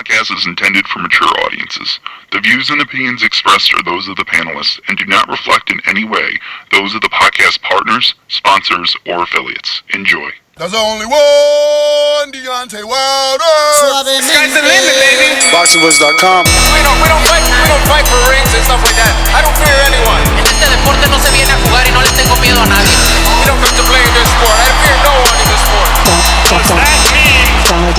podcast is intended for mature audiences. The views and opinions expressed are those of the panelists and do not reflect in any way those of the podcast partners, sponsors, or affiliates. Enjoy. There's only one Deontay Wilder. Sky's the limit, baby. BoxingVoice.com. We don't fight for rings and stuff like that. I don't fear anyone. En este deporte no se viene a jugar y no le tengo miedo a nadie. We don't come to play in this sport. I fear no one in this sport. Does that mean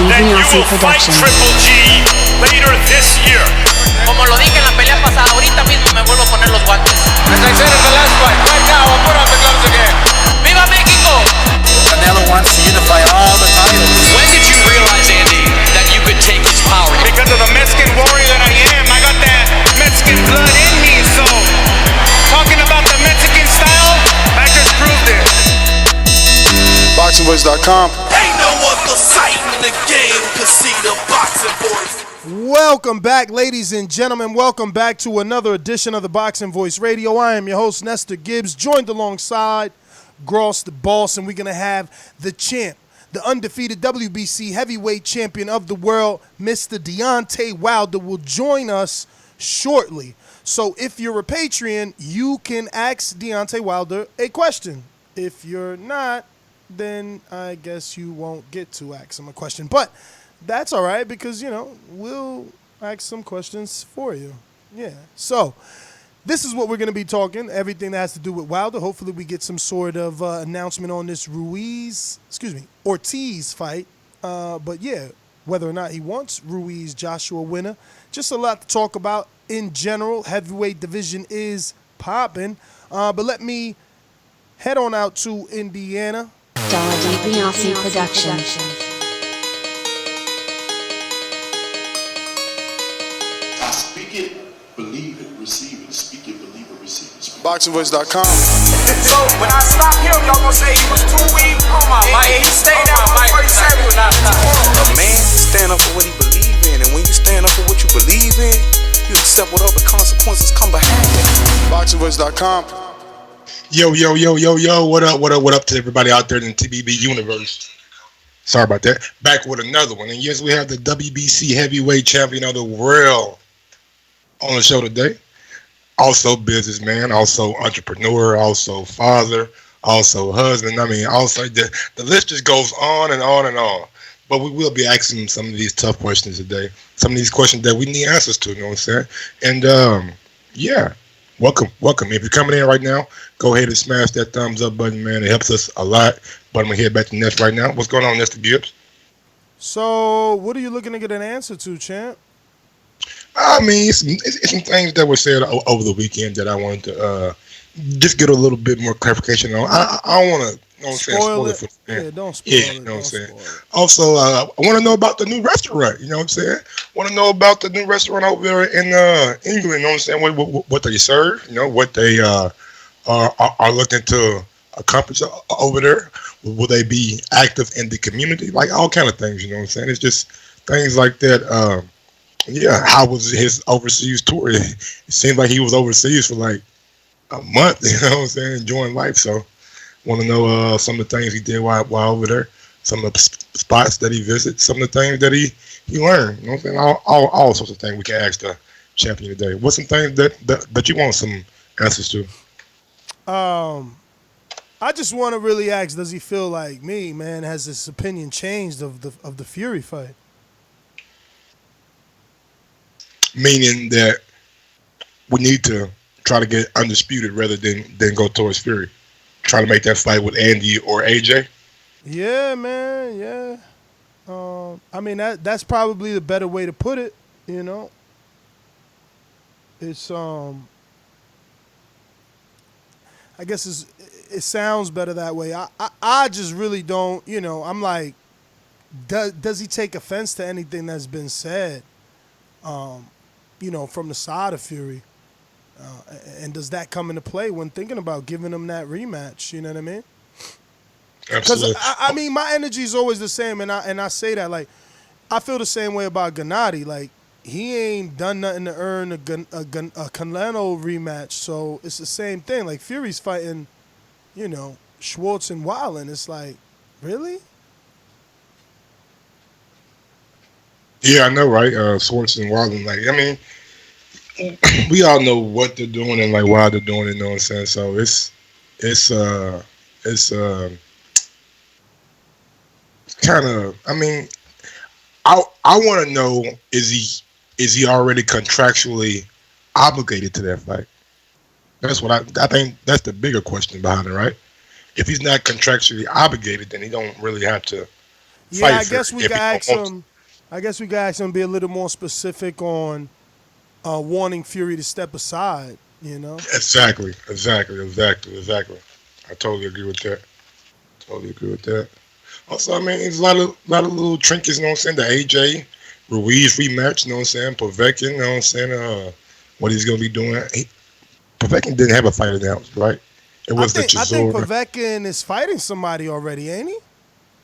that you will fight Triple G later this year? Como lo dije en la pelea pasada, ahorita mismo me vuelvo a poner los guantes. As I said in the last fight, right now I'll put on the gloves again. ¡Viva México! Canelo wants to unify all the titles. When did you realize, Andy, that you could take his power? Because of the Mexican warrior that I am, I got that Mexican blood in me. So, talking about the Mexican style, I just proved it. BoxingVoice.com. Ain't no other sight in the game to see the Boxing Voice. Welcome back, ladies and gentlemen. Welcome back to another edition of the Boxing Voice Radio. I am your host, Nestor Gibbs, joined alongside Gross the Boss, and we're going to have the champ, the undefeated WBC heavyweight champion of the world, Mr. Deontay Wilder, will join us shortly. So if you're a Patreon, you can ask Deontay Wilder a question. If you're not, then I guess you won't get to ask him a question. But that's all right because, we'll ask some questions for you. Yeah. So this is what we're going to be talking, everything that has to do with Wilder. Hopefully we get some sort of announcement on this Ortiz fight. But yeah, whether or not he wants Ruiz, Joshua winner. Just a lot to talk about in general. Heavyweight division is popping. But let me head on out to Indiana. Dazn Production. I speak it, believe it, receive it. Speak it, believe it, receive it. BoxingVoice.com. So when I stop him, y'all gonna say he was too weak. Oh my mic. He stayed out before he said he would not stop. A man stand up for what he believes in, and when you stand up for what you believe in, you accept whatever consequences come behind it. BoxingVoice.com. Yo, what up to everybody out there in the TBB universe? Sorry about that. Back with another one. And yes, we have the WBC heavyweight champion of the world on the show today. Also businessman, also entrepreneur, also father, also husband. Also the list just goes on and on and on. But we will be asking some of these tough questions today. Some of these questions that we need answers to, you know what I'm saying? And yeah. Welcome. If you're coming in right now, go ahead and smash that thumbs up button, man. It helps us a lot. But I'm going to head back to Nest right now. What's going on, Mr. Gibbs? So, what are you looking to get an answer to, champ? It's some things that were said over the weekend that I wanted to just get a little bit more clarification on. I don't want to, spoil it for the yeah, don't spoil it. You know what I'm saying? Also, I want to know about the new restaurant. You know what I'm saying? Want to know about the new restaurant over there in England. You know what I'm saying? What they serve. What they are looking to accomplish over there. Will they be active in the community? Like all kind of things. You know what I'm saying? It's just things like that. How was his overseas tour? It seemed like he was overseas for like a month. You know what I'm saying? Enjoying life. So. Want to know some of the things he did while over there, some of the spots that he visited, some of the things that he learned. You know what I'm saying? All sorts of things we can ask the champion today. What's some things that you want some answers to? I just want to really ask: does he feel like me, man? Has his opinion changed of the Fury fight? Meaning that we need to try to get undisputed rather than go towards Fury. Trying to make that fight with Andy or AJ? Yeah, man, yeah. That's probably the better way to put it, It's I guess it sounds better that way. I just really don't, I'm like, does he take offense to anything that's been said, from the side of Fury? And does that come into play when thinking about giving him that rematch? You know what I mean? Absolutely. Because my energy is always the same, and I say that like I feel the same way about Gennady. Like he ain't done nothing to earn a Canelo rematch, so it's the same thing. Like Fury's fighting, Schwartz and Wilder. It's like, really? Yeah, I know, right? Swartz and Walden, like, I mean, we all know what they're doing and like why they're doing it. You know what I'm saying? So it's it's kind of. I mean, I want to know, is he already contractually obligated to that fight? That's what I think. That's the bigger question behind it, right? If he's not contractually obligated, then he don't really have to Yeah, fight. I guess we could ask him. I guess we could ask him to be a little more specific on wanting Fury to step aside. You know. Exactly. I totally agree with that. Also, I mean, it's a lot of little trinkets. You know what I'm saying? The AJ Ruiz rematch. You know what I'm saying? Povetkin. You know what I'm saying? What he's gonna be doing? Povetkin didn't have a fight announced, right? It was I think Povetkin is fighting somebody already, ain't he?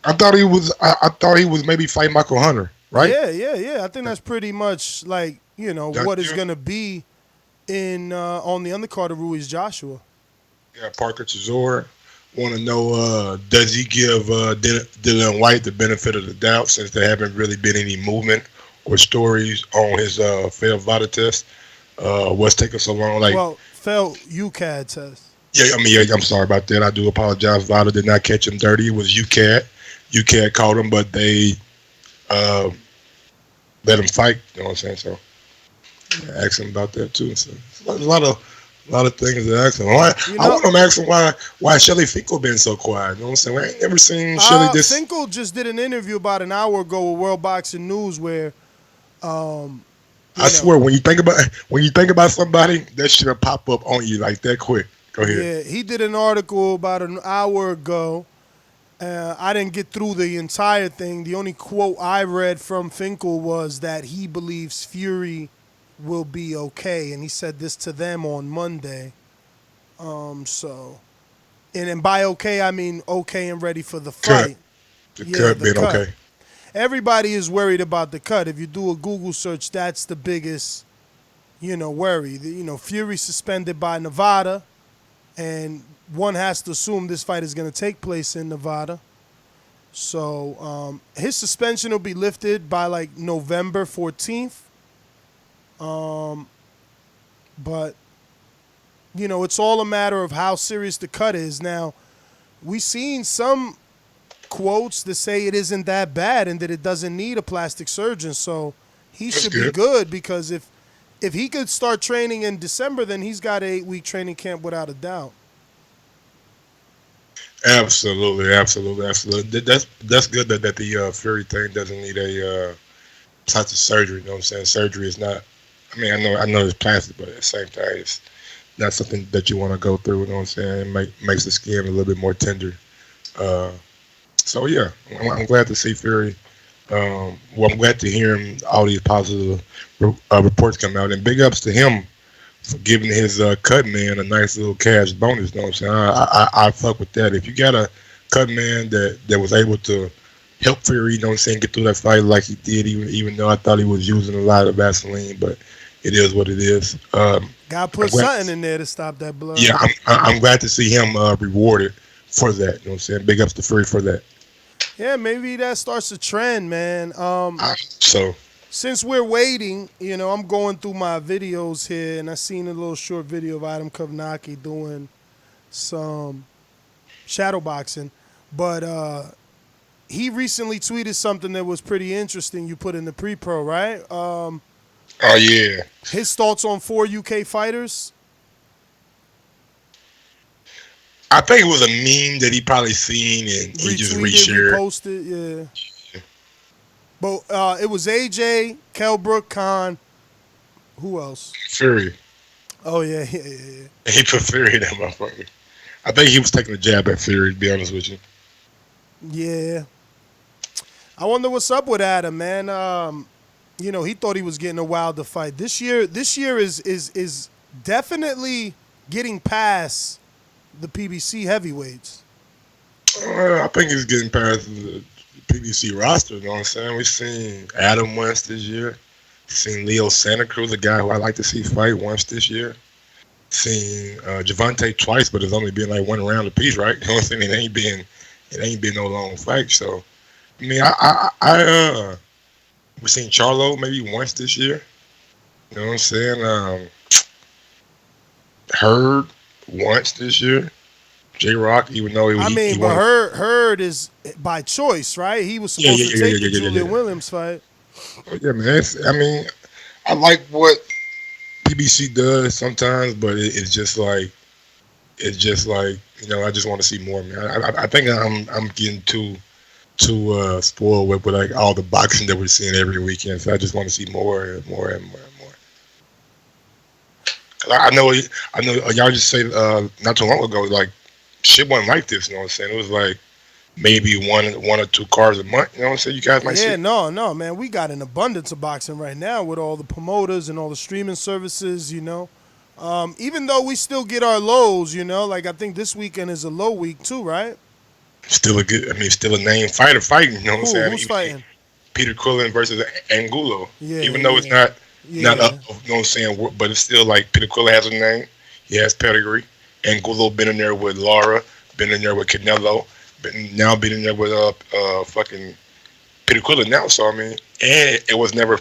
I thought he was. I thought he was maybe fighting Michael Hunter, right? Yeah. I think that's pretty much like what is gonna be in on the undercard of Ruiz Joshua. Yeah, Parker Chisora. Want to know, does he give Dylan White the benefit of the doubt since there haven't really been any movement or stories on his failed VADA test? What's taking so long? Like, well, failed UCAD test. Yeah, I mean, I'm sorry about that. I do apologize. VADA did not catch him dirty. It was UCAD. UCAD caught him, but they let him fight. You know what I'm saying? So I asked him about that too. So a lot of things to ask him. I want to ask him why Shelly Finkel been so quiet. You know what I'm saying? I ain't never seen Shelly this. Finkel just did an interview about an hour ago with World Boxing News where I swear, when you think about somebody, that shit'll pop up on you like that quick. Go ahead. Yeah, he did an article about an hour ago. I didn't get through the entire thing. The only quote I read from Finkel was that he believes Fury will be okay, and he said this to them on Monday. And by okay, I mean okay and ready for the fight. The cut being okay. Everybody is worried about the cut. If you do a Google search, that's the biggest, worry. Fury suspended by Nevada, and one has to assume this fight is going to take place in Nevada. So his suspension will be lifted by like November 14th. But it's all a matter of how serious the cut is. Now, we've seen some quotes that say it isn't that bad and that it doesn't need a plastic surgeon. So he should be good because if he could start training in December, then he's got an 8-week training camp without a doubt. Absolutely. That's good that the Fury thing doesn't need a plastic surgery. You know what I'm saying? Surgery is not. I mean, I know it's plastic, but at the same time, it's not something that you want to go through. You know what I'm saying? It makes the skin a little bit more tender. So yeah, I'm glad to see Fury. I'm glad to hear him. All these positive reports come out, and big ups to him for giving his cut man a nice little cash bonus. You know what I'm saying? I fuck with that. If you got a cut man that was able to help Fury, you know what I'm saying, get through that fight like he did, even though I thought he was using a lot of Vaseline, but it is what it is. Got to put something in there to stop that blood. Yeah, I'm glad to see him rewarded for that. You know what I'm saying? Big ups to Fury for that. Yeah, maybe that starts a trend, man. So since we're waiting, I'm going through my videos here, and I seen a little short video of Adam Kovnacki doing some shadow boxing, but he recently tweeted something that was pretty interesting. You put in the pre-pro, right? Oh yeah. His thoughts on 4 UK fighters. I think it was a meme that he probably seen and he just reshared. Reposted, yeah. But it was AJ, Kelbrook, Khan. Who else? Fury. Oh yeah. He put Fury in that motherfucker. I think he was taking a jab at Fury, to be honest with you. Yeah. I wonder what's up with Adam, man. He thought he was getting a Wilder fight. This year is definitely getting past the PBC heavyweights. I think he's getting past the PBC roster. You know what I'm saying? We've seen Adam once this year. Seen Leo Santa Cruz, a guy who I like to see fight, once this year. Seen Javante twice, but it's only been like one round apiece, right? You know what I'm saying? It ain't been no long fight. So, I mean, I we seen Charlo maybe once this year. You know what I'm saying? Hurd once this year. J Rock, even though he but wanted, Hurd is by choice, right? He was supposed to take the Julian Williams fight. Yeah, man. I like what PBC does sometimes, but it's just like I just want to see more, man. I think I'm getting too spoiled with like all the boxing that we're seeing every weekend. So I just want to see more and more and more and more. I know y'all just say not too long ago, like shit wasn't like this. You know what I'm saying? It was like maybe one or two cars a month. You know what I'm saying? You guys might see. Yeah, no, man. We got an abundance of boxing right now with all the promoters and all the streaming services. You know, even though we still get our lows. You know, like I think this weekend is a low week too, right? Still a name fighter fighting. You know what I'm saying? Who's fighting? Peter Quillen versus Angulo. Yeah, even though it's not up, you know what I'm saying? But it's still like Peter Quillen has a name. He has pedigree. Angulo been in there with Lara, been in there with Canelo, been in there with fucking Peter Quillen now. So I mean, and it was never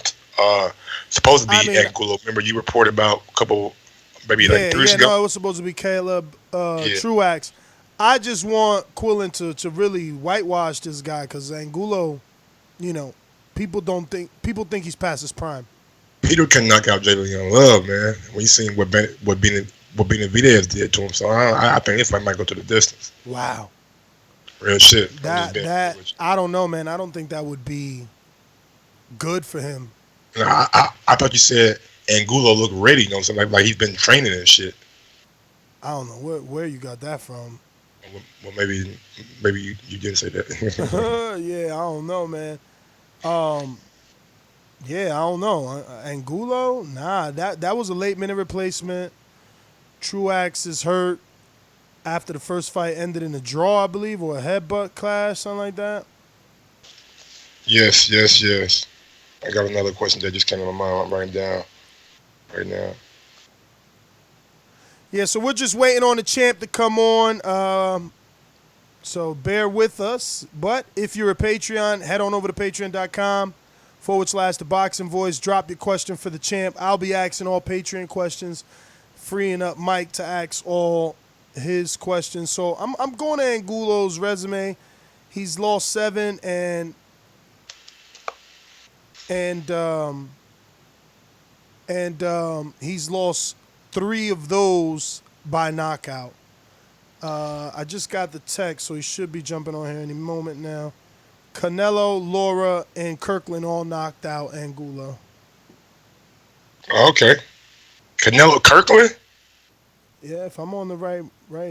supposed to be Angulo. Remember you reported about a couple, maybe like 3 weeks ago? No, it was supposed to be Caleb Truax. I just want Quillen to really whitewash this guy because Angulo, you know, people think he's past his prime. Peter can knock out Jalen Young Love, man. We seen what Benavidez did to him, so I think this fight might go to the distance. Wow, real shit. That I don't know, man. I don't think that would be good for him. No, I thought you said Angulo looked ready. You know what I'm saying? Like he's been training and shit. I don't know where you got that from. Well, maybe you didn't say that. Yeah, I don't know, man. Yeah, I don't know. Angulo, nah, that was a late minute replacement. Truax is hurt after the first fight ended in a draw, I believe, or a headbutt clash, something like that. Yes. I got another question that just came to my mind. I'm writing down right now. Yeah, so we're just waiting on the champ to come on. So bear with us. But if you're a Patreon, head on over to patreon.com/The Boxing Voice. Drop your question for the champ. I'll be asking all Patreon questions, freeing up Mike to ask all his questions. So I'm going to Angulo's resume. He's lost 7 and he's lost 3 of those by knockout. I just got the text, so he should be jumping on here any moment now. Canelo, Lara, and Kirkland all knocked out Angulo. Okay. Canelo Kirkland? Yeah, if I'm on the right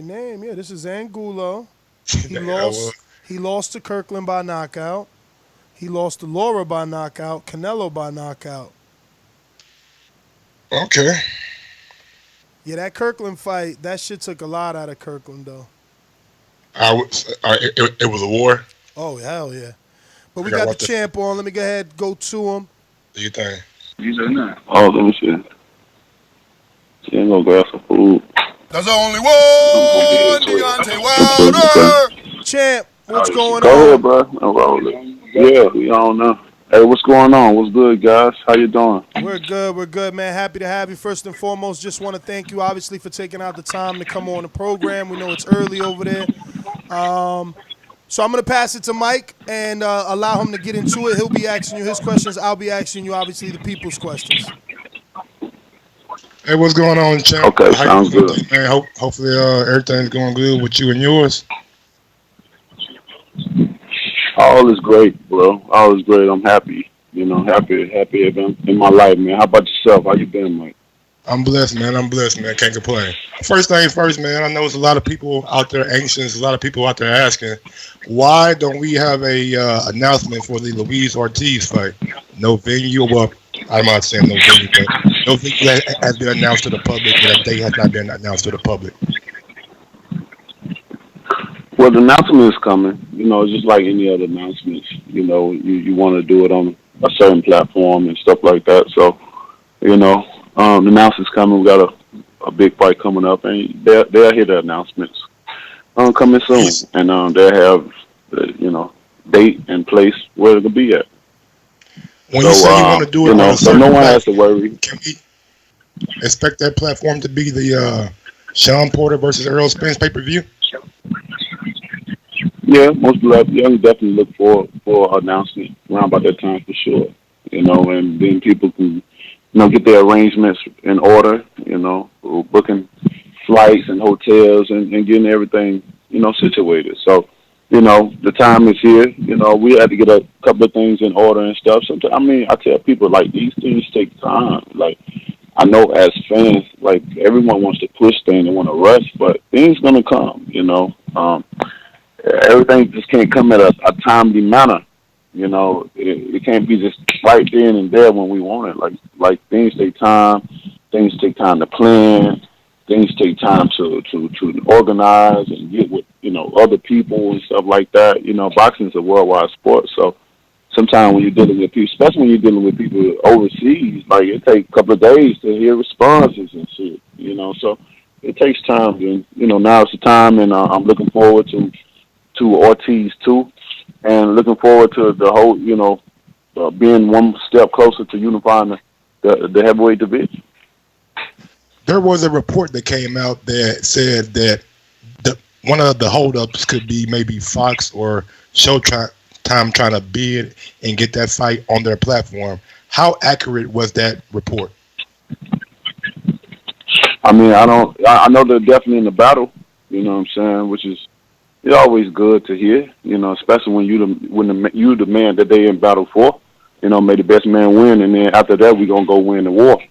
name, yeah, this is Angulo. He lost to Kirkland by knockout. He lost to Lara by knockout. Canelo by knockout. Okay. Yeah, that Kirkland fight, that shit took a lot out of Kirkland, though. It was a war? Oh, hell yeah. But we got the champ on. Let me go ahead go to him. Do you think? Oh, let me see. She ain't gonna grab some food. There's only one Deontay Wilder. Champ, what's going on? Go ahead, bro. I'm rolling. Yeah, we all know. Hey, what's going on? What's good, guys? How you doing? We're good, man. Happy to have you. First and foremost, just want to thank you, obviously, for taking out the time to come on the program. We know it's early over there. So I'm going to pass it to Mike and allow him to get into it. He'll be asking you his questions. I'll be asking you, obviously, the people's questions. Hey, what's going on, champ? Okay, sounds good. Man, hopefully everything's going good with you and yours. All is great, bro. All is great. I'm happy. You know, happy in my life, man. How about yourself? How you been, Mike? I'm blessed, man. Can't complain. First things first, man. I know there's a lot of people out there anxious. A lot of people out there asking, why don't we have a announcement for the Luis Ortiz fight? No venue. Well, I'm not saying no venue, but no venue has been announced to the public, and a date has not been announced to the public. Well, the announcement is coming. You know, just like any other announcements. You know, you want to do it on a certain platform and stuff like that. So, you know, the announcement's coming. We got a big fight coming up, and they'll hear the announcements coming soon, and they'll have you know, date and place where it'll be at. When So, you say you want to do it on a so certain no one has to platform, worry. can we expect that platform to be the Sean Porter versus Earl Spence pay-per-view? Yeah, most likely. I can definitely look for an announcement around about that time for sure. And then people can, get their arrangements in order. Booking flights and hotels and getting everything, situated. So, the time is here. We had to get a couple of things in order and stuff. Sometimes, I tell people like these things take time. Like I know as fans, like everyone wants to push things and want to rush, but things gonna come. Everything just can't come at a timely manner. It can't be just right then and there when we want it. Like things take time. Things take time to plan. Things take time to organize and get with other people and stuff like that. Boxing is a worldwide sport, so sometimes when you're dealing with people, especially when you're dealing with people overseas, like it takes a couple of days to hear responses and shit. So it takes time. And now it's the time, and I'm looking forward to Ortiz too, and looking forward to the whole, being one step closer to unifying the heavyweight division. There was a report that came out that said that one of the holdups could be maybe Fox or Showtime trying to bid and get that fight on their platform. How accurate was that report? I know they're definitely in the battle. You know what I'm saying? Which is it's always good to hear. Especially when you the man that they in battle for. May the best man win, and then after that we gonna go win the war.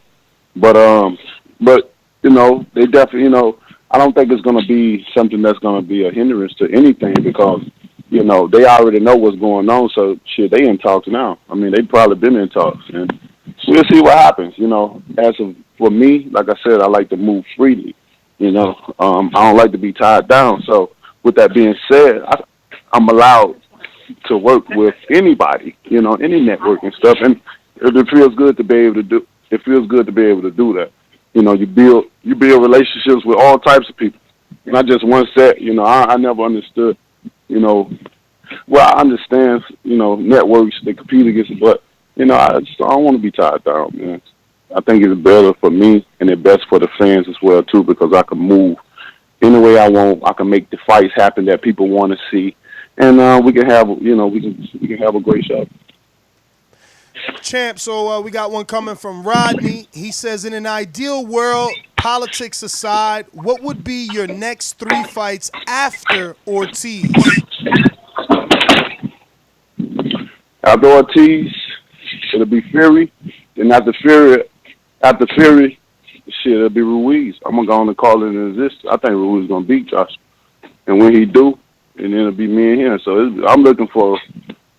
But they definitely I don't think it's gonna be something that's gonna be a hindrance to anything because they already know what's going on. So shit, they in talks now. They probably been in talks, and we'll see what happens. For me, like I said, I like to move freely. I don't like to be tied down. So with that being said, I'm allowed to work with anybody, any network and stuff, and it feels good to be able to do. It feels good to be able to do that. You build relationships with all types of people, not just one set. I never understood. I understand. Networks they compete against, but I don't want to be tied down, man. I think it's better for me and it's best for the fans as well too because I can move any way I want. I can make the fights happen that people want to see, and we can have we can have a great show. Champ, so we got one coming from Rodney. He says, in an ideal world, politics aside, what would be your next 3 fights after Ortiz? After Ortiz, it'll be Fury. Then after Fury, shit, it'll be Ruiz. I'm gonna go on and call it in existence. I think Ruiz is gonna beat Josh, and when he do, and then it'll be me and him. So I'm looking for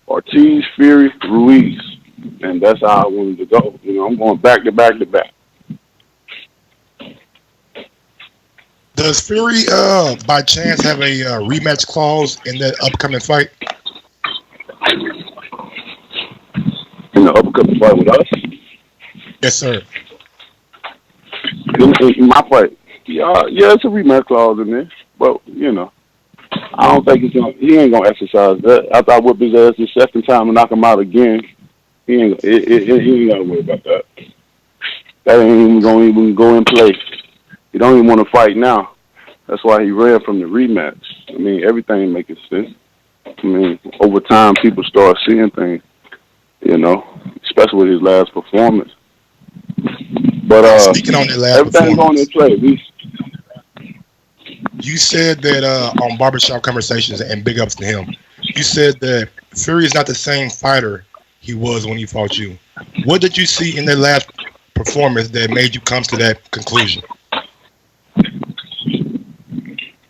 Ortiz, Fury, Ruiz, and that's how I wanted to go. I'm going back to back to back. Does Fury, by chance, have a rematch clause in that upcoming fight? In the upcoming fight with us? Yes, sir. In my fight, yeah, it's a rematch clause in there, but I don't think he ain't gonna exercise that. After I whip his ass the second time and knock him out again, he ain't gotta worry about that. That ain't even gonna go in play. He don't even want to fight now. That's why he ran from the rematch. Everything making sense. Over time, people start seeing things, especially with his last performance. But speaking on that last everything's going in play. You said that on Barbershop Conversations, and big ups to him, you said that Fury is not the same fighter he was when he fought you. What did you see in that last performance that made you come to that conclusion?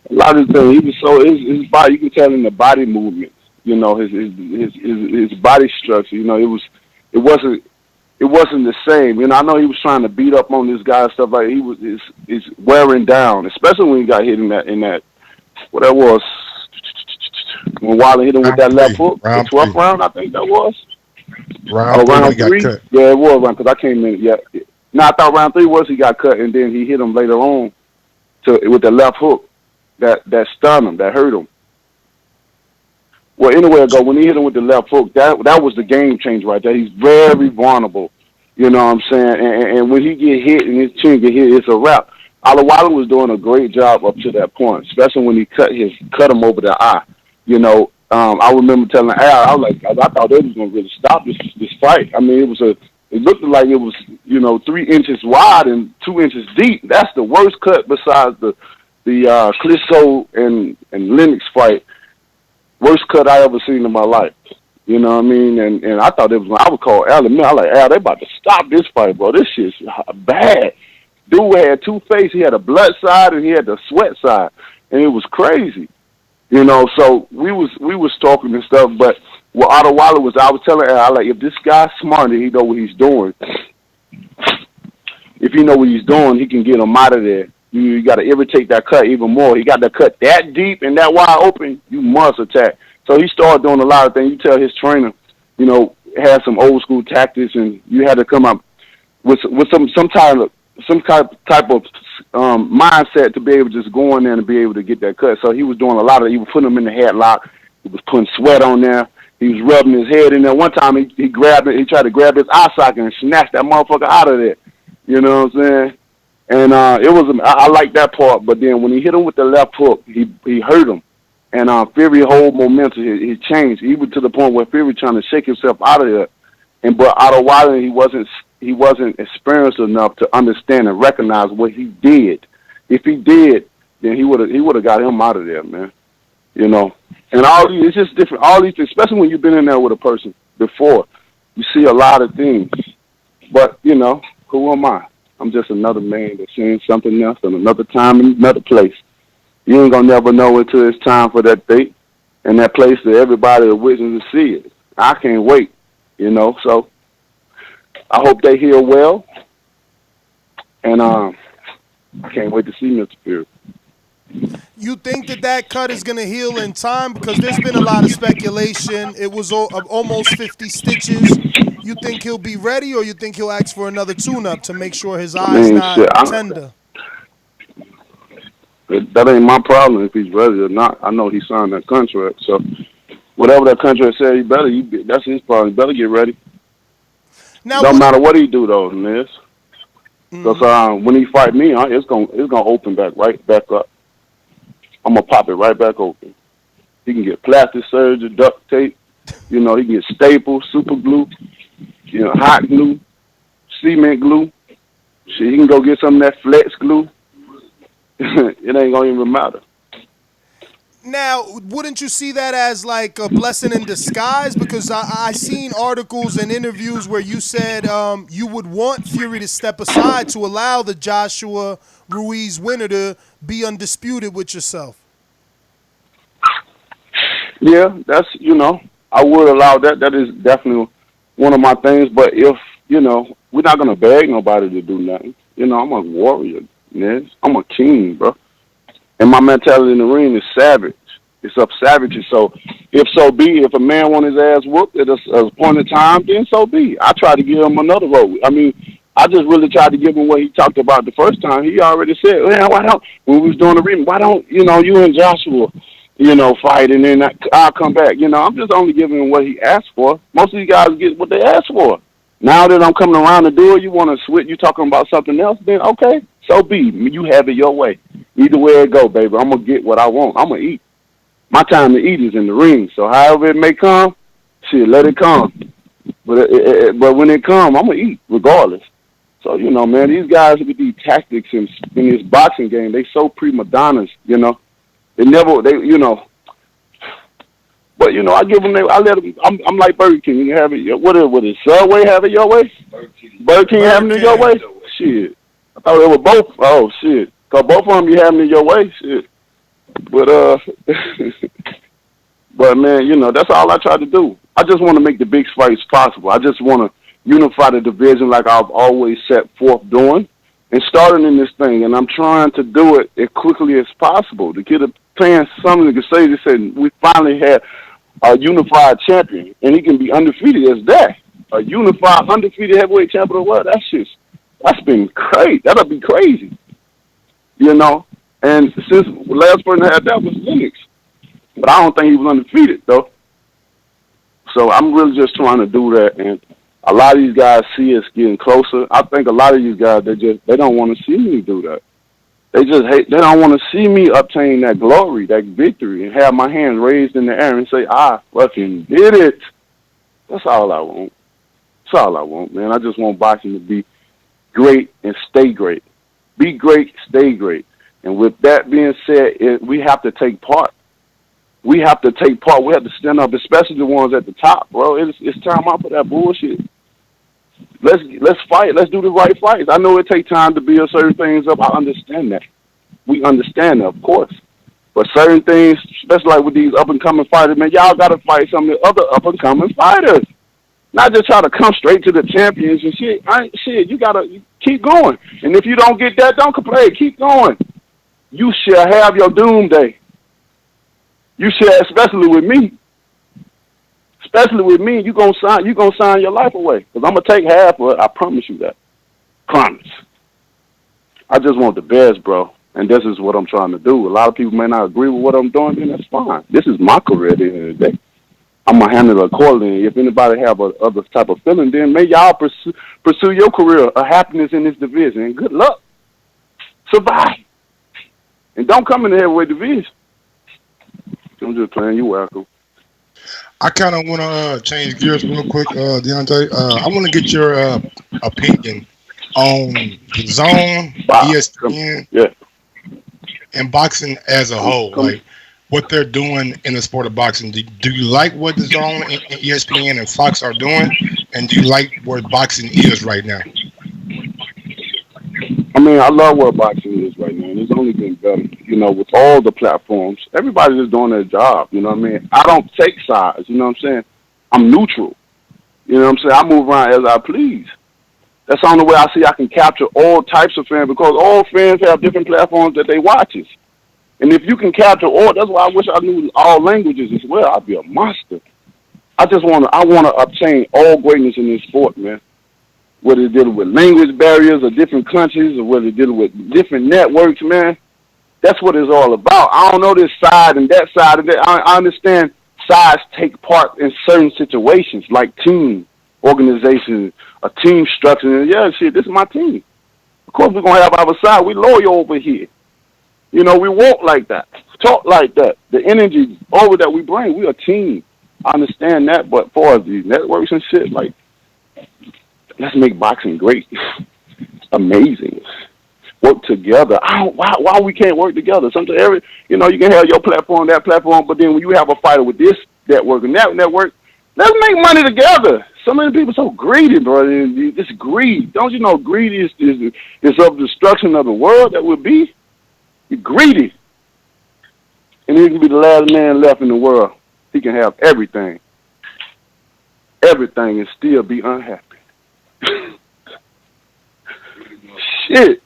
A lot of things. He was his body. You can tell in the body movements. His body structure. It wasn't the same. I know he was trying to beat up on this guy and stuff like that. He was is wearing down, especially when he got hit in that what that was when Wilder hit him with that left hook, the 12th round, I think that was. Round 3. Got cut. Yeah, it was round because I came in. Yeah, no, I thought round 3 was he got cut, and then he hit him later on with the left hook that stunned him, that hurt him. Well, anyway, ago when he hit him with the left hook, that was the game changer right there. He's very vulnerable. You know what I'm saying? And when he get hit and his chin get hit, it's a wrap. Alawala was doing a great job up to that point, especially when he cut him over the eye. You know, I remember telling Al, I was like, I thought they was gonna really stop this fight. I mean, it looked like it was, 3 inches wide and 2 inches deep. That's the worst cut besides the Klitschko and Lennox fight. Worst cut I ever seen in my life. You know what I mean? And I thought I would call Al and I was like, Al, they about to stop this fight, bro. This shit's bad. Dude had 2 faces. He had a blood side and he had the sweat side. And it was crazy. You know, so we was talking and stuff, but what Ottawala was, I was telling Al, like, if this guy's smart and he know what he's doing, if he know what he's doing, he can get him out of there. You got to irritate that cut even more. He got that cut that deep and that wide open, you must attack. So he started doing a lot of things. You tell his trainer, had some old school tactics, and you had to come up with some type of mindset to be able to just go in there and be able to get that cut. So he was doing a lot of. He was putting him in the headlock. He was putting sweat on there. He was rubbing his head in there. One time he grabbed it. He tried to grab his eye socket and snatch that motherfucker out of there. You know what I'm saying? And I like that part. But then when he hit him with the left hook, he hurt him. And Fury whole momentum he changed. Even to the point where Fury trying to shake himself out of there. But Ottawala, he wasn't experienced enough to understand and recognize what he did. If he did, then he would have got him out of there, man. And all these, it's just different. All these, especially when you've been in there with a person before, you see a lot of things. But who am I? I'm just another man that's seeing something else in another time and another place. You ain't gonna never know until it's time for that date and that place that everybody is waiting to see it. I can't wait. So I hope they heal well, and I can't wait to see Mr. Fury. You think that cut is going to heal in time? Because there's been a lot of speculation. It was almost 50 stitches. You think he'll be ready, or you think he'll ask for another tune-up to make sure his eye's not tender? That ain't my problem if he's ready or not. I know he signed that contract, so whatever that contract said, that's his problem. He better get ready. Now, don't matter what he do though, Miz. Because when he fight me, it's gonna open back up. I'm gonna pop it right back open. He can get plastic surgery, duct tape. He can get staples, super glue, hot glue, cement glue. Shit, he can go get some of that flex glue. It ain't gonna even matter. Now, wouldn't you see that as like a blessing in disguise? Because I seen articles and interviews where you said you would want Fury to step aside to allow the Joshua Ruiz winner to be undisputed with yourself. Yeah, that's, I would allow that. That is definitely one of my things. But if, we're not going to beg nobody to do nothing. I'm a warrior, man. I'm a king, bro. And my mentality in the ring is savage. It's up savagery. So if a man want his ass whooped at a point in time, then so be. I try to give him another road. I mean, I just really tried to give him what he talked about the first time. He already said, why don't, when we was doing the ring, why don't, you and Joshua, fight, and then I'll come back. I'm just only giving him what he asked for. Most of these guys get what they ask for. Now that I'm coming around to do it, you want to switch, you talking about something else, then okay, so be. You have it your way. Either way it go, baby. I'm going to get what I want. I'm going to eat. My time to eat is in the ring. So however it may come, shit, let it come. But when it come, I'm going to eat regardless. So, man, these guys with these tactics in this boxing game, they so prima donnas, They never, But, I give them, I let them, I'm like Burger King. You have it, what is Subway have it your way? Burger King having it your way? Shit. I thought they were both, oh, shit. Because both of them you having it your way, shit. But, but man, that's all I try to do. I just want to make the big fights possible. I just want to unify the division like I've always set forth doing and starting in this thing. And I'm trying to do it as quickly as possible. The kid playing something to say, they said, we finally had a unified champion, and he can be undefeated as that. A unified, undefeated heavyweight champion of what? That's been crazy. That'll be crazy. And since the last person had that was Lennox. But I don't think he was undefeated, though. So I'm really just trying to do that, and a lot of these guys see us getting closer. I think a lot of these guys they don't want to see me do that. They just hate. They don't want to see me obtain that glory, that victory, and have my hands raised in the air and say, "I fucking did it." That's all I want. That's all I want, man. I just want boxing to be great and stay great. Be great, stay great. And with that being said, we have to take part. We have to take part. We have to stand up, especially the ones at the top, bro. It's time out for that bullshit. Let's fight. Let's do the right fights. I know it takes time to build certain things up. I understand that. We understand that, of course. But certain things, especially like with these up-and-coming fighters, man, y'all got to fight some of the other up-and-coming fighters. Not just try to come straight to the champions and shit. You got to keep going. And if you don't get that, don't complain. Keep going. You shall have your doomsday. You shall, especially with me. Especially with me, you gonna sign your life away. Because I'm going to take half of it. I promise you that. Promise. I just want the best, bro. And this is what I'm trying to do. A lot of people may not agree with what I'm doing, then that's fine. This is my career at the end of the day. I'm going to handle it accordingly. If anybody have a other type of feeling, then may y'all pursue your career of happiness in this division. And good luck. Survive. And don't come in the heavyweight division. I'm just playing. You welcome. I kind of want to change gears real quick, Deontay. I want to get your opinion on the Zone, ESPN, and boxing as a whole. Like what they're doing in the sport of boxing. Do you like what the Zone and ESPN and Fox are doing? And do you like where boxing is right now? I mean, I love where boxing is right now, and it's only been better. You know, with all the platforms, everybody's just doing their job. You know what I mean? I don't take sides. You know what I'm saying? I'm neutral. You know what I'm saying? I move around as I please. That's the only way I see I can capture all types of fans, because all fans have different platforms that they watches. And if you can capture all, that's why I wish I knew all languages as well. I'd be a monster. I want to obtain all greatness in this sport, man. Whether it's dealing with language barriers or different countries, or whether it's dealing with different networks, man. That's what it's all about. I don't know this side and that side of that. I understand sides take part in certain situations, like team organization, a team structure. And yeah, shit, this is my team. Of course, we're going to have our side. We loyal over here. You know, we walk like that, talk like that. The energy over that we bring, we a team. I understand that, but as far as these networks and shit, like, let's make boxing great. Amazing. Work together. Why we can't work together? Sometimes you can have your platform, that platform, but then when you have a fighter with this network and that network, let's make money together. So many people so greedy, bro. It's greed. Don't you know greed is of destruction of the world that would be? You're greedy. And he can be the last man left in the world. He can have everything. Everything and still be unhappy. Shit.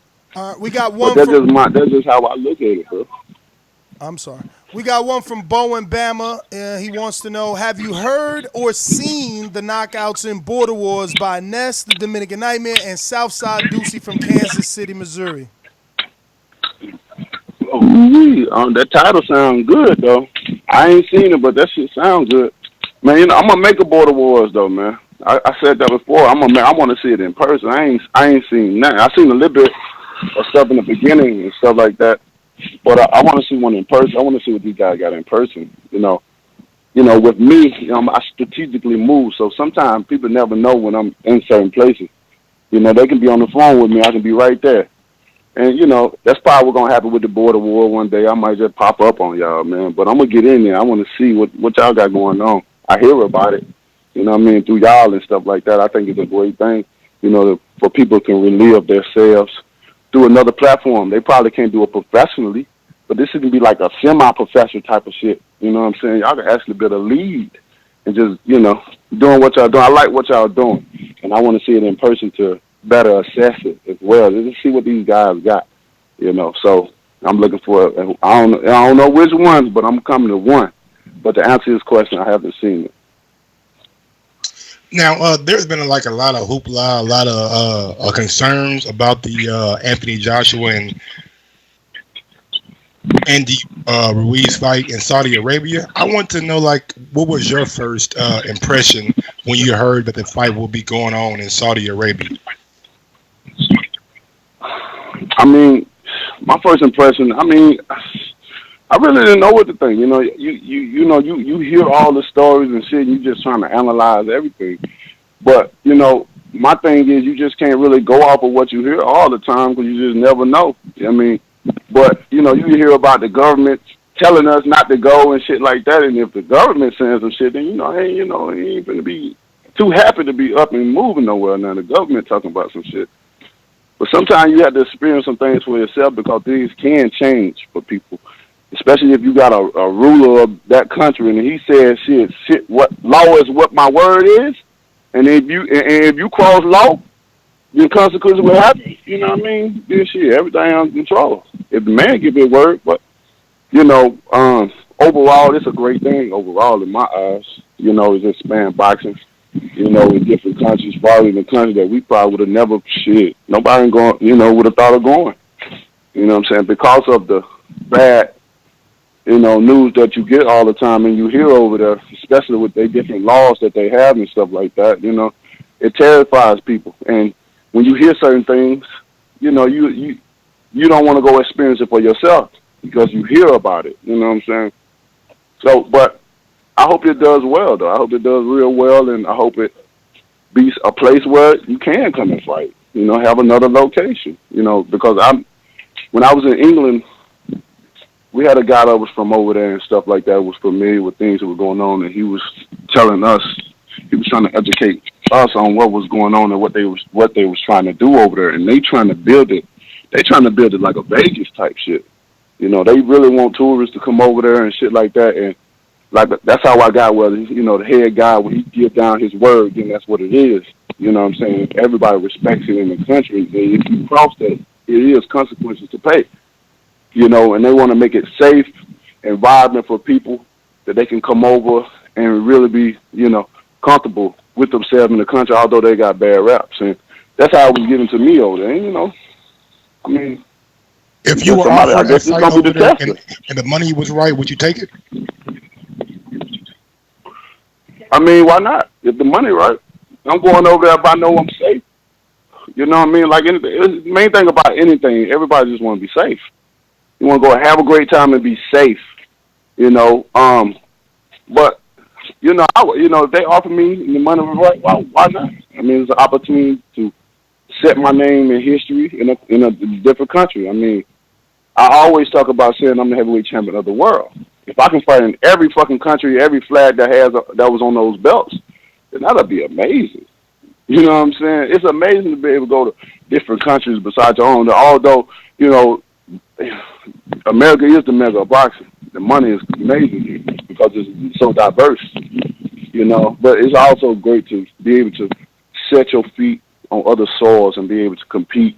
We got one. That's just how I look at it, bro. I'm sorry. We got one from Bo in Bama. He wants to know: have you heard or seen the knockouts in Border Wars by Ness, the Dominican Nightmare, and Southside Deucey from Kansas City, Missouri? Oh, that title sounds good though. I ain't seen it, but that shit sounds good, man. I'm gonna make a Border Wars though, man. I said that before. I want to see it in person. I ain't seen nothing. I seen a little bit of stuff in the beginning and stuff like that, but I want to see one in person. I want to see what these guys got in person. You know, with me, I strategically move, so sometimes people never know when I'm in certain places. You know, they can be on the phone with me. I can be right there. And, that's probably what's going to happen with the Border War one day. I might just pop up on y'all, man. But I'm going to get in there. I want to see what y'all got going on. I hear about it, through y'all and stuff like that. I think it's a great thing, for people can relive themselves through another platform. They probably can't do it professionally, but this is going to be like a semi-professional type of shit. You know what I'm saying? Y'all can actually be the lead and just, doing what y'all doing. I like what y'all doing, and I want to see it in person to better assess it as well. Just see what these guys got, So I'm looking for. I don't know which ones, but I'm coming to one. But to answer this question, I haven't seen it. Now, there's been a lot of hoopla, a lot of concerns about the Anthony Joshua and Ruiz fight in Saudi Arabia. I want to know, like, what was your first impression when you heard that the fight will be going on in Saudi Arabia? I mean, my first impression. I mean, I really didn't know what to think. You know, you hear all the stories and shit, and you just trying to analyze everything. But you know, my thing is, you just can't really go off of what you hear all the time because you just never know. I mean, but you know, you hear about the government telling us not to go and shit like that, and if the government sends some shit, then he ain't gonna be too happy to be up and moving nowhere now. The government talking about some shit. But sometimes you have to experience some things for yourself because things can change for people, especially if you got a ruler of that country and he says shit, what law is what my word is, and if you cross law, the consequences will happen. You know what I mean? Then shit, everything under control. If the man give it word, but you know, overall, it's a great thing. Overall, in my eyes, you know, it's expand boxing. You know, in different countries, probably in the country that we probably would have never nobody would have thought of going. You know what I'm saying? Because of the bad, news that you get all the time and you hear over there, especially with the different laws that they have and stuff like that, it terrifies people. And when you hear certain things, you don't want to go experience it for yourself because you hear about it. You know what I'm saying? So, but I hope it does well, though. I hope it does real well, and I hope it be a place where you can come and fight. Have another location. Because when I was in England, we had a guy that was from over there and stuff like that, was familiar with things that were going on, and he was telling us, he was trying to educate us on what was going on and what they was trying to do over there, and they trying to build it. They trying to build it like a Vegas type shit. They really want tourists to come over there and shit like that, and like that's how I got where the head guy, when he give down his word, then that's what it is. You know what I'm saying? Everybody respects it in the country. And if you cross that, it is consequences to pay. And they want to make it safe environment for people that they can come over and really be, comfortable with themselves in the country, although they got bad raps. And that's how it was given to me over there. And, I mean, if you were offered a fight over there and the money was right, would you take it? I mean, why not? If the money right, I'm going over there if I know I'm safe. You know what I mean? Like anything, the main thing about anything, everybody just want to be safe. You want to go have a great time and be safe. But if they offer me the money right, why not? I mean, it's an opportunity to set my name in history in a different country. I mean, I always talk about saying I'm the heavyweight champion of the world. If I can fight in every fucking country, every flag that was on those belts, then that'd be amazing. You know what I'm saying? It's amazing to be able to go to different countries besides your own. Although, America is the mega of boxing. The money is amazing because it's so diverse. But it's also great to be able to set your feet on other soils and be able to compete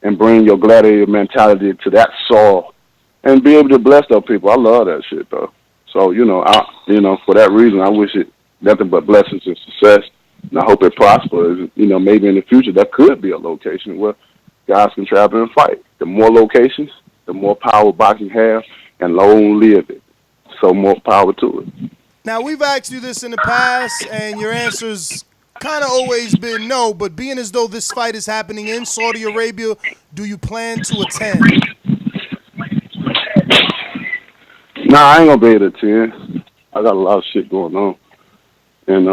and bring your gladiator mentality to that soil and be able to bless those people. I love that shit, though. So, for that reason, I wish it nothing but blessings and success, and I hope it prospers. Maybe in the future, that could be a location where guys can travel and fight. The more locations, the more power boxing has, and long live it. So more power to it. Now, we've asked you this in the past, and your answer's kind of always been no, but being as though this fight is happening in Saudi Arabia, do you plan to attend? Nah, I ain't gonna be able to attend. I got a lot of shit going on, and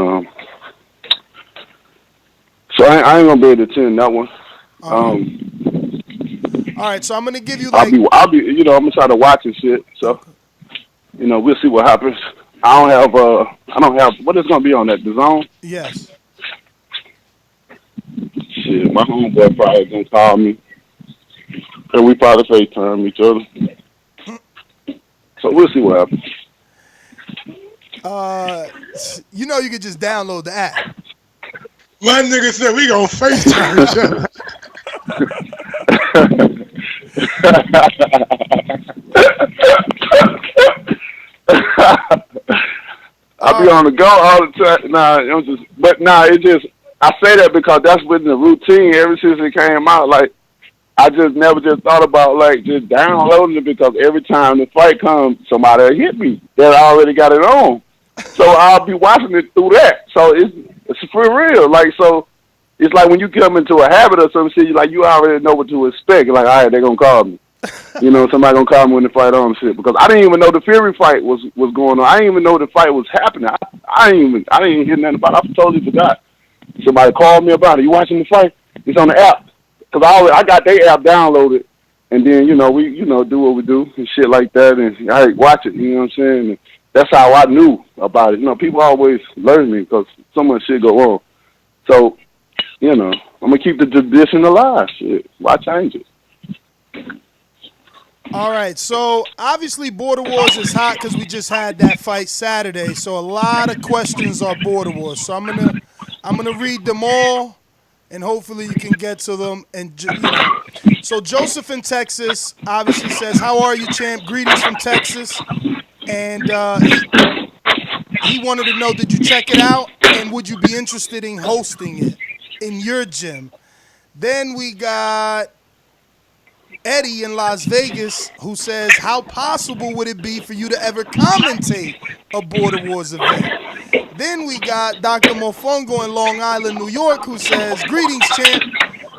so I ain't gonna be able to attend that one. All right, so I'm gonna give you I'll be, I'm gonna try to watch and shit. So, we'll see what happens. I don't have. What is gonna be on that? Dazn? Yes. Shit, my homeboy probably gonna call me, and we probably FaceTime each other. So we'll see what happens. You could just download the app. My nigga said we gonna FaceTime each other. I be on the go all the time. I say that because that's been the routine ever since it came out. Like, I just never just thought about like just downloading it because every time the fight comes, somebody will hit me that I already got it on. So I'll be watching it through that. So it's for real. Like so, it's like when you come into a habit or some shit, you already know what to expect. You're like, all right, they're gonna call me. Somebody gonna call me when the fight on shit because I didn't even know the Fury fight was going on. I didn't even know the fight was happening. I didn't even hear nothing about it. I totally forgot. Somebody called me about it. You watching the fight? It's on the app. Cause I got their app downloaded, and then we do what we do and shit like that, and I watch it. You know what I'm saying? And that's how I knew about it. People always learn me because so much shit go on. So, I'm gonna keep the tradition alive. Shit, why change it? All right, so obviously Border Wars is hot because we just had that fight Saturday. So a lot of questions are Border Wars. So I'm gonna read them all, and hopefully you can get to them. And so Joseph in Texas obviously says, "How are you, champ? Greetings from Texas." And he wanted to know, did you check it out, and would you be interested in hosting it in your gym? Then we got Eddie in Las Vegas, who says, how possible would it be for you to ever commentate a Border Wars event? Then we got Dr. Mofongo in Long Island, New York, who says, greetings, champ.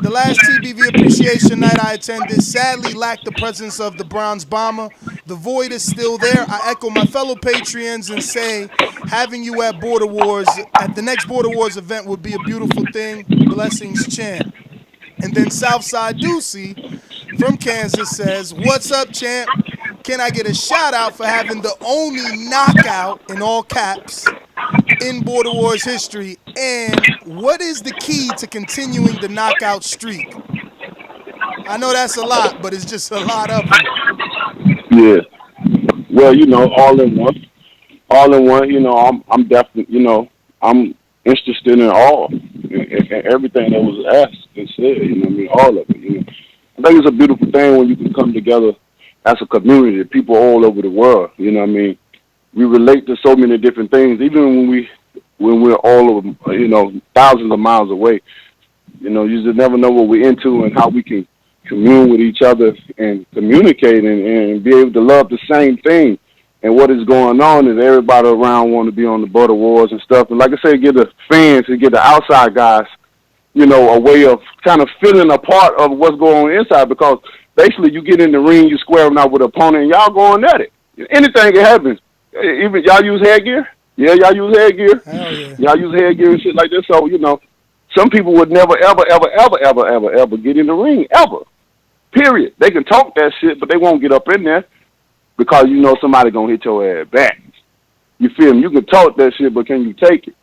The last TBV Appreciation Night I attended sadly lacked the presence of the Bronze Bomber. The void is still there. I echo my fellow Patreons and say having you at Border Wars, at the next Border Wars event would be a beautiful thing. Blessings, champ. And then Southside Deucey from Kansas says, what's up, champ? Can I get a shout out for having the only knockout, in all caps, in Border Wars history? And what is the key to continuing the knockout streak? I know that's a lot, but it's just a lot of them. Yeah. Well, all in one. All in one, I'm definitely, I'm interested in all. And everything that was asked and said, all of it, I think it's a beautiful thing when you can come together as a community, people all over the world, We relate to so many different things, even when we're all over, thousands of miles away. You just never know what we're into and how we can commune with each other and communicate and be able to love the same thing. And what is going on is everybody around want to be on the Border Wars and stuff. And like I say, get the fans and get the outside guys, a way of kind of feeling a part of what's going on inside, because basically you get in the ring, you squaring out with an opponent, and y'all going at it. Anything can happen. Even y'all use headgear? Yeah, y'all use headgear. Hell yeah. Y'all use headgear and shit like this. So, some people would never, ever get in the ring, ever. Period. They can talk that shit, but they won't get up in there because somebody gonna hit your ass back. You feel me? You can talk that shit, but can you take it?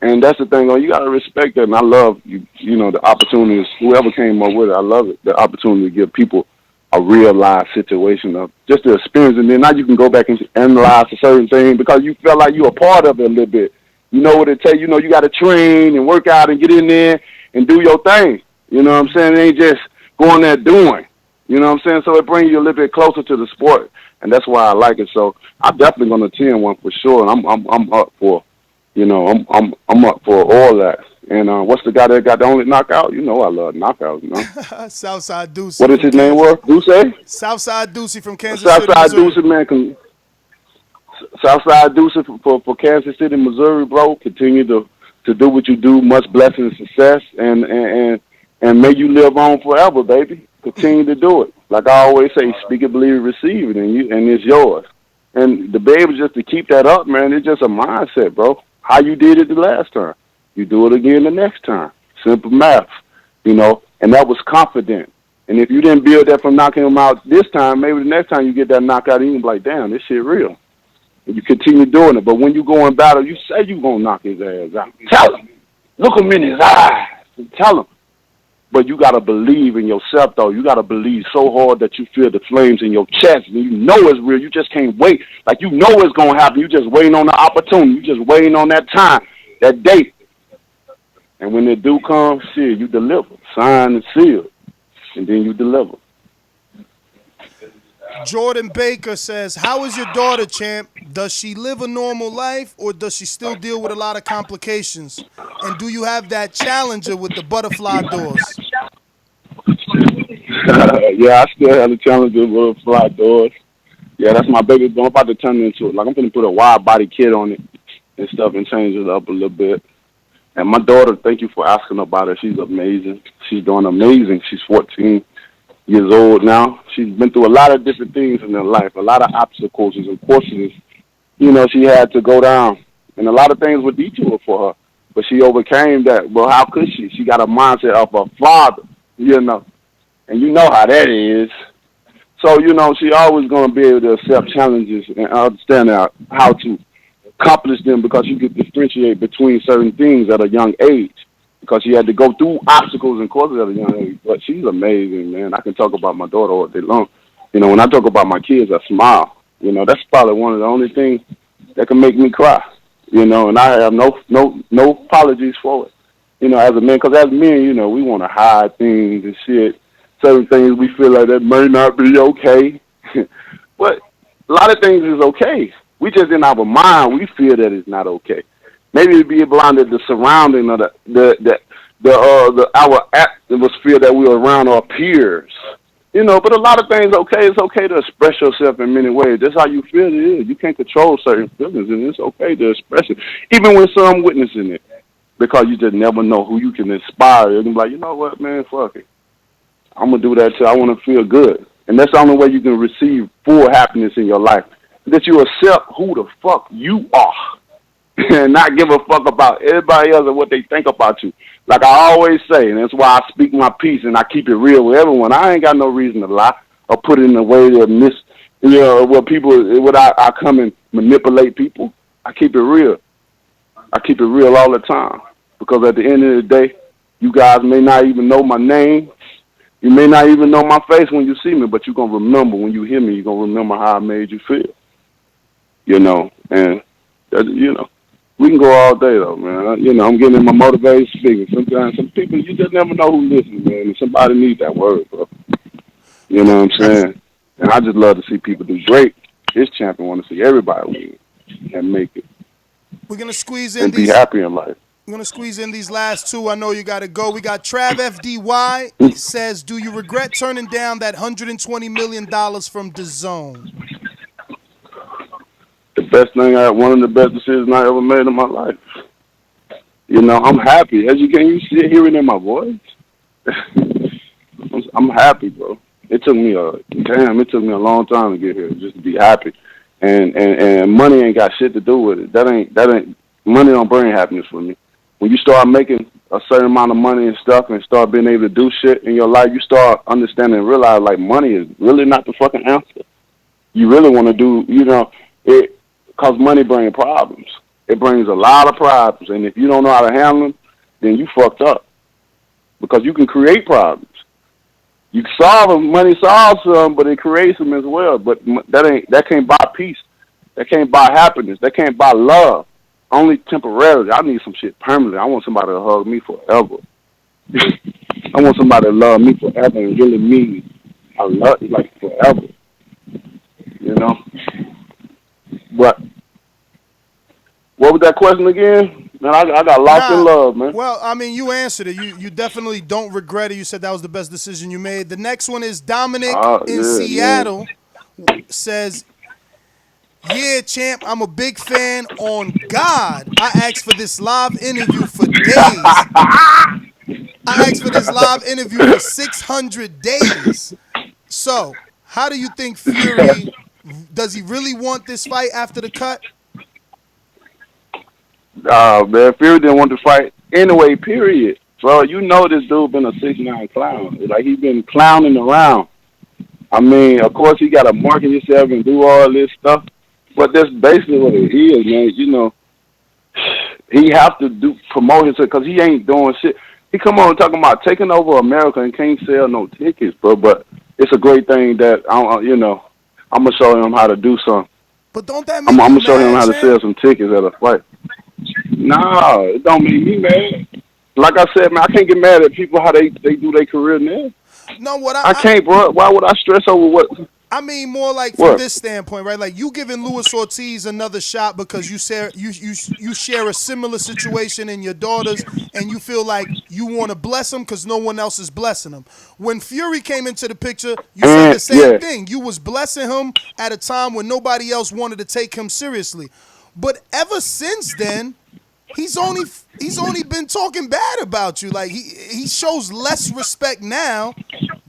And that's the thing. You gotta respect that. And I love the opportunities. Whoever came up with it, I love it. The opportunity to give people a real life situation of just the experience, and then now you can go back and analyze a certain thing because you felt like you're a part of it a little bit. You know what it takes. You got to train and work out and get in there and do your thing. You know what I'm saying? It ain't just going there doing. You know what I'm saying? So it brings you a little bit closer to the sport, and that's why I like it. So I'm definitely gonna attend one for sure, and I'm up for, I'm up for all that. And what's the guy that got the only knockout? I love knockouts. Southside Deucey. What is his name? Deucey? Southside Deucey from Kansas Southside City, Deucey, man. Southside Deucey for Kansas City, Missouri, bro. Continue to do what you do. Much blessing and success, and may you live on forever, baby. Continue to do it. Like I always say, speak it, believe it, receive it, and it's yours. And the baby, just to keep that up, man, it's just a mindset, bro. How you did it the last time, you do it again the next time. Simple math, and that was confident. And if you didn't build that from knocking him out this time, maybe the next time you get that knockout, you can be like, damn, this shit real. And you continue doing it. But when you go in battle, you say you gonna knock his ass out. Tell him. Look him in his eyes and tell him. But you got to believe in yourself, though. You got to believe so hard that you feel the flames in your chest, and you know it's real. You just can't wait. Like, you know it's going to happen. You just waiting on the opportunity. You just waiting on that time, that date. And when it do come, shit, you deliver. Sign and seal. And then you deliver. Jordan Baker says, how is your daughter, champ? Does she live a normal life, or does she still deal with a lot of complications? And do you have that challenger with the butterfly doors? Yeah, I still have the challenges with flat doors. Yeah, that's my baby. I'm about to turn it into it. Like I'm gonna put a wide body kit on it and stuff and change it up a little bit. And my daughter, thank you for asking about her. She's amazing. She's doing amazing. She's 14 years old now. She's been through a lot of different things in her life, a lot of obstacles and courses, she had to go down. And a lot of things were detour for her. But she overcame that. Well, how could she? She got a mindset of her father, And you know how that is. So, she always going to be able to accept challenges and understand how to accomplish them because you can differentiate between certain things at a young age because she had to go through obstacles and courses at a young age. But she's amazing, man. I can talk about my daughter all day long. When I talk about my kids, I smile. That's probably one of the only things that can make me cry. And I have no apologies for it. As a man, because as men, we want to hide things and shit. Certain things we feel like that may not be okay. But a lot of things is okay. We just in our mind, we feel that it's not okay. Maybe it'd be blinded the surrounding of our atmosphere that we're around our peers. But a lot of things okay. It's okay to express yourself in many ways. That's how you feel it is. You can't control certain feelings, and it's okay to express it, even when some witnessing it, because you just never know who you can inspire. And be like, you know what, man, fuck it. I'm gonna do that too. I want to feel good, and that's the only way you can receive full happiness in your life. That you accept who the fuck you are, and not give a fuck about everybody else and what they think about you. Like I always say, and that's why I speak my piece and I keep it real with everyone. I ain't got no reason to lie or put it in a way that where people, when I come and manipulate people. I keep it real. I keep it real all the time because at the end of the day, you guys may not even know my name. You may not even know my face when you see me, but you're going to remember when you hear me, you're going to remember how I made you feel. And, we can go all day, though, man. I'm getting in my motivated speaking. Sometimes some people, you just never know who listens, man. And somebody needs that word, bro. You know what I'm saying? And I just love to see people do great. This champion want to see everybody win and make it. We're going to squeeze in and be happy in life. We're going to squeeze in these last two. I know you got to go. We got Trav FDY. He says, do you regret turning down that $120 million from Dazn? The best thing, one of the best decisions I ever made in my life. I'm happy. As you hear it in my voice? I'm happy, bro. It took me a long time to get here just to be happy. And money ain't got shit to do with it. That ain't money don't bring happiness for me. When you start making a certain amount of money and stuff and start being able to do shit in your life, you start understanding and realize like money is really not the fucking answer. You really want to do, it, because money brings problems. It brings a lot of problems. And if you don't know how to handle them, then you fucked up. Because you can create problems. You can solve them, money solves some, but it creates them as well. But that can't buy peace. That can't buy happiness. That can't buy love. Only temporarily. I need some shit permanently. I want somebody to hug me forever. I want somebody to love me forever and really mean I love you like forever. But what was that question again? Man, I got lost in love, man. Well, I mean, you answered it. You definitely don't regret it. You said that was the best decision you made. The next one is Dominic in Seattle says, yeah, champ, I'm a big fan. On God, I asked for this live interview for days. I asked for this live interview for 600 days. So, how do you think Fury, does he really want this fight after the cut? Man, Fury didn't want to fight anyway, period. So, this dude been a 6'9" clown. Like, he been clowning around. I mean, of course, he got to market himself and do all this stuff. But that's basically what it is, man. He have to promote himself because he ain't doing shit. He come on talking about taking over America and can't sell no tickets, bro. But it's a great thing that, I'm going to show him how to do something. But don't that make I'm going to show him mad, how to champ? sell some tickets at a fight. Nah, it don't make me mad. Like I said, man, I can't get mad at people how they do their career now. No, I can't, bro. Why would I stress over what I mean, more like from What? this standpoint, right? Like you giving Luis Ortiz another shot because you share a similar situation in your daughters, and you feel like you want to bless them because no one else is blessing them. When Fury came into the picture, you said the And same yeah, thing. You was blessing him at a time when nobody else wanted to take him seriously. But ever since then, he's only been talking bad about you. Like he shows less respect now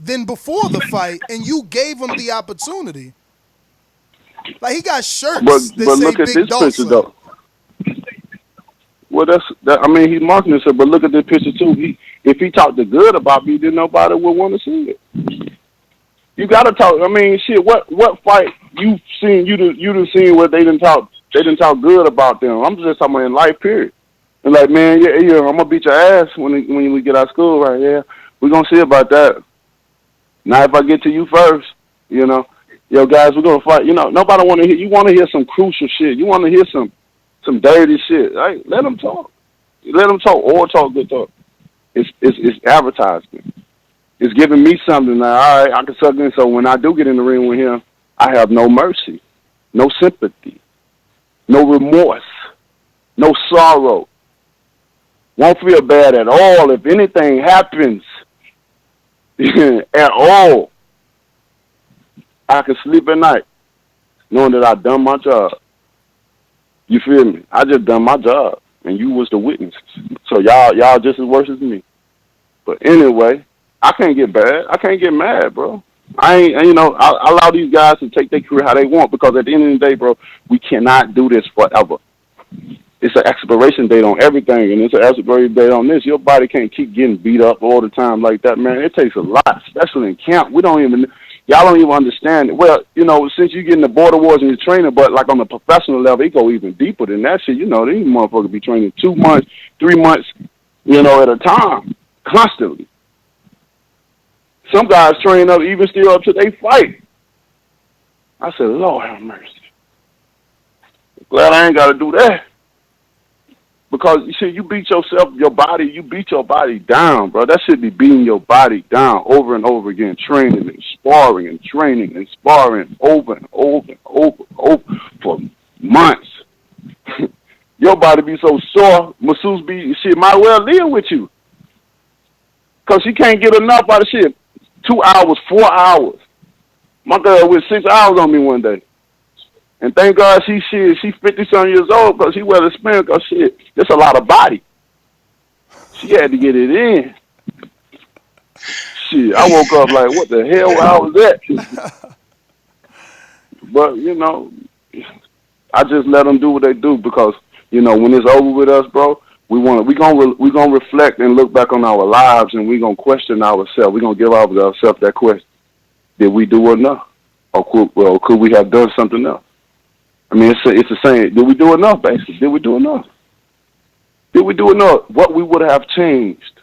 than before the fight, and you gave him the opportunity. Like he got shirts that but say look at Big this picture Dawson. though. Well, I mean, he's marketing himself, but look at this picture too. If he talked good about me, then nobody would want to see it. You gotta talk. I mean, shit. What fight you seen? You done seen where they didn't talk? They didn't talk good about them. I'm just talking about in life, period. And like, man, yeah, I'm gonna beat your ass when we get out of school, right? Yeah, we gonna see about that. Now, if I get to you first, you know, yo, guys, we're gonna fight. You know, nobody want to hear. You want to hear some crucial shit. You want to hear some dirty shit. Right? Let them talk. Let them talk or talk good talk. It's advertisement. It's giving me something like, all right, I can suck in. So when I do get in the ring with him, I have no mercy, no sympathy, no remorse, no sorrow. Won't feel bad at all if anything happens at all. I can sleep at night knowing that I've done my job. You feel me? I just done my job, and you was the witnesses. So y'all just as worse as me. But anyway, I can't get bad. I can't get mad, bro. I allow these guys to take their career how they want because at the end of the day, bro, we cannot do this forever. It's an expiration date on everything, and it's an expiration date on this. Your body can't keep getting beat up all the time like that, man. It takes a lot, especially in camp. Y'all don't even understand it. Well, you know, since you get in the border wars and you're training, but like on the professional level, it go even deeper than that shit. You know, these motherfuckers be training 2 months, 3 months, you know, at a time, constantly. Some guys train up even still up to they fight. I said, Lord have mercy. Glad I ain't got to do that. Because, you see, you beat your body down, bro. That should be beating your body down over and over again, training and sparring and training and sparring over and over and over for months. Your body be so sore, masseuse might well live with you. Because she can't get enough out of shit. 2 hours, 4 hours. My girl with 6 hours on me one day. And thank God she 50-some years old because she wear the spin because shit, that's a lot of body. She had to get it in. Shit, I woke up like, what the hell I was at? But, you know, I just let them do what they do because, you know, when it's over with us, bro, we gonna reflect and look back on our lives and we gonna question ourselves. We gonna give ourselves that question: did we do enough, or could we have done something else? I mean, it's the same. Did we do enough, basically? Did we do enough? Did we do enough? What we would have changed?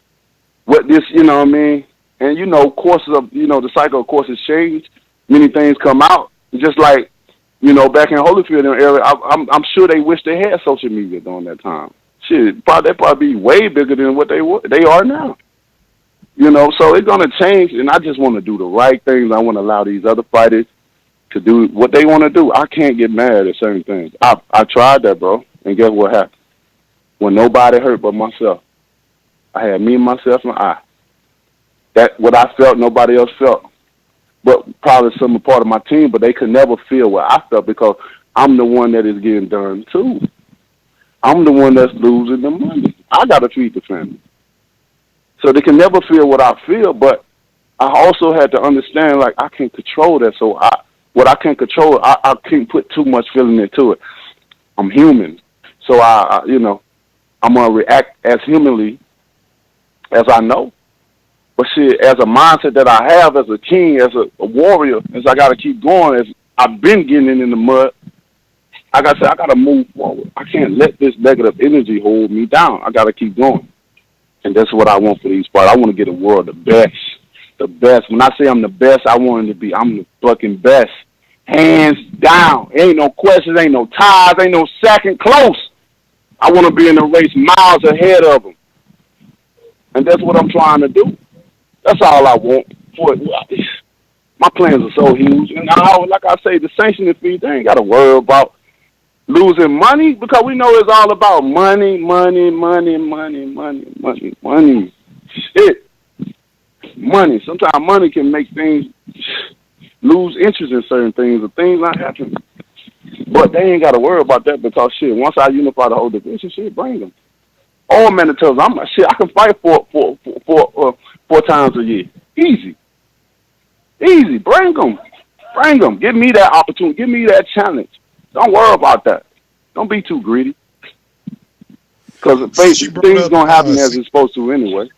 What this, you know what I mean? And, you know, the cycle of courses changed. Many things come out. Just like, you know, back in Holyfield area, I'm sure they wish they had social media during that time. Shit, they probably be way bigger than what they are now. You know, so it's going to change, and I just want to do the right things. I want to allow these other fighters to do what they want to do. I can't get mad at certain things. I tried that, bro, and guess what happened? When nobody hurt but myself. I had me, myself, and I. That what I felt, nobody else felt. But probably some part of my team, but they could never feel what I felt because I'm the one that is getting done too. I'm the one that's losing the money. I got to feed the family. So they can never feel what I feel, but I also had to understand, like, I can't control that. So what I can't control, I can't put too much feeling into it. I'm human. So I'm going to react as humanly as I know. But shit, as a mindset that I have as a king, as a warrior, as I got to keep going, as I've been getting in the mud, like I said, I got to move forward. I can't let this negative energy hold me down. I got to keep going. And that's what I want for these fights. I want to get the world the best. The best. When I say I'm the best, I want it to be I'm the fucking best. Hands down. Ain't no questions, ain't no ties, ain't no second close. I want to be in the race miles ahead of them. And that's what I'm trying to do. That's all I want. My plans are so huge, and like I say, the sanctioning fees, they ain't got to worry about losing money because we know it's all about money, money, money, money, money, money, money. Shit, money. Sometimes money can make things lose interest in certain things or things not happening. But they ain't got to worry about that because shit. Once I unify the whole division, shit, bring them. All mandatories. I can fight four times a year. Easy. Bring them. Give me that opportunity. Give me that challenge. Don't worry about that. Don't be too greedy. Because things gonna happen as it's supposed to anyway.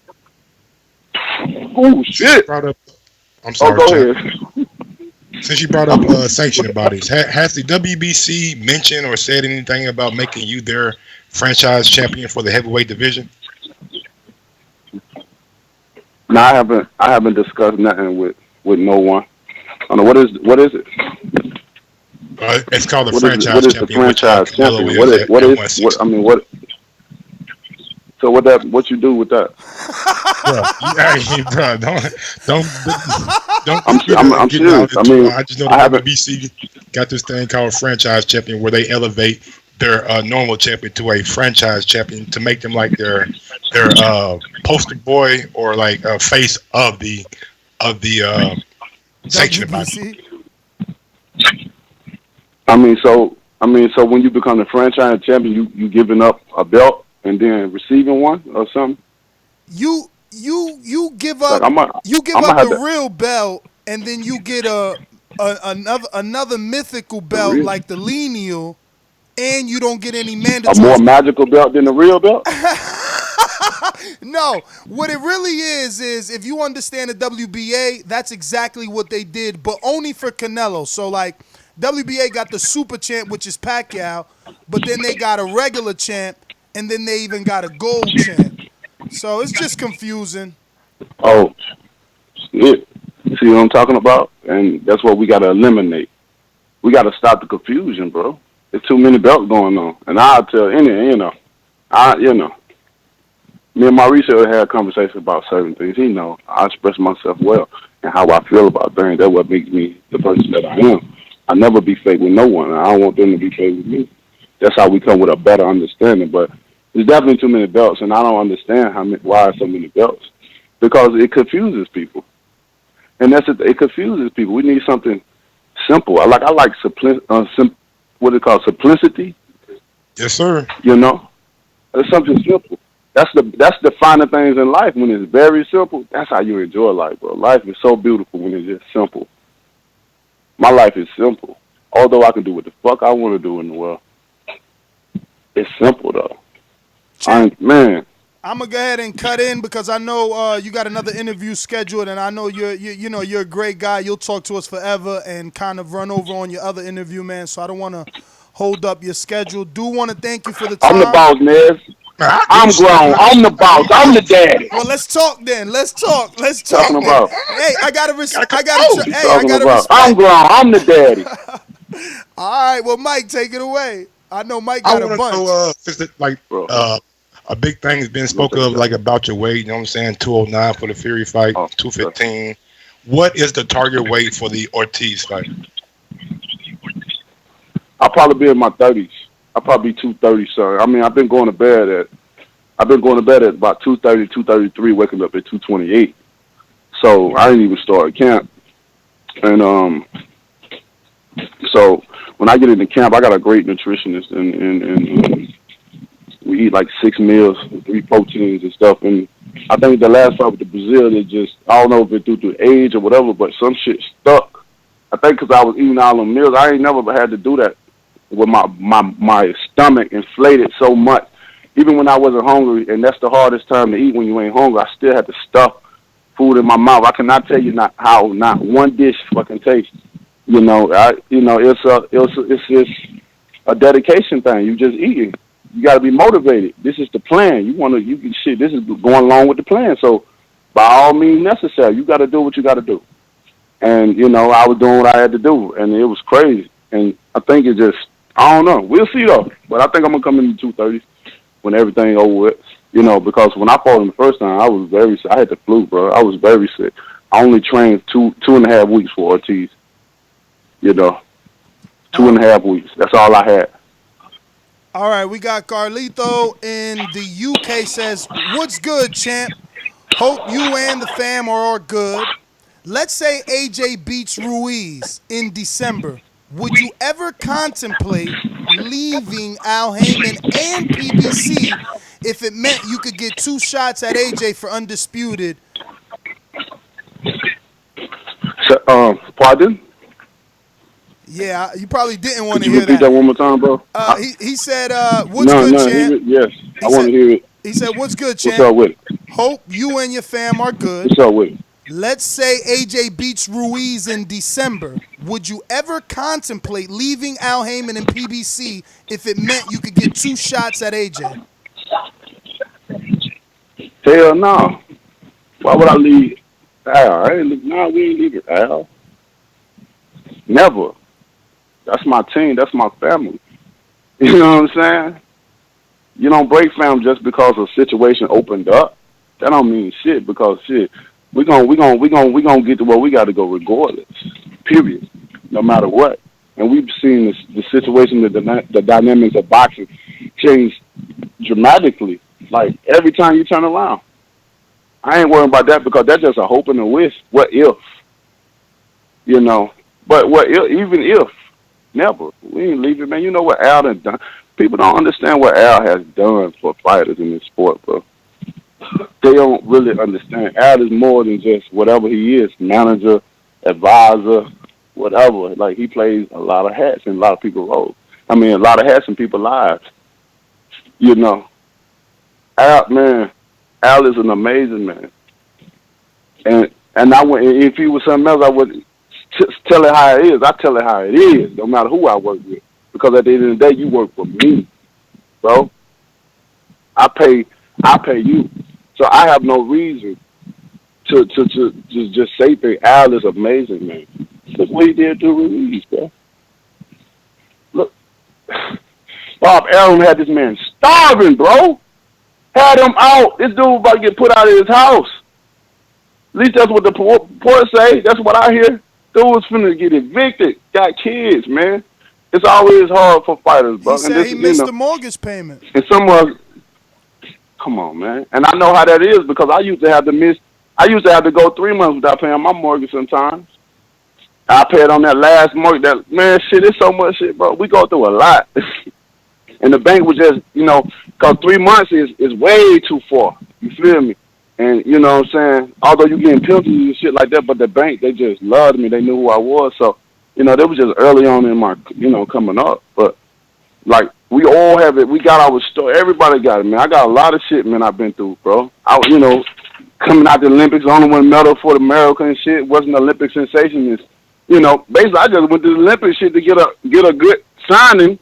Oh shit! I'm sorry. Go ahead. Since you brought up sanctioning bodies, has the WBC mentioned or said anything about making you their franchise champion for the heavyweight division? No, I haven't discussed nothing with no one. I don't know what is it. It's called the franchise champion. What is the franchise champion? What? So what you do with that? Bro, don't. I'm serious. I just know the WBC got this thing called franchise champion, where they elevate their normal champion to a franchise champion to make them like their poster boy or like a face of the sanctioning body. So when you become the franchise champion, you giving up a belt and then receiving one or something? You give up the real belt and then you get another mythical belt like the lineal, and you don't get any mandatory. A more magical belt than the real belt? No, what it really is if you understand the WBA, that's exactly what they did, but only for Canelo. So like WBA got the super champ, which is Pacquiao, but then they got a regular champ, and then they even got a gold champ. So it's just confusing. Oh, shit. See what I'm talking about? And that's what we got to eliminate. We got to stop the confusion, bro. There's too many belts going on. And I'll tell me and Maurice had a conversation about certain things. He know I express myself well and how I feel about things. That's what makes me the person that I am. I never be fake with no one. I don't want them to be fake with me. That's how we come with a better understanding. But there's definitely too many belts, and I don't understand why so many belts. Because it confuses people. And it confuses people. We need something simple. I like what they call simplicity. Yes, sir. You know? It's something simple. That's the finer things in life. When it's very simple, that's how you enjoy life, bro. Life is so beautiful when it's just simple. My life is simple. Although I can do what the fuck I want to do in the world. It's simple, though. I'm going to go ahead and cut in because I know you got another interview scheduled, and I know you're a great guy. You'll talk to us forever and kind of run over on your other interview, man. So I don't want to hold up your schedule. Do want to thank you for the time. I'm the boss, Nez. I'm grown. I'm the boss. I'm the daddy. Well, let's talk then. Let's talk. Talking about. Hey, I gotta respect. I'm grown. I'm the daddy. All right. Well, Mike, take it away. I know Mike got a bunch. A big thing has been spoken of, like about your weight. You know what I'm saying? 209 for the Fury fight, 215. What is the target weight for the Ortiz fight? I'll probably be in my 30s. I'll probably be 230, sir. I mean, I've been going to bed at about 230, 233, waking up at 228. So I didn't even start camp. And so when I get into camp, I got a great nutritionist, and we eat like 6 meals, 3 proteins and stuff. And I think the last fight with the Brazil, it just, I don't know if it's due to age or whatever, but some shit stuck. I think because I was eating all them meals, I ain't never had to do that with my stomach inflated so much. Even when I wasn't hungry, and that's the hardest time to eat when you ain't hungry, I still had to stuff food in my mouth. I cannot tell you not one dish fucking tastes. It's just a dedication thing. You just eating. You got to be motivated. This is the plan. This is going along with the plan. So by all means necessary, you got to do what you got to do. And, I was doing what I had to do, and it was crazy. And I think it just, I don't know. We'll see, though. But I think I'm going to come in the 230s when everything over with. Because when I fought him the first time, I was very sick. I had the flu, bro. I was very sick. I only trained 2.5 weeks for Ortiz. You know, 2.5 weeks. That's all I had. All right, we got Carlito in the UK says, "What's good, champ? Hope you and the fam are good. Let's say AJ beats Ruiz in December. Would you ever contemplate leaving Al Heyman and PBC if it meant you could get 2 shots at AJ for undisputed?" So, pardon? Yeah, you probably didn't want Could to you hear repeat that one more time, bro? He said, "What's good, champ?" Yes, I want to hear it. He said, "What's good, champ? What's up with it? Hope you and your fam are good. What's up with it? Let's say AJ beats Ruiz in December. Would you ever contemplate leaving Al Heyman and PBC if it meant you could get 2 shots at AJ?" Hell no. Why would I leave Al? We ain't leaving Al. Never. That's my team. That's my family. You know what I'm saying? You don't break family just because a situation opened up. That don't mean shit because shit. We gonna get to where we got to go regardless. Period. No matter what. And we've seen the situation, the dynamics of boxing change dramatically. Like every time you turn around. I ain't worrying about that because that's just a hope and a wish. What if? You know. But what if, even if? Never. We ain't leaving, man. You know what Al has done? People don't understand what Al has done for fighters in this sport, bro. They don't really understand. Al is more than just whatever he is, manager, advisor, whatever. Like, he plays a lot of hats in a lot of people's roles. I mean, a lot of hats in people's lives. You know. Al is an amazing man. And if he was something else, I would tell it how it is. I tell it how it is, no matter who I work with. Because at the end of the day, you work for me, bro. I pay you. So I have no reason to just say that Al is amazing, man. Look what he did to Ruiz, bro. Look. Bob Arum had this man starving, bro. Had him out. This dude about to get put out of his house. At least that's what the report say. That's what I hear. Dude was finna get evicted. Got kids, man. It's always hard for fighters, bro. He said he missed the mortgage payment. And someone, come on, man. And I know how that is because I used to have to go 3 months without paying my mortgage sometimes. I paid on that last mortgage. It's so much shit, bro. We go through a lot. And the bank was just, because 3 months is way too far. You feel me? And, you know what I'm saying? Although you getting penalties and shit like that, but the bank, they just loved me. They knew who I was. So, they was just early on in my, coming up. But, like, we all have it. We got our story. Everybody got it, man. I got a lot of shit, man, I've been through, bro. Coming out the Olympics, only won medal for America and shit. Wasn't an Olympic sensation. Basically, I just went to the Olympic shit to get a good signing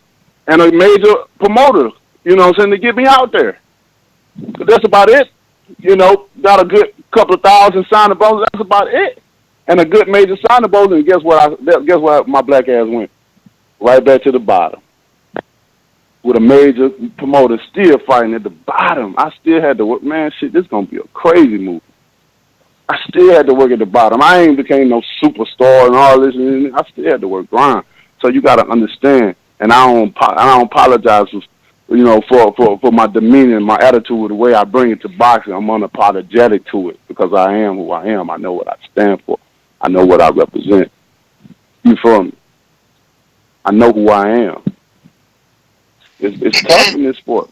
and a major promoter, to get me out there. But that's about it. Got a good couple of thousand signing bonus. That's about it. And a good major signing bonus. And guess what my black ass went? Right back to the bottom. With a major promoter still fighting at the bottom. I still had to work. Man, shit, this is going to be a crazy move. I still had to work at the bottom. I ain't became no superstar and all this. And I still had to work grind. So you got to understand. And I don't apologize for my demeanor and my attitude, the way I bring it to boxing. I'm unapologetic to it because I am who I am. I know what I stand for. I know what I represent. You feel me? I know who I am. It's tough in this sport.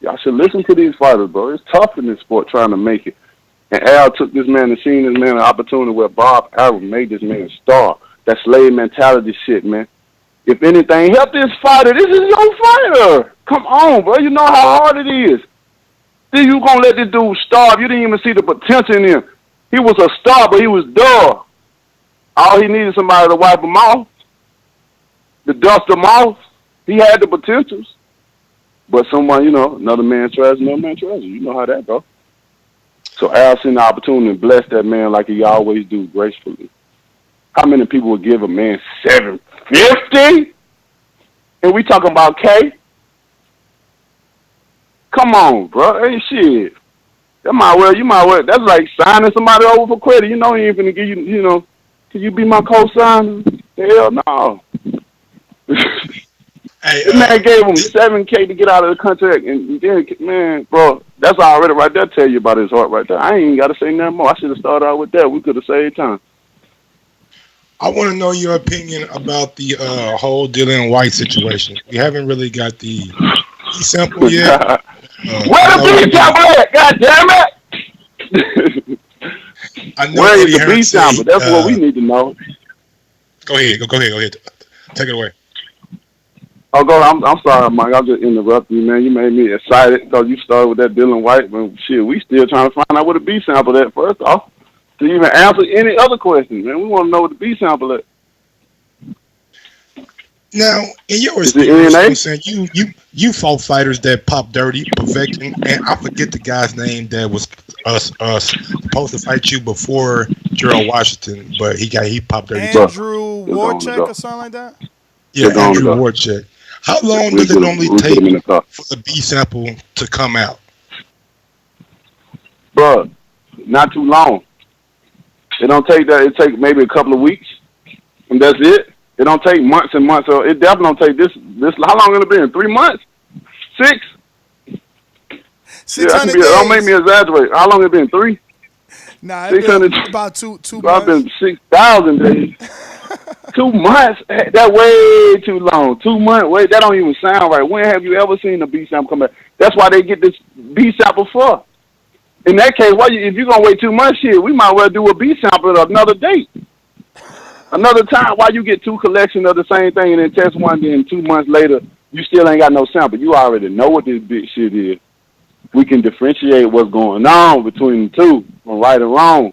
Y'all should listen to these fighters, bro. It's tough in this sport trying to make it. And Al took this man and seen this man an opportunity where Bob Arum made this man a star. That slave mentality shit, man. If anything, help this fighter. This is your fighter. Come on, bro. You know how hard it is. Then you gonna let this dude starve. You didn't even see the potential in him. He was a star, but he was dull. All he needed somebody to wipe him off, to dust him off. He had the potentials. But someone, another man tries, another man tries. You know how that go. So Al seen the opportunity and blessed that man like he always do, gracefully. How many people would give a man $750? And we talking about K? Come on, bro. Ain't shit. You might well. That's like signing somebody over for credit. You know he ain't finna give you. You know, can you be my co-signer? Hell no. Hey, this man gave him $7K to get out of the contract, and then man, bro, that's already right there. Tell you about his heart right there. I ain't even got to say nothing more. I should have started out with that. We could have saved time. I want to know your opinion about the whole Dylan White situation. We haven't really got the sample yet. Where the B sample at? God damn it! Where is the B sample? That's what we need to know. Go ahead. Take it away. Oh, go. I'm sorry, Mike. I'll just interrupt you, man. You made me excited because you started with that Dylan White. But shit, we still trying to find out what the B sample at first off. To even answer any other questions, man. We want to know what the B sample is. Now, in your experience, you fought fighters that pop dirty, perfecting, and I forget the guy's name that was supposed to fight you before Gerald Washington, but he popped dirty. Andrew Warchek or something like that? Yeah, Andrew Warchek. How long does it normally take for the B sample to come out? Bro, not too long. It don't take that. It take maybe a couple of weeks, and that's it. It don't take months and months. So it definitely don't take this. How long has it been? 3 months? 6? 600 days. Don't make me exaggerate. How long has it been? 3? Nah, it's been about two months. I've been 6,000 days. 2 months? That way too long. 2 months? Wait, that don't even sound right. When have you ever seen a B sample come back? That's why they get this B sample for. In that case, if you're going to wait 2 months, shit, we might well do a B sample at another date. Another time, why you get 2 collections of the same thing and then test one, then 2 months later, you still ain't got no sample. You already know what this big shit is. We can differentiate what's going on between the two, from right and wrong.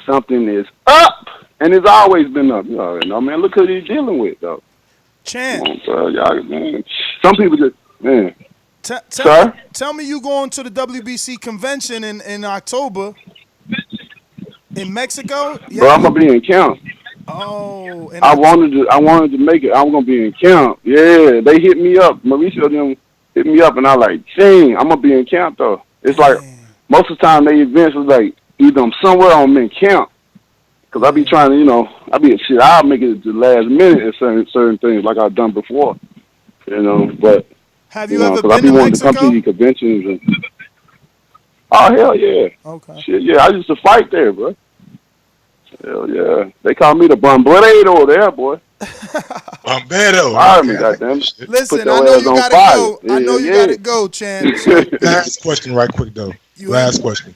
Something is up, and it's always been up. You already know, man. Look who he's dealing with, though. Champ. Y'all, man. Some people just, man. Tell me you going to the WBC convention in October in Mexico? Yeah. Bro, I'm gonna be in camp. Oh, I wanted to make it. I'm gonna be in camp. Yeah, they hit me up. Mauricio them hit me up, and I like, dang, I'm gonna be in camp though. It's like most of the time they events was like either I'm somewhere or I'm in camp. Cause I be trying to, I'll make it to the last minute at certain things like I've done before, But have you ever been I be to wanting Mexico? to come to these conventions and. Oh hell yeah! Okay. Shit, yeah, I used to fight there, bro. Hell yeah! They call me the Bombardier there, boy. Bombardier. Fire me, goddamn. Listen, I know you gotta go. I know you gotta go, Chan. Last question, right quick though. Last question.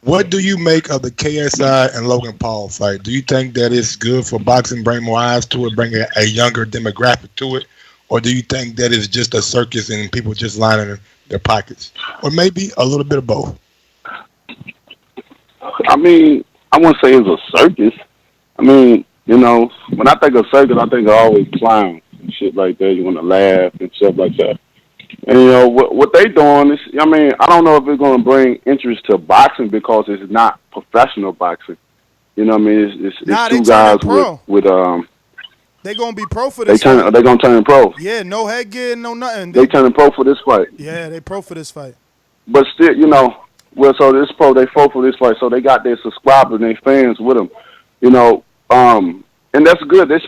What do you make of the KSI and Logan Paul fight? Do you think that it's good for boxing, bring more eyes to it, bring a younger demographic to it? Or do you think that it's just a circus and people just lining their pockets? Or maybe a little bit of both? I mean, I wouldn't say it's a circus. I mean, when I think of circus, I think of always clowns and shit like that. You want to laugh and stuff like that. And, what they doing is, I mean, I don't know if it's going to bring interest to boxing because it's not professional boxing. You know what I mean? It's two guys with They gonna be pro for this. They gonna turn pro. Yeah, no headgear, no nothing. They turning pro for this fight. Yeah, they pro for this fight. But still, so this pro they pro for this fight, so they got their subscribers and their fans with them, and that's good. They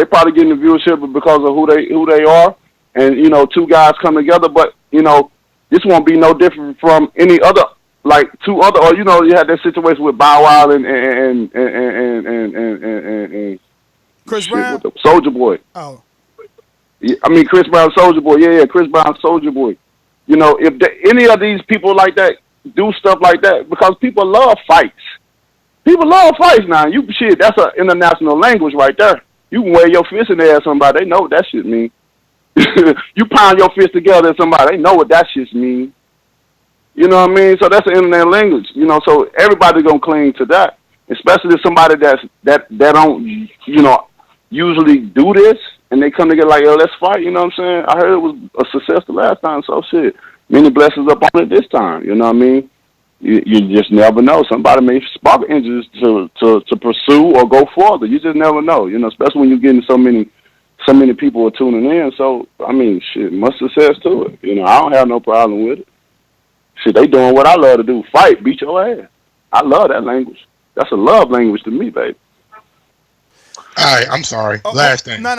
probably getting the viewership because of who they are, and two guys come together. But this won't be no different from any other two other, or you had that situation with Bow Wow and Chris Brown? With the Soulja Boy. Oh. Yeah, I mean, Chris Brown, Soulja Boy. Yeah, Chris Brown, Soulja Boy. If any of these people like that do stuff like that, because people love fights. People love fights now. That's an international language right there. You can wear your fist in the air at somebody, they know what that shit mean. You pound your fist together at somebody, they know what that shit mean. You know what I mean? So that's an internet language. So everybody gonna cling to that. Especially somebody that don't, usually do this, and they come together like, yo, let's fight, you know what I'm saying? I heard it was a success the last time, so shit. Many blessings up on it this time, you know what I mean? You just never know. Somebody may spark interest to pursue or go further. You just never know, especially when you're getting so many people are tuning in. So, I mean, shit, much success to it. I don't have no problem with it. Shit, they doing what I love to do: fight, beat your ass. I love that language. That's a love language to me, baby. All right, I'm sorry. Last thing. No.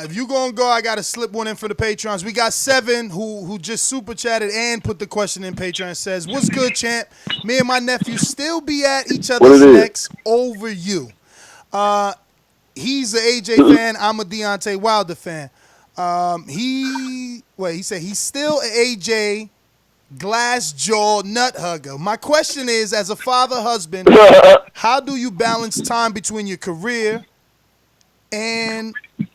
If you gonna go, I gotta slip one in for the patrons. We got 7 who just super chatted and put the question in Patreon. Says, "What's good, champ? Me and my nephew still be at each other's necks over you." He's an AJ fan. I'm a Deontay Wilder fan. He said he's still an AJ glass jaw nut hugger. My question is, as a father husband, how do you balance time between your career and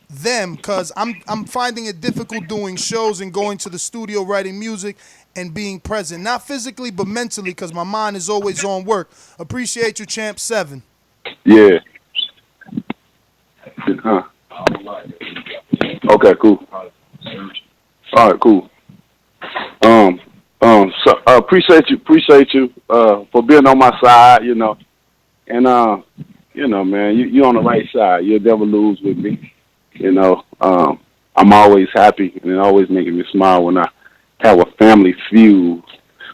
them? Because I'm finding it difficult doing shows and going to the studio, writing music, and being present. Not physically, but mentally, because my mind is always on work. Appreciate you, champ. 7. Yeah. Okay, cool. All right, cool. So appreciate you for being on my side, you know. And you know, man, you on the right side. You'll never lose with me. You know, I'm always happy, and it always making me smile when I have a family feud,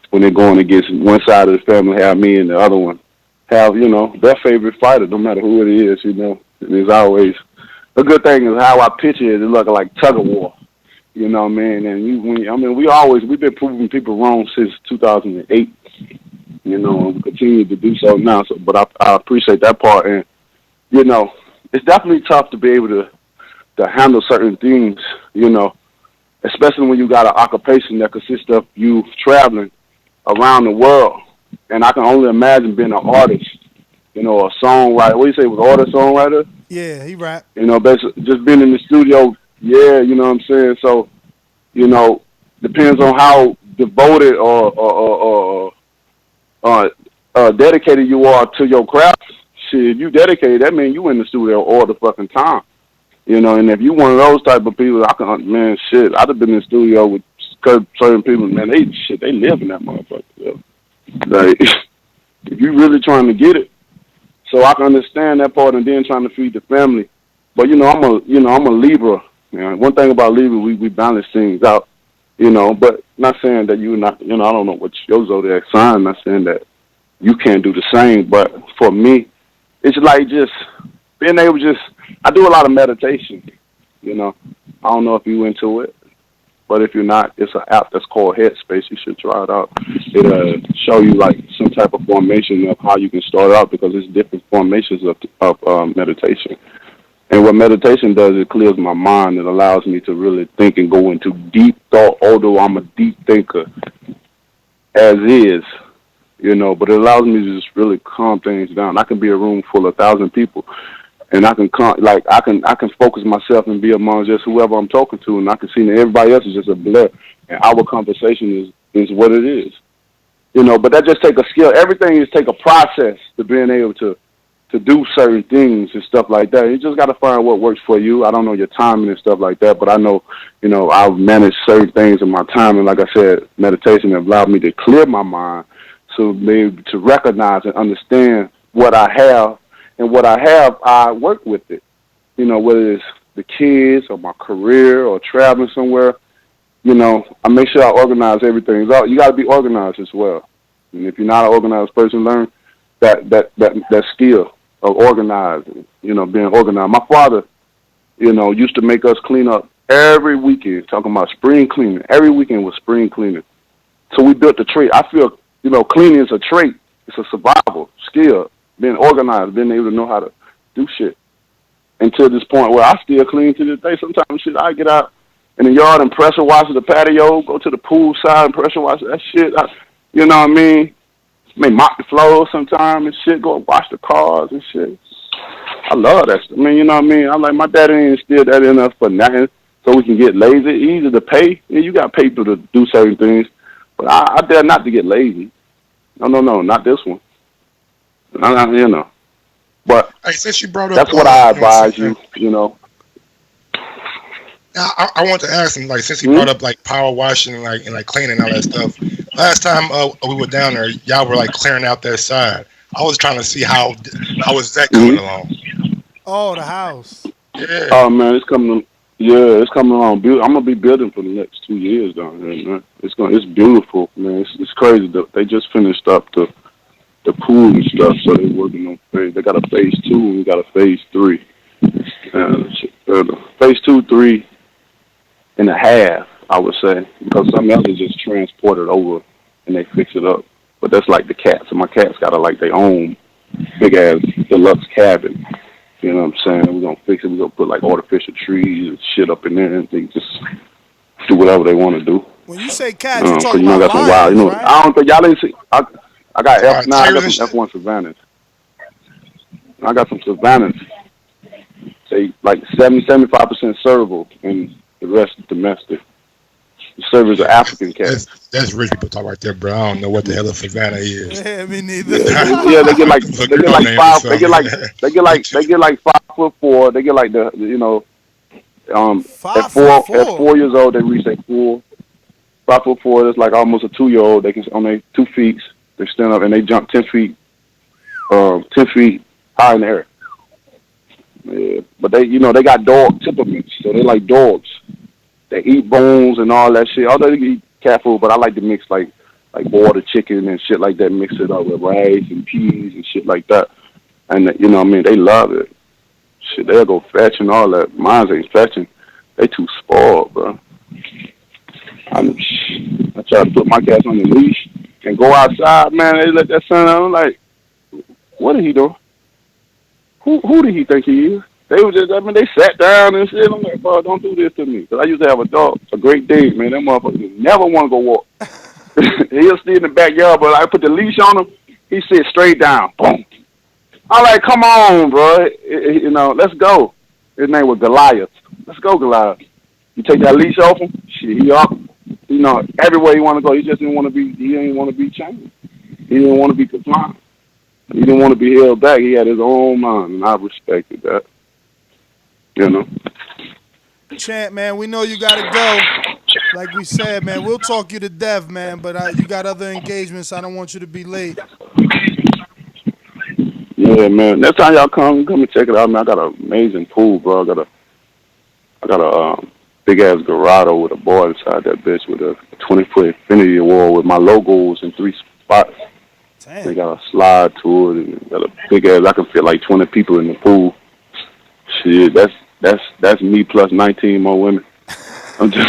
when they're going against one side of the family, have me and the other one have, you know, their favorite fighter, no matter who it is, you know. And it's always a good thing is how I picture it. It looking like tug of war, you know what I mean? And we've been proving people wrong since 2008. You know, and we continue to do so now. So, but I appreciate that part, and you know, it's definitely tough to be able to handle certain things. You know, especially when you got an occupation that consists of you traveling around the world. And I can only imagine being an artist. You know, a songwriter. What do you say? Was artist, songwriter? Yeah, he rap. You know, basically just being in the studio. Yeah, you know what I'm saying. So, you know, depends on how devoted or dedicated you are to your craft. Shit, if you dedicated, that means you in the studio all the fucking time. You know, and if you one of those type of people, I'd have been in the studio with certain people, man, they live in that motherfucker. Yo. Like, if you really trying to get it, so I can understand that part, and then trying to feed the family. But I'm a Libra. You know, one thing about Libra, we balance things out. You know, but not saying that you're not. You know, I don't know what your zodiac sign. Not saying that you can't do the same. But for me, it's like just being able to I do a lot of meditation. You know, I don't know if you into it, but if you're not, it's an app that's called Headspace. You should try it out. It'll show you like some type of formation of how you can start out, because it's different formations of meditation. And what meditation does, it clears my mind. It allows me to really think and go into deep thought, although I'm a deep thinker as is, you know, but it allows me to just really calm things down. I can be a room full of 1,000 people, and I can focus myself and be among just whoever I'm talking to, and I can see that everybody else is just a blur, and our conversation is what it is. You know, but that just take a skill. Everything is take a process to being able to do certain things and stuff like that. You just got to find what works for you. I don't know your timing and stuff like that, but I know, you know, I've managed certain things in my time. And like I said, meditation has allowed me to clear my mind, so maybe to recognize and understand what I have, and what I have, I work with it. You know, whether it's the kids or my career or traveling somewhere, you know, I make sure I organize everything. You got to be organized as well. And if you're not an organized person, learn that skill of organizing, you know, being organized. My father, you know, used to make us clean up every weekend, talking about spring cleaning. Every weekend was spring cleaning. So we built the trait. I feel, you know, cleaning is a trait. It's a survival skill, being organized, being able to know how to do shit. Until this point where I still clean to this day. Sometimes shit, I get out in the yard and pressure wash the patio, go to the pool side and pressure wash that shit. You know what I mean? May mop the floors sometimes and shit, go wash the cars and shit. I love that stuff. I mean, you know what I mean? I'm like, my daddy ain't instilled that in us for nothing, so we can get lazy. Easy to pay. Yeah, you got people to do certain things, but I dare not to get lazy. No, not this one. You know. But hey, since you brought up, that's what I advise you, you know. I want to ask him, like, since he brought up like power washing and like cleaning and all that stuff. Last time we were down there, y'all were like clearing out that side. I was trying to see how is that coming along. Oh, the house. Yeah. Oh man, it's coming. Yeah, it's coming along. I'm gonna be building for the next 2 years down here. Man. It's beautiful, man. It's crazy. They just finished up the pool and stuff, so they're working on phase. They got a phase 2 and we got a phase 3. Phase 2, 3 and a half, I would say, because some else is just transported over and they fix it up. But that's like the cats, and my cats got their own big ass deluxe cabin. You know what I'm saying? We're gonna fix it. We're gonna put like artificial trees and shit up in there, and they just do whatever they want to do. When you say cats, you're talking I about got some lions, wild, right? I don't think y'all didn't see. I got I got some F1 Savannahs. I got some Savannahs. They like 75% serval and the rest is domestic. The servers are African cats. That's rich people talk right there, bro. I don't know what the hell a Savannah is. Yeah, me neither. Yeah, they get like 5. They get like 5'4". They get like the at 4 years old they reach their full 5'4". That's like almost a 2-year-old. They can on their 2 feet. They stand up and they jump 10 feet high in the air. Yeah, but they got dog temperaments, so they like dogs. They eat bones and all that shit. Although they eat cat food, but I like to mix like boiled chicken and shit like that. Mix it up with rice and peas and shit like that. And they love it. Shit, they'll go fetching all that. Mine ain't fetching. They too spoiled, bro. I try to put my cats on the leash and go outside, man. They let that sun out. I'm like, what is he doing? Who did he think he is? They was just, they sat down and shit. I'm like, bro, don't do this to me. Because I used to have a dog, a Great Dane, man. That motherfucker never want to go walk. He'll stay in the backyard, but I put the leash on him. He sit straight down. Boom. I'm like, come on, bro. Let's go. His name was Goliath. Let's go, Goliath. You take that leash off him, shit, he up. Everywhere he want to go. He just didn't want to be. He didn't want to be chained. He didn't want to be confined. He didn't want to be held back. He had his own mind, and I respected that. Champ, man, we know you got to go. Like we said, man, we'll talk you to death, man, but you got other engagements. I don't want you to be late. Yeah, man. Next time y'all come and check it out, man. I got an amazing pool, bro. I got a big-ass Dorado with a bar inside that bitch with a 20-foot infinity wall with my logos in 3 spots. Damn. They got a slide to it and got a big-ass, I can fit like 20 people in the pool. Shit, that's me plus 19 more women. I'm just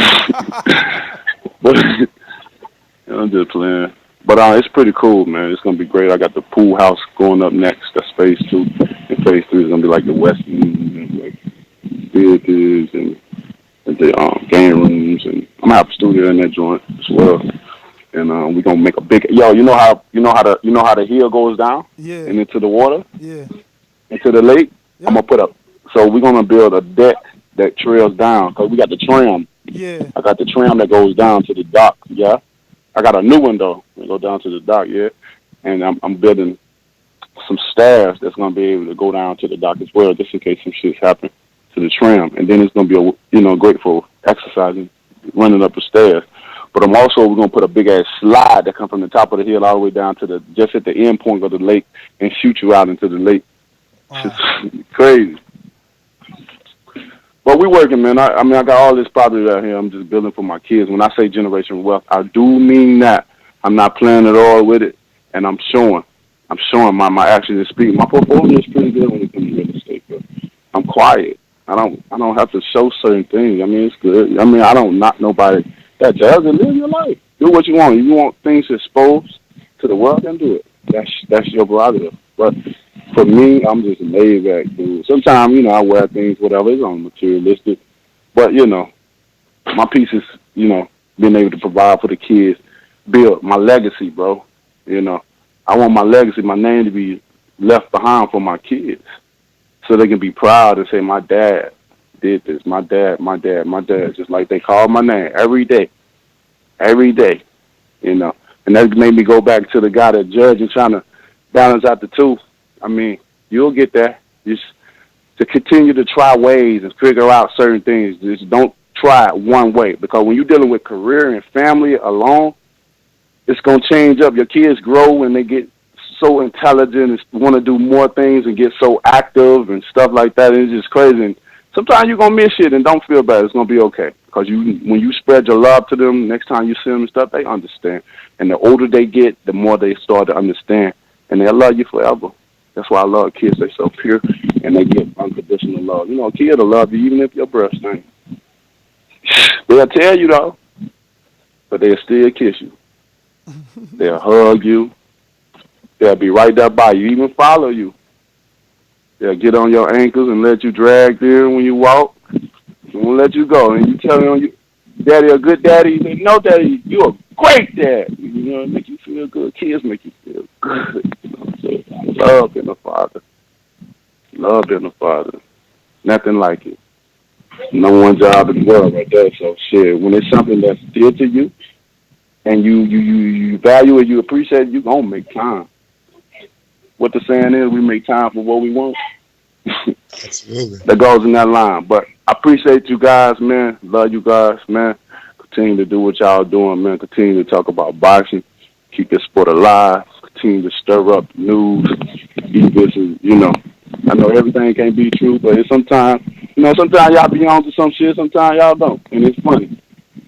playing. But it's pretty cool, man. It's gonna be great. I got the pool house going up next. That's phase 2. And phase 3 is gonna be like the Western and like theaters and the game rooms, and I'm gonna have a studio in that joint as well. And we're gonna make a big you know how the hill goes down? Yeah. And into the water? Yeah. Into the lake? Yeah. I'm gonna so we're gonna build a deck that trails down, because we got the tram. Yeah. I got the tram that goes down to the dock, yeah. I got a new one though. We go down to the dock, yeah. And I'm building some stairs that's gonna be able to go down to the dock as well, just in case some shit's happen to the tram. And then it's gonna be great for exercising, running up the stairs. But we're gonna put a big ass slide that comes from the top of the hill all the way down to just at the end point of the lake and shoot you out into the lake. Wow. It's crazy. But we working, man. I got all this property out here. I'm just building for my kids. When I say generational wealth, I do mean that. I'm not playing at all with it, and I'm showing my actions and speaking. My portfolio is pretty good when it comes to real estate, but I'm quiet. I don't have to show certain things. It's good. I don't knock nobody. That just live your life. Do what you want. If you want things exposed to the world, then do it. That's your prerogative. But for me, I'm just a laid back dude. Sometimes, I wear things, whatever, it's on materialistic. But, my piece is, being able to provide for the kids, build my legacy, bro. I want my legacy, my name to be left behind for my kids, so they can be proud and say, my dad did this, my dad, just like they call my name every day. And that made me go back to the guy that judged and trying to balance out the two. You'll get there. Just to continue to try ways and figure out certain things. Just don't try it one way, because when you're dealing with career and family alone, it's going to change up. Your kids grow and they get so intelligent and want to do more things and get so active and stuff like that. And it's just crazy. And sometimes you're gonna miss shit and don't feel bad. It's gonna be okay. Cause when you spread your love to them, next time you see them and stuff, they understand. And the older they get, the more they start to understand, and they'll love you forever. That's why I love kids. They're so pure, and they give unconditional love. You know, a kid will love you even if your breath stinks. They'll tell you though, but they'll still kiss you. They'll hug you. They'll be right there by you, even follow you. They'll get on your ankles and let you drag them when you walk. They won't let you go. And you tell them, Daddy a good daddy? You say, no, Daddy, you a great dad. You know, it make you feel good. Kids make you feel good. You know what I'm saying? Love being a father. Love being a father. Nothing like it. No one job in the world right there. So, shit, when it's something that's dear to you and you value it, you appreciate it, you going to make time. What the saying is, we make time for what we want. Absolutely. That goes in that line. But I appreciate you guys, man. Love you guys, man. Continue to do what y'all doing, man. Continue to talk about boxing. Keep this sport alive. Continue to stir up the news. I know everything can't be true, but it's sometimes y'all be on to some shit, sometimes y'all don't. And it's funny.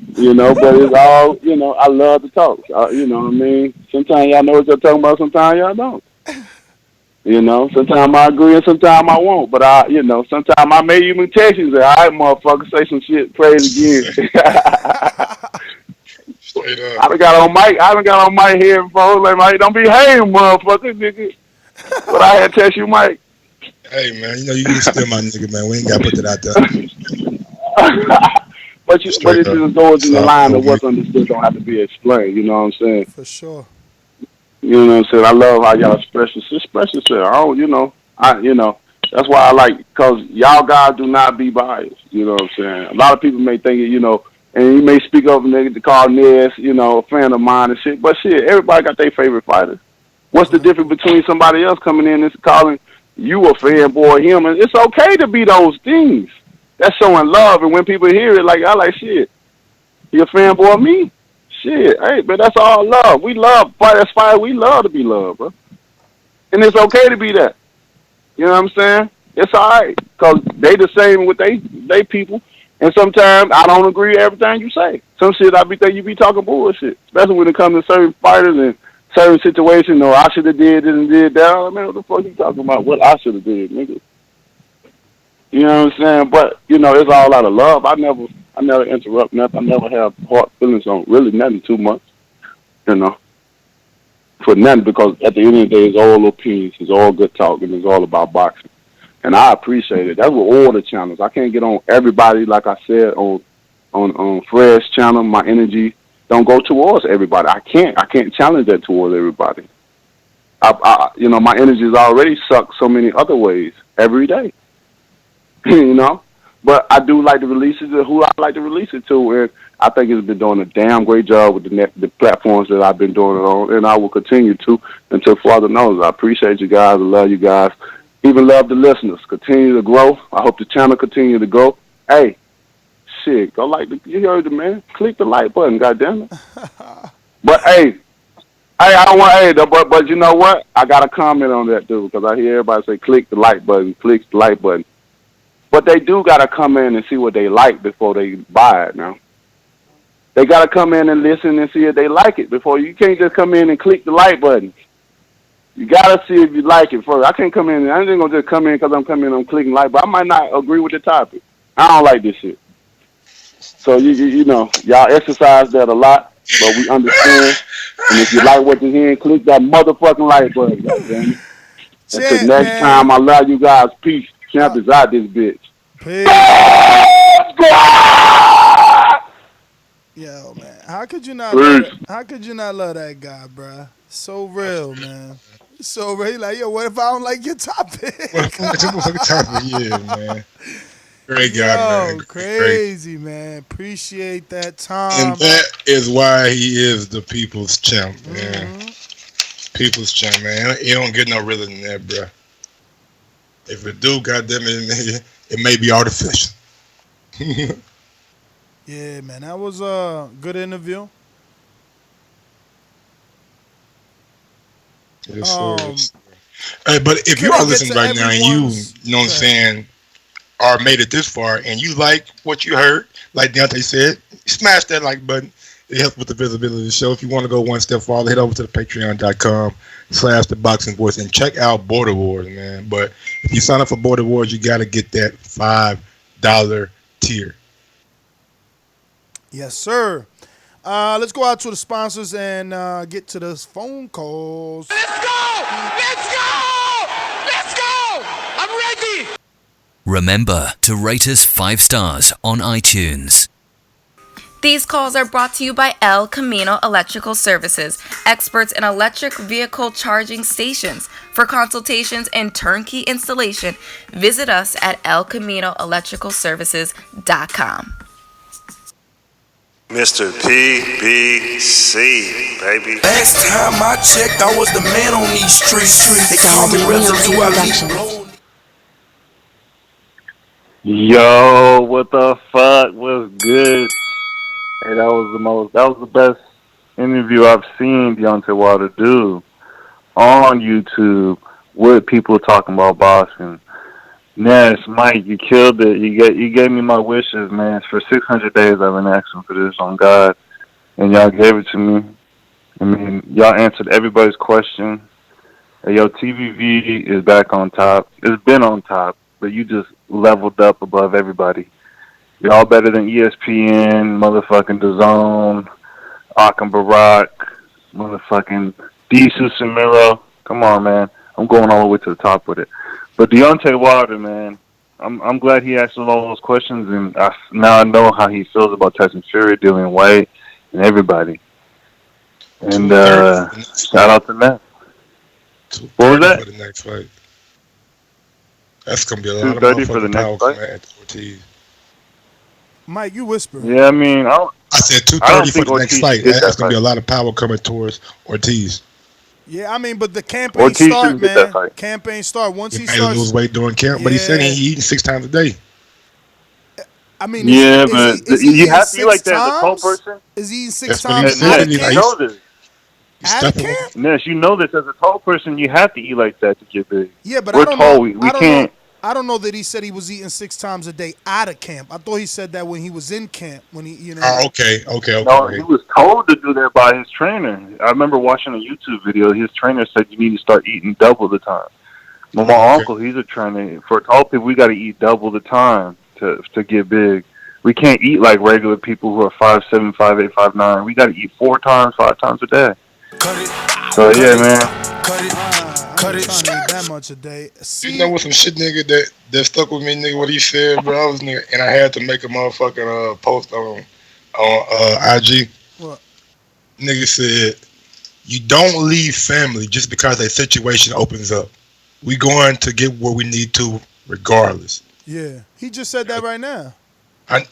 But it's all, I love to talk. You know what I mean? Sometimes y'all know what you're talking about, sometimes y'all don't. Sometimes I agree and sometimes I won't. But sometimes I may even text you and say, all right, motherfucker, say some shit, play it again. Straight up. I done got on mic here before. Like, Mike, don't be hating, motherfucker, nigga. But I had to text you, Mike. Hey, man, you still my nigga, man. We ain't got to put that out there. But it just goes in the line of what's understood don't have to be explained. You know what I'm saying? For sure. You know what I'm saying? I love how y'all express yourself. That's why I like, because y'all guys do not be biased. You know what I'm saying? A lot of people may think it, and you may speak of a nigga to call Ness, a fan of mine and shit. But shit, everybody got their favorite fighter. What's the difference between somebody else coming in and calling you a fanboy, him? And it's okay to be those things. That's showing love. And when people hear it, I like, shit, you a fanboy of me? Shit, hey, but that's all love. We love, that's fine. We love to be loved, bro. And it's okay to be that. You know what I'm saying? It's all right. Because they the same with they people. And sometimes I don't agree with everything you say. Some shit I be thinking you be talking bullshit. Especially when it comes to certain fighters and certain situations. Or I should have did this and did that. I mean, what the fuck you talking about? What I should have did, nigga. You know what I'm saying? But, it's all out of love. I never interrupt nothing. I never have hard feelings on really nothing too much. For nothing, because at the end of the day, it's all opinions. It's all good talk, and it's all about boxing. And I appreciate it. That's with all the channels. I can't get on everybody, like I said, on Fred's channel. My energy don't go towards everybody. I can't challenge that towards everybody. My energy is already sucked so many other ways every day. But I do like to release it to who I like to release it to, and I think it's been doing a damn great job with the platforms that I've been doing it on, and I will continue to until further notice. I appreciate you guys. I love you guys. Even love the listeners. Continue to grow. I hope the channel continue to grow. Hey, shit, go you heard the man. Click the like button, goddamn it. But hey, I don't want but you know what? I got to comment on that too, because I hear everybody say click the like button, click the like button. But they do got to come in and see what they like before they buy it now. They got to come in and listen and see if they like it before. You can't just come in and click the like button. You got to see if you like it first. I can't come in. I ain't going to just come in because I'm clicking like, but I might not agree with the topic. I don't like this shit. So, y'all exercise that a lot, but we understand. And if you like what you're hearing, click that motherfucking like button, goddammit. Until next time, I love you guys. Peace. Champ is out this bitch. Peace. Yo, man, how could you not love that guy, bruh? So real, man. So real. Like, yo, what if I don't like your topic? Yeah, man. Great guy, man. Crazy, man. Appreciate that time. And that is why he is the people's champ, man. People's champ, man. You don't get no realer than that, bruh. If it do, goddamn it may be artificial. Yeah, man, that was a good interview. Yes, sir. Hey, but if you are listening right now and you know what I'm saying, or made it this far and you like what you heard, like Deontay said, smash that like button. It helps with the visibility of the show. If you want to go one step farther, head over to the patreon.com/the Boxing Voice and check out Border Wars, man. But if you sign up for Border Wars, you got to get that $5 tier. Yes, sir. Let's go out to the sponsors and get to those phone calls. Let's go! Let's go! Let's go! I'm ready! Remember to rate us 5 stars on iTunes. These calls are brought to you by El Camino Electrical Services, experts in electric vehicle charging stations. For consultations and turnkey installation, visit us at elcaminoelectricalservices.com. Mr. PBC, baby. Last time I checked, I was the man on these streets. They call me Residue Ali. Yo, what the fuck was good? Hey, that was the best interview I've seen Deontay Wilder do on YouTube with people talking about boxing. Yes, Mike, you killed it. You gave me my wishes, man. For 600 days I've been asking for this on God, and y'all gave it to me. I mean, y'all answered everybody's question. Hey, yo, TVV is back on top. It's been on top, but you just leveled up above everybody. Y'all better than ESPN, motherfucking Dazn, Akam Barak, motherfucking Disu Samiro. Come on, man. I'm going all the way to the top with it. But Deontay Wilder, man, I'm glad he asked all those questions, and now I know how he feels about Tyson Fury, Dillian White, and everybody. And shout out to that. What was that? For the next fight. That's gonna be a lot of for the next fight. Ortiz. Mike, you whisper. Yeah, I mean, I said 230 for the next fight. That's gonna be a lot of power coming towards Ortiz. Yeah, I mean, but the camp ain't start, man. Camp ain't start. Once he starts, lose weight during camp, but he said he eating 6 times a day. I mean, yeah, but you have to eat like that as a tall person. Is he eating 6 times? Out of camp? You know this. Out of camp? Ness, you know this. As a tall person, you have to eat like that to get big. Yeah, but we're I don't tall. know. We can't. I don't know that he said he was eating 6 times a day out of camp. I thought he said that when he was in camp, when he, you know. Oh, okay. No, he was told to do that by his trainer. I remember watching a YouTube video. His trainer said you need to start eating double the time. My uncle, he's a trainer. For tall people, we got to eat double the time to get big. We can't eat like regular people who are 5'7", 5'8", 5'9". We got to eat 4 times, 5 times a day. So yeah, man. Cut it. Trying to eat that much a day. You know what some shit nigga that stuck with me, nigga, what he said, bro? I was nigga, and I had to make a motherfucking post on IG. What? Nigga said, you don't leave family just because a situation opens up. We going to get where we need to regardless. Yeah. He just said that right now. I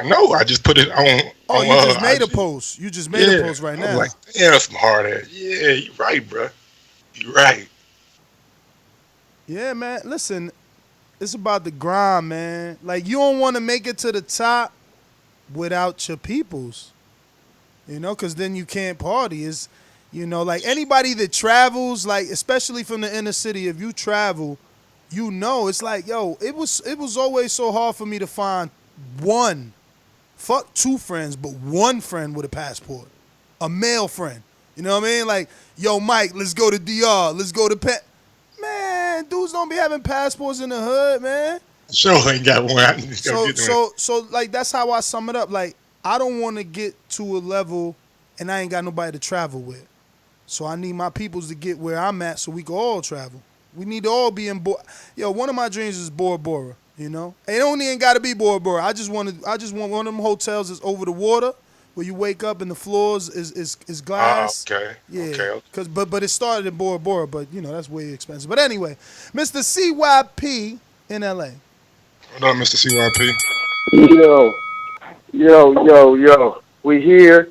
know. I just put it on. Oh, you just made a post. You just made a post right now. I'm like, yeah, some hard ass. Yeah, you right, bro. You right. Yeah, man. Listen, it's about the grind, man. Like, you don't want to make it to the top without your peoples. You know, because then you can't party. Is, you know, like anybody that travels, like especially from the inner city, if you travel, you know, it's like, yo, it was always so hard for me to find one, fuck 2 friends, but one friend with a passport, a male friend. You know what I mean? Like, yo, Mike, let's go to DR. Let's go to Pet. Man, dudes don't be having passports in the hood, man. Sure ain't got one. So, like, that's how I sum it up. Like, I don't want to get to a level and I ain't got nobody to travel with. So I need my peoples to get where I'm at so we can all travel. We need to all be in Yo, one of my dreams is Bora Bora, you know? It only ain't got to be Bora Bora. I just want one of them hotels that's over the water where you wake up and the floors is glass. Okay. Yeah. Okay. But it started in Bora Bora, but, you know, that's way expensive. But anyway, Mr. CYP in L.A. What up, Mr. CYP? Yo. We here.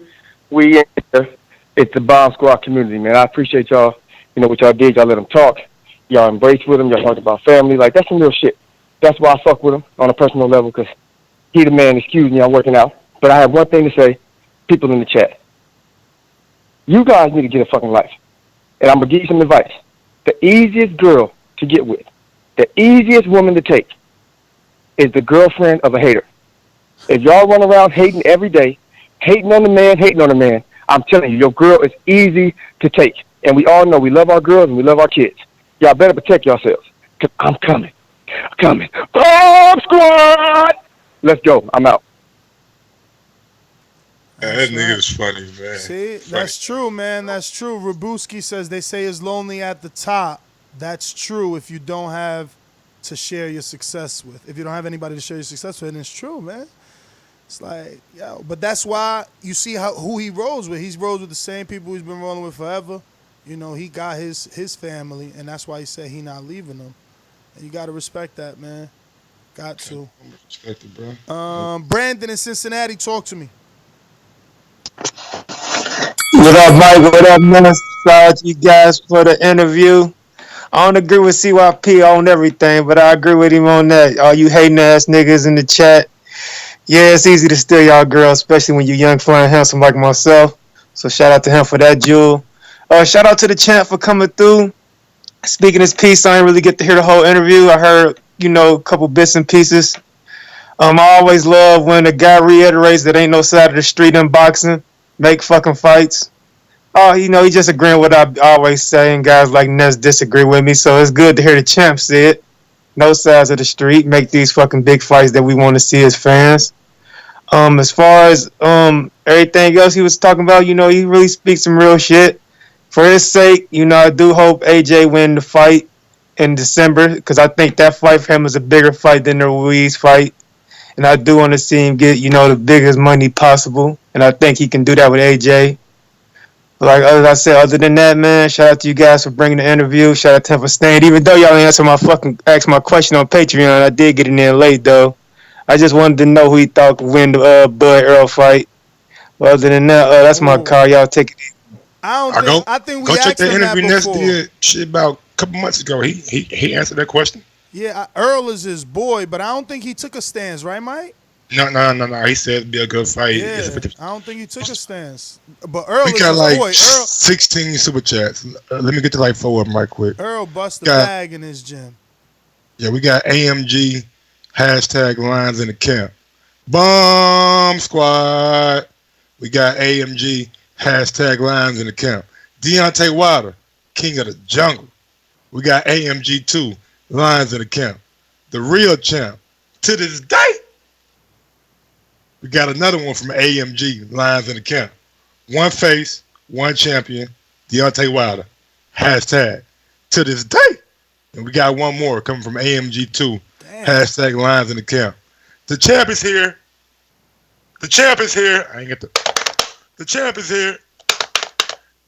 We in here. It's the Bomb Squad community, man. I appreciate y'all. You know what y'all did. Y'all let them talk. Y'all embrace with him. Y'all talked about family. Like, that's some real shit. That's why I fuck with him on a personal level, because he the man. Excuse me, I'm working out. But I have one thing to say. People in the chat. You guys need to get a fucking life. And I'm going to give you some advice. The easiest girl to get with, the easiest woman to take, is the girlfriend of a hater. If y'all run around hating every day, hating on the man, I'm telling you, your girl is easy to take. And we all know we love our girls and we love our kids. Y'all better protect yourselves. Cause I'm coming. Bomb squad! Let's go. I'm out. That nigga is funny, man. See, that's true, man. That's true. Rabuski says they say it's lonely at the top. That's true if you don't have to share your success with. If you don't have anybody to share your success with, and it's true, man. It's like, yo, but that's why you see who he rolls with. He's rolls with the same people he's been rolling with forever. You know, he got his family, and that's why he said he not leaving them. And you got to respect that, man. Got to. Respect it, bro. Brandon in Cincinnati, talk to me. What up, Mike? What up, man? Shout out to you guys for the interview. I don't agree with CYP on everything, but I agree with him on that. All you hating ass niggas in the chat. Yeah, it's easy to steal y'all girls, especially when you're young, flying, handsome like myself. So shout out to him for that, Jewel. Shout out to the champ for coming through. Speaking his piece, I didn't really get to hear the whole interview. I heard, a couple bits and pieces. I always love when a guy reiterates that ain't no side of the street in boxing. Make fucking fights. Oh, he just agreeing with what I always say, and guys like Ness disagree with me. So it's good to hear the champ say it. No sides of the street. Make these fucking big fights that we want to see as fans. As far as everything else he was talking about, he really speaks some real shit. For his sake, I do hope AJ win the fight in December, because I think that fight for him is a bigger fight than the Ruiz fight. And I do want to see him get, the biggest money possible. And I think he can do that with AJ. But like as I said, other than that, man, shout out to you guys for bringing the interview. Shout out to him for staying. Even though y'all didn't ask my question on Patreon, I did get in there late, though. I just wanted to know who he thought could win the Bud Earl fight. But other than that, that's my call. Y'all take it easy. I think we go check asked the him interview that Ness before. did shit about a couple months ago. He answered that question. Yeah, Earl is his boy, but I don't think he took a stance, right, Mike? No. He said it'd be a good fight. Yeah, I don't think he took a stance. But Earl is we got his like boy. 16 super chats. Let me get to like 4 of them right quick. Earl bust the bag in his gym. Yeah, we got AMG #lines in the camp. Bomb squad. We got AMG #lines in the camp. Deontay Wilder, king of the jungle. We got AMG 2 lines in the camp. The real champ. To this day. We got another one from AMG lines in the camp. One face, one champion, Deontay Wilder. #to this day. And we got one more coming from AMG 2. # lines in the camp. The champ is here. The champ is here. The champ is here.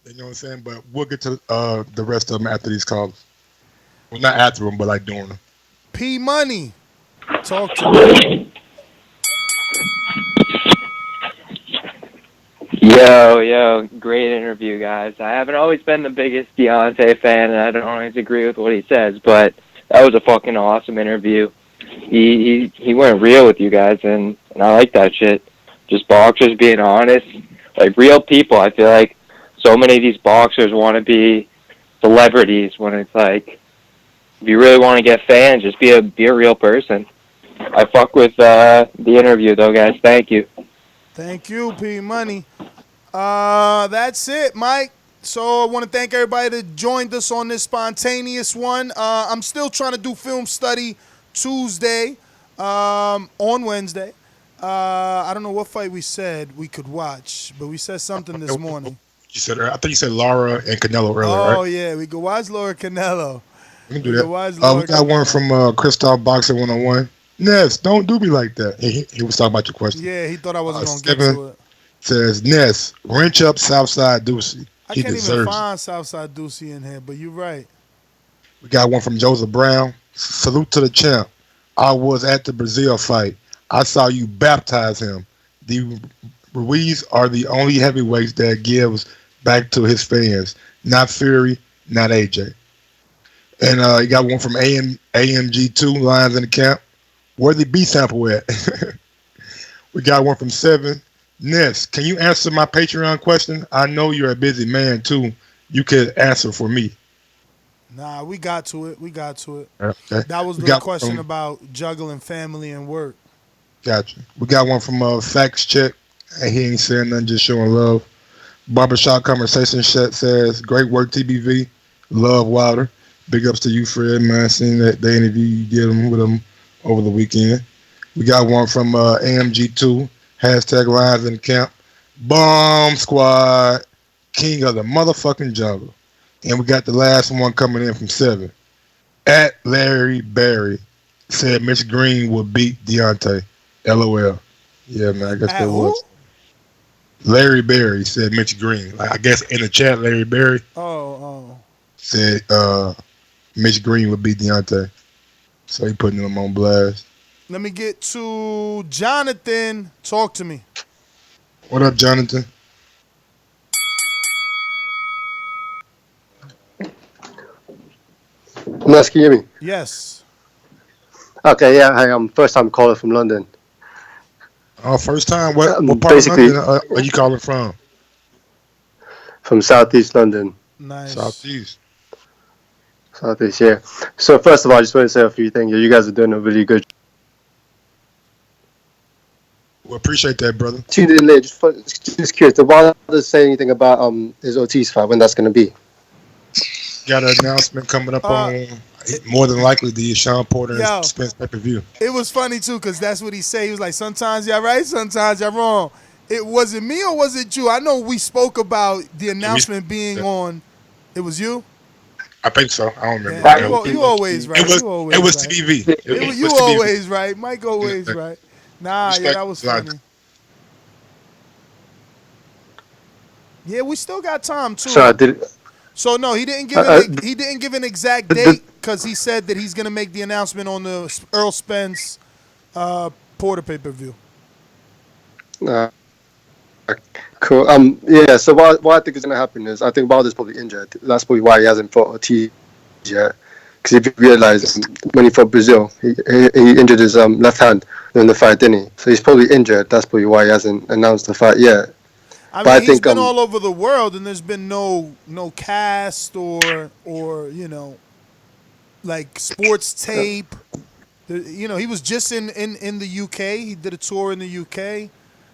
You know what I'm saying? But we'll get to the rest of them after these calls. Well, not after them, but like during them. P Money, talk to me. Yo, great interview, guys. I haven't always been the biggest Deontay fan, and I don't always agree with what he says, but that was a fucking awesome interview. He went real with you guys, and I like that shit. Just boxers being honest, like real people. I feel like so many of these boxers want to be celebrities when it's like, if you really want to get fans, just be a real person. I fuck with the interview, though, guys. Thank you. Thank you, P Money. That's it, Mike. So I want to thank everybody that joined us on this spontaneous one. I'm still trying to do film study Tuesday, on Wednesday. I don't know what fight we said we could watch, but we said something this morning. I think you said Laura and Canelo earlier, right? Oh, yeah. We could watch Laura Canelo. We can do that. We got one from Christoph Boxer 101. Ness, don't do me like that. He was talking about your question. Yeah, he thought I wasn't going to get to it. Says, Ness, wrench up Southside Ducey. I can't even find Southside Ducey in here, but you're right. We got one from Joseph Brown. Salute to the champ. I was at the Brazil fight. I saw you baptize him. The Ruiz are the only heavyweights that gives back to his fans. Not Fury, not AJ. And you got one from AMG 2 lines in the camp. Where the B sample at? We got one from 7. Ness, can you answer my Patreon question? I know you're a busy man too. You could answer for me. Nah, we got to it. We got to it. Okay. That was We the got question from, about juggling family and work. Gotcha. We got one from Facts Check. And he ain't saying nothing, just showing love. Barbershop Conversation says, great work, TBV. Love Wilder. Big ups to you, Fred, man. Seeing that the interview you did with him over the weekend. We got one from AMG2. Hashtag Lions in Camp. Bomb Squad. King of the motherfucking jungle. And we got the last one coming in from 7. At Larry Berry said Mitch Green would beat Deontay. LOL. Yeah, man, I guess that was. Larry Berry said Mitch Green. Like, I guess in the chat, Larry Berry said Mitch Green would beat Deontay. So he putting him on blast. Let me get to Jonathan. Talk to me. What up, Jonathan? Nice, can you hear me? Yes. Okay, yeah, hi, I'm first time caller from London. Oh, first time? What part basically, of London are you calling from? From Southeast London. Nice. Southeast, yeah. So first of all, I just want to say a few things. You guys are doing a really good job. Well, appreciate that, brother. Tuned in late, just curious. Did Wilder say anything about his Ortiz fight, when that's going to be? Got an announcement coming up on more than likely the Sean Porter and Spence pay-per-view. It was funny too, because that's what he said. He was like, sometimes y'all right, sometimes y'all wrong. Was it me or was it you? I know we spoke about the announcement being on. It was you? I think so. I don't remember. Yeah, you always right. It was right. TV. You always right. Mike always right. Nah, yeah, that was funny. Yeah, we still got time too. So no, he didn't give an exact date because he said that he's gonna make the announcement on the Earl Spence Porter pay-per-view. Cool. Yeah. So what I think is gonna happen is I think Wilder's probably injured. That's probably why he hasn't fought Ortiz yet. Because if you realize when he fought Brazil, he injured his left hand in the fight, didn't he? So he's probably injured. That's probably why he hasn't announced the fight yet. I mean, he's been all over the world, and there's been no cast or like sports tape. He was just in the UK. He did a tour in the UK.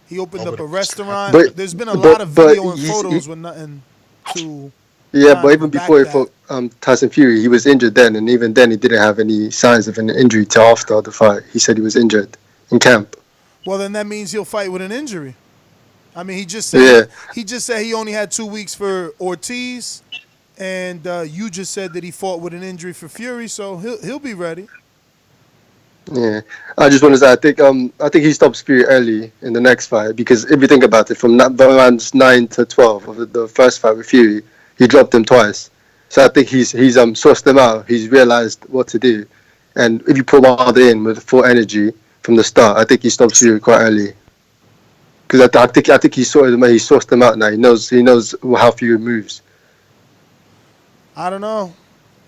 He opened up a restaurant. There's been a lot of video and photos with nothing to. Yeah, but even before he fought Tyson Fury, he was injured then, and even then he didn't have any signs of an injury till after the fight. He said he was injured in camp. Well, then that means he'll fight with an injury. I mean, he just said he only had 2 weeks for Ortiz, and you just said that he fought with an injury for Fury, so he'll be ready. Yeah, I just want to say I think he stops Fury early in the next fight because if you think about it, from rounds 9 to 12 of the first fight with Fury, he dropped him twice. So I think he's sourced them out. He's realized what to do, and if you put Wilder in with full energy from the start, I think he stops Fury quite early. Because I think he sorted them out. He sourced them out now. He knows how Fury moves. I don't know.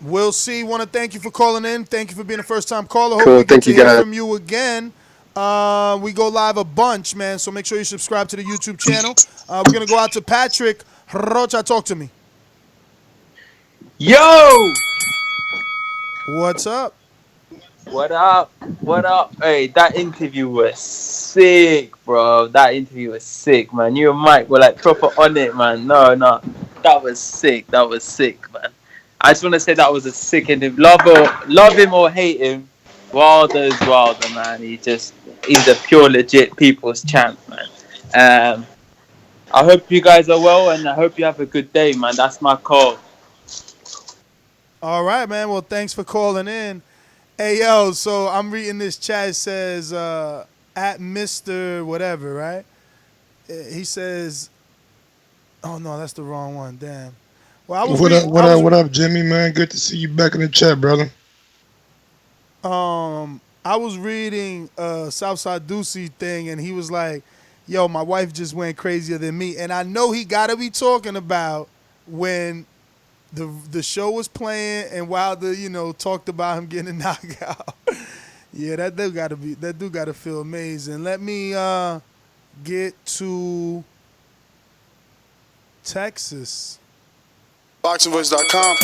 We'll see. Want to thank you for calling in. Thank you for being a first-time caller. Hope Cool. we get Thank to you, hear guys. from you again. We go live a bunch, man. So make sure you subscribe to the YouTube channel. We're gonna go out to Patrick Rocha. Talk to me. Yo! What's up? What up? What up? Hey, that interview was sick, bro. That interview was sick, man. You and Mike were like proper on it, man. No. That was sick. That was sick, man. I just want to say that was a sick interview. Love him or hate him, Wilder's Wilder, man. He's a pure legit people's champ, man. I hope you guys are well, and I hope you have a good day, man. That's my call. All right, man. Well, thanks for calling in. Hey, yo, so I'm reading this chat. It says, at Mr. whatever, right? He says, oh, no, that's the wrong one. Damn. Well, What up, Jimmy, man? Good to see you back in the chat, brother. I was reading Southside Ducey thing, and he was like, yo, my wife just went crazier than me. And I know he got to be talking about when the show was playing and Wilder, talked about him getting a knockout. Yeah, that dude got to feel amazing. Let me get to Texas. BoxingVoice.com.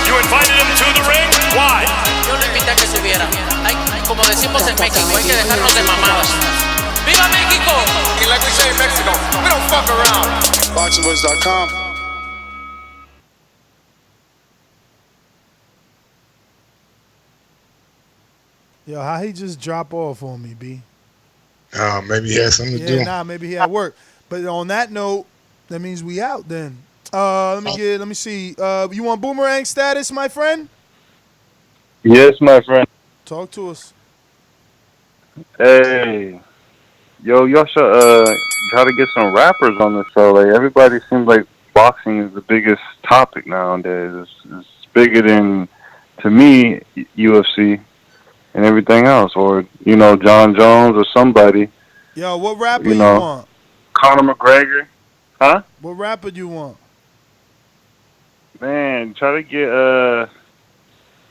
You invited him to the ring? Why? Yo lo invité a que subiera. Como decimos en México, hay que dejarnos de mamadas. ¡Viva México! And like we say in Mexico, we don't fuck around. BoxingVoice.com. Yo, how he just drop off on me, B? Maybe he had something to do. Yeah, maybe he had work. But on that note, that means we out then. Let me see. You want boomerang status, my friend? Yes, my friend. Talk to us. Hey, y'all should try to get some rappers on the show. Like everybody seems like boxing is the biggest topic nowadays. It's bigger than, to me, UFC and everything else, or John Jones or somebody. Yo, what rapper you want? Conor McGregor, huh? What rapper do you want? Man, try to get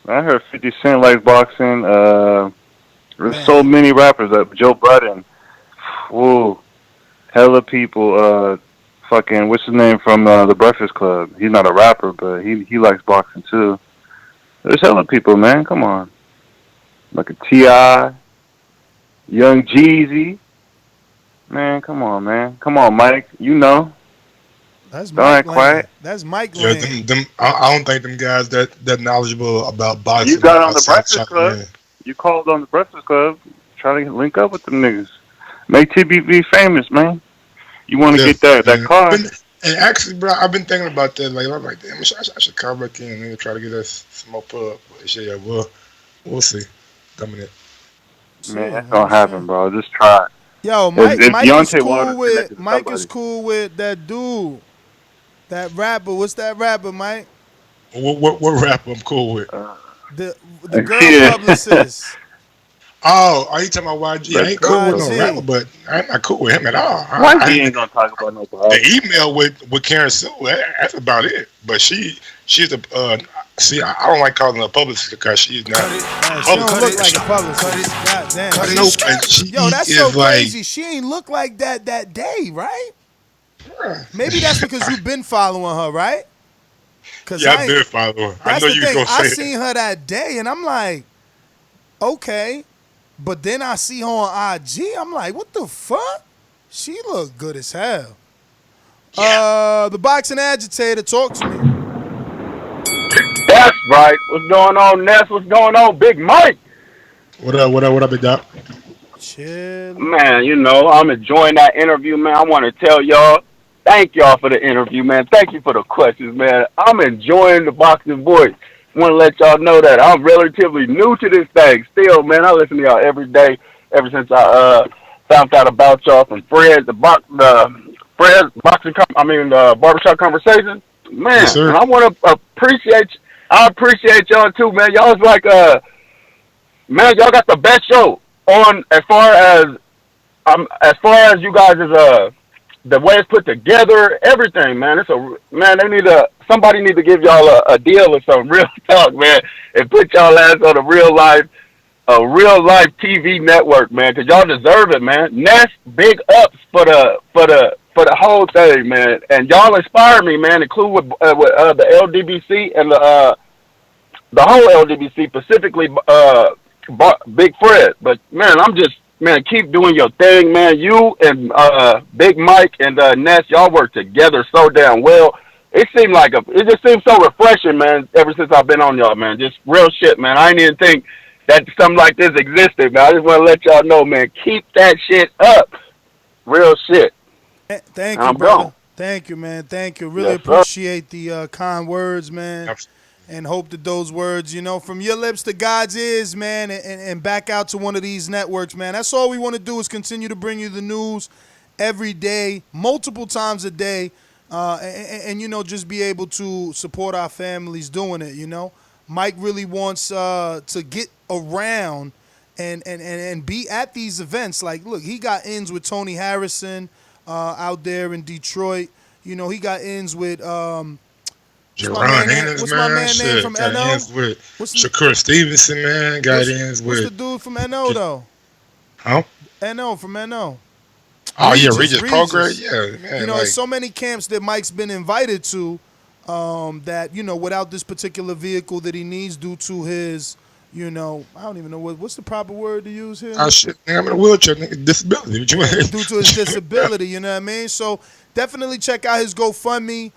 I heard 50 Cent likes boxing. There's so many rappers. Joe Budden. Whoa. Hella people. Fucking, what's his name from The Breakfast Club? He's not a rapper, but he likes boxing too. There's hella people, man. Come on. Like a T.I., Young Jeezy. Man, come on, man. Come on, Mike. You know. That's Don't Mike act quiet. That's Mike Yeah, Lane. I don't think them guys that knowledgeable about boxing. You got on The Breakfast Club. You called on The Breakfast Club. Try to link up with them niggas. Make TBV famous, man. You want to get that car. And actually, bro, I've been thinking about that. Like, I'm like, damn, I should call back in and try to get us some more pub. Yeah, we'll see. Coming in. Man, that's gonna happen, bro. Just try it. Yo, Mike Deontay is cool with that dude. That rapper. What's that rapper, Mike? What rapper I'm cool with? The girl publicist. Oh, are you talking about YG? I ain't cool with no rapper, but I'm not cool with him at all. YG ain't gonna talk about nobody. The email with Karen Sue, that's about it. But she's a see, I don't like calling her a publicist because she's not. She don't look like a publicist. God damn. Yo, that's so crazy. She ain't look like that day, right? Maybe that's because you've been following her, right? Yeah, I've been following her. I know you gonna say I seen her that day, and I'm like, okay. But then I see her on IG. I'm like, what the fuck? She look good as hell. Yeah. The boxing agitator, talk to me. That's right. What's going on, Ness? What's going on, Big Mike? What up, Big Doc? Chill. Man, I'm enjoying that interview, man. I want to tell y'all, thank y'all for the interview, man. Thank you for the questions, man. I'm enjoying the boxing voice. Want to let y'all know that I'm relatively new to this thing. Still, man, I listen to y'all every day ever since I found out about y'all from Fred, the barbershop conversation. Man, yes, and I want to appreciate y'all too, man. Y'all is like man, y'all got the best show on as far as you guys is the way it's put together, everything, man. Somebody need to give y'all a deal or some real talk, man, and put y'all ass on a real life TV network, man, because y'all deserve it, man. Ness, big ups for the whole thing, man, and y'all inspire me, man, include with the LDBC and the whole LDBC, specifically Big Fred. But man, keep doing your thing, man. You and Big Mike and Ness, y'all work together so damn well. It just seems so refreshing, man, ever since I've been on y'all, man. Just real shit, man. I didn't even think that something like this existed, man. I just want to let y'all know, man, keep that shit up. Real shit. Thank you, brother. Gone. Thank you, man. Thank you. Really appreciate the kind words, man. Absolutely. And hope that those words, from your lips to God's ears, man, and back out to one of these networks, man. That's all we want to do is continue to bring you the news every day, multiple times a day, and just be able to support our families doing it, Mike really wants to get around and be at these events. Like, look, he got ends with Tony Harrison out there in Detroit. He got ends with Jerron Hennings, what's my man name from NO? With Shakur Stevenson, man. Got ends with. What's the dude from NO, though? Huh? NO, from NO. Oh, Regis Progress. Yeah, man. There's so many camps that Mike's been invited to. that, without this particular vehicle that he needs due to his, I don't even know what's the proper word to use here. Shit, nigga, I'm in a wheelchair, nigga. Disability. What you mean? Due to his disability, you know what I mean? So definitely check out his GoFundMe.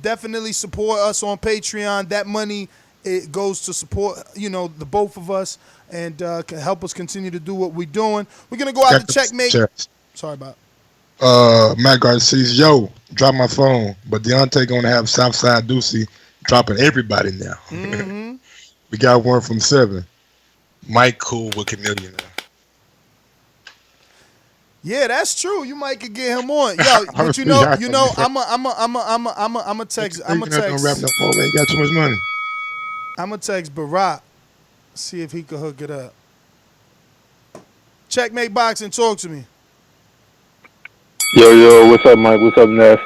Definitely support us on Patreon. That money, it goes to support, the both of us and can help us continue to do what we're doing. We're going to go out to Checkmate. Sorry about Matt Garcia's, drop my phone. But Deontay going to have Southside Ducey dropping everybody now. Mm-hmm. We got one from 7. Mike cool with Chameleon now. Yeah, that's true. You might could get him on. Yo, but I'm a text. I'm a text. Wrap up, man. You got too much money. I'm gonna text Barack, see if he could hook it up. Checkmate Boxing, talk to me. Yo, what's up, Mike? What's up, Ness?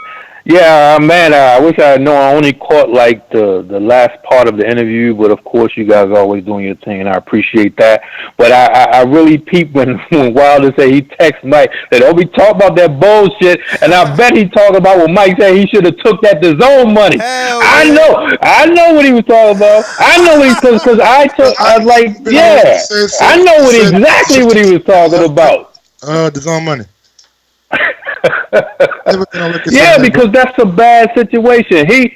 Yeah, man, I wish I had known. I only caught like the last part of the interview, but of course you guys are always doing your thing, and I appreciate that. But I really peeped when Wilder said he text Mike that don't be talking about that bullshit, and I bet he talking about what Mike said he should have took that Dazn money. I know what he was talking about. I know what he because I was like, yeah, I know exactly what he was talking about. Dazn money. Yeah, because that's a bad situation. He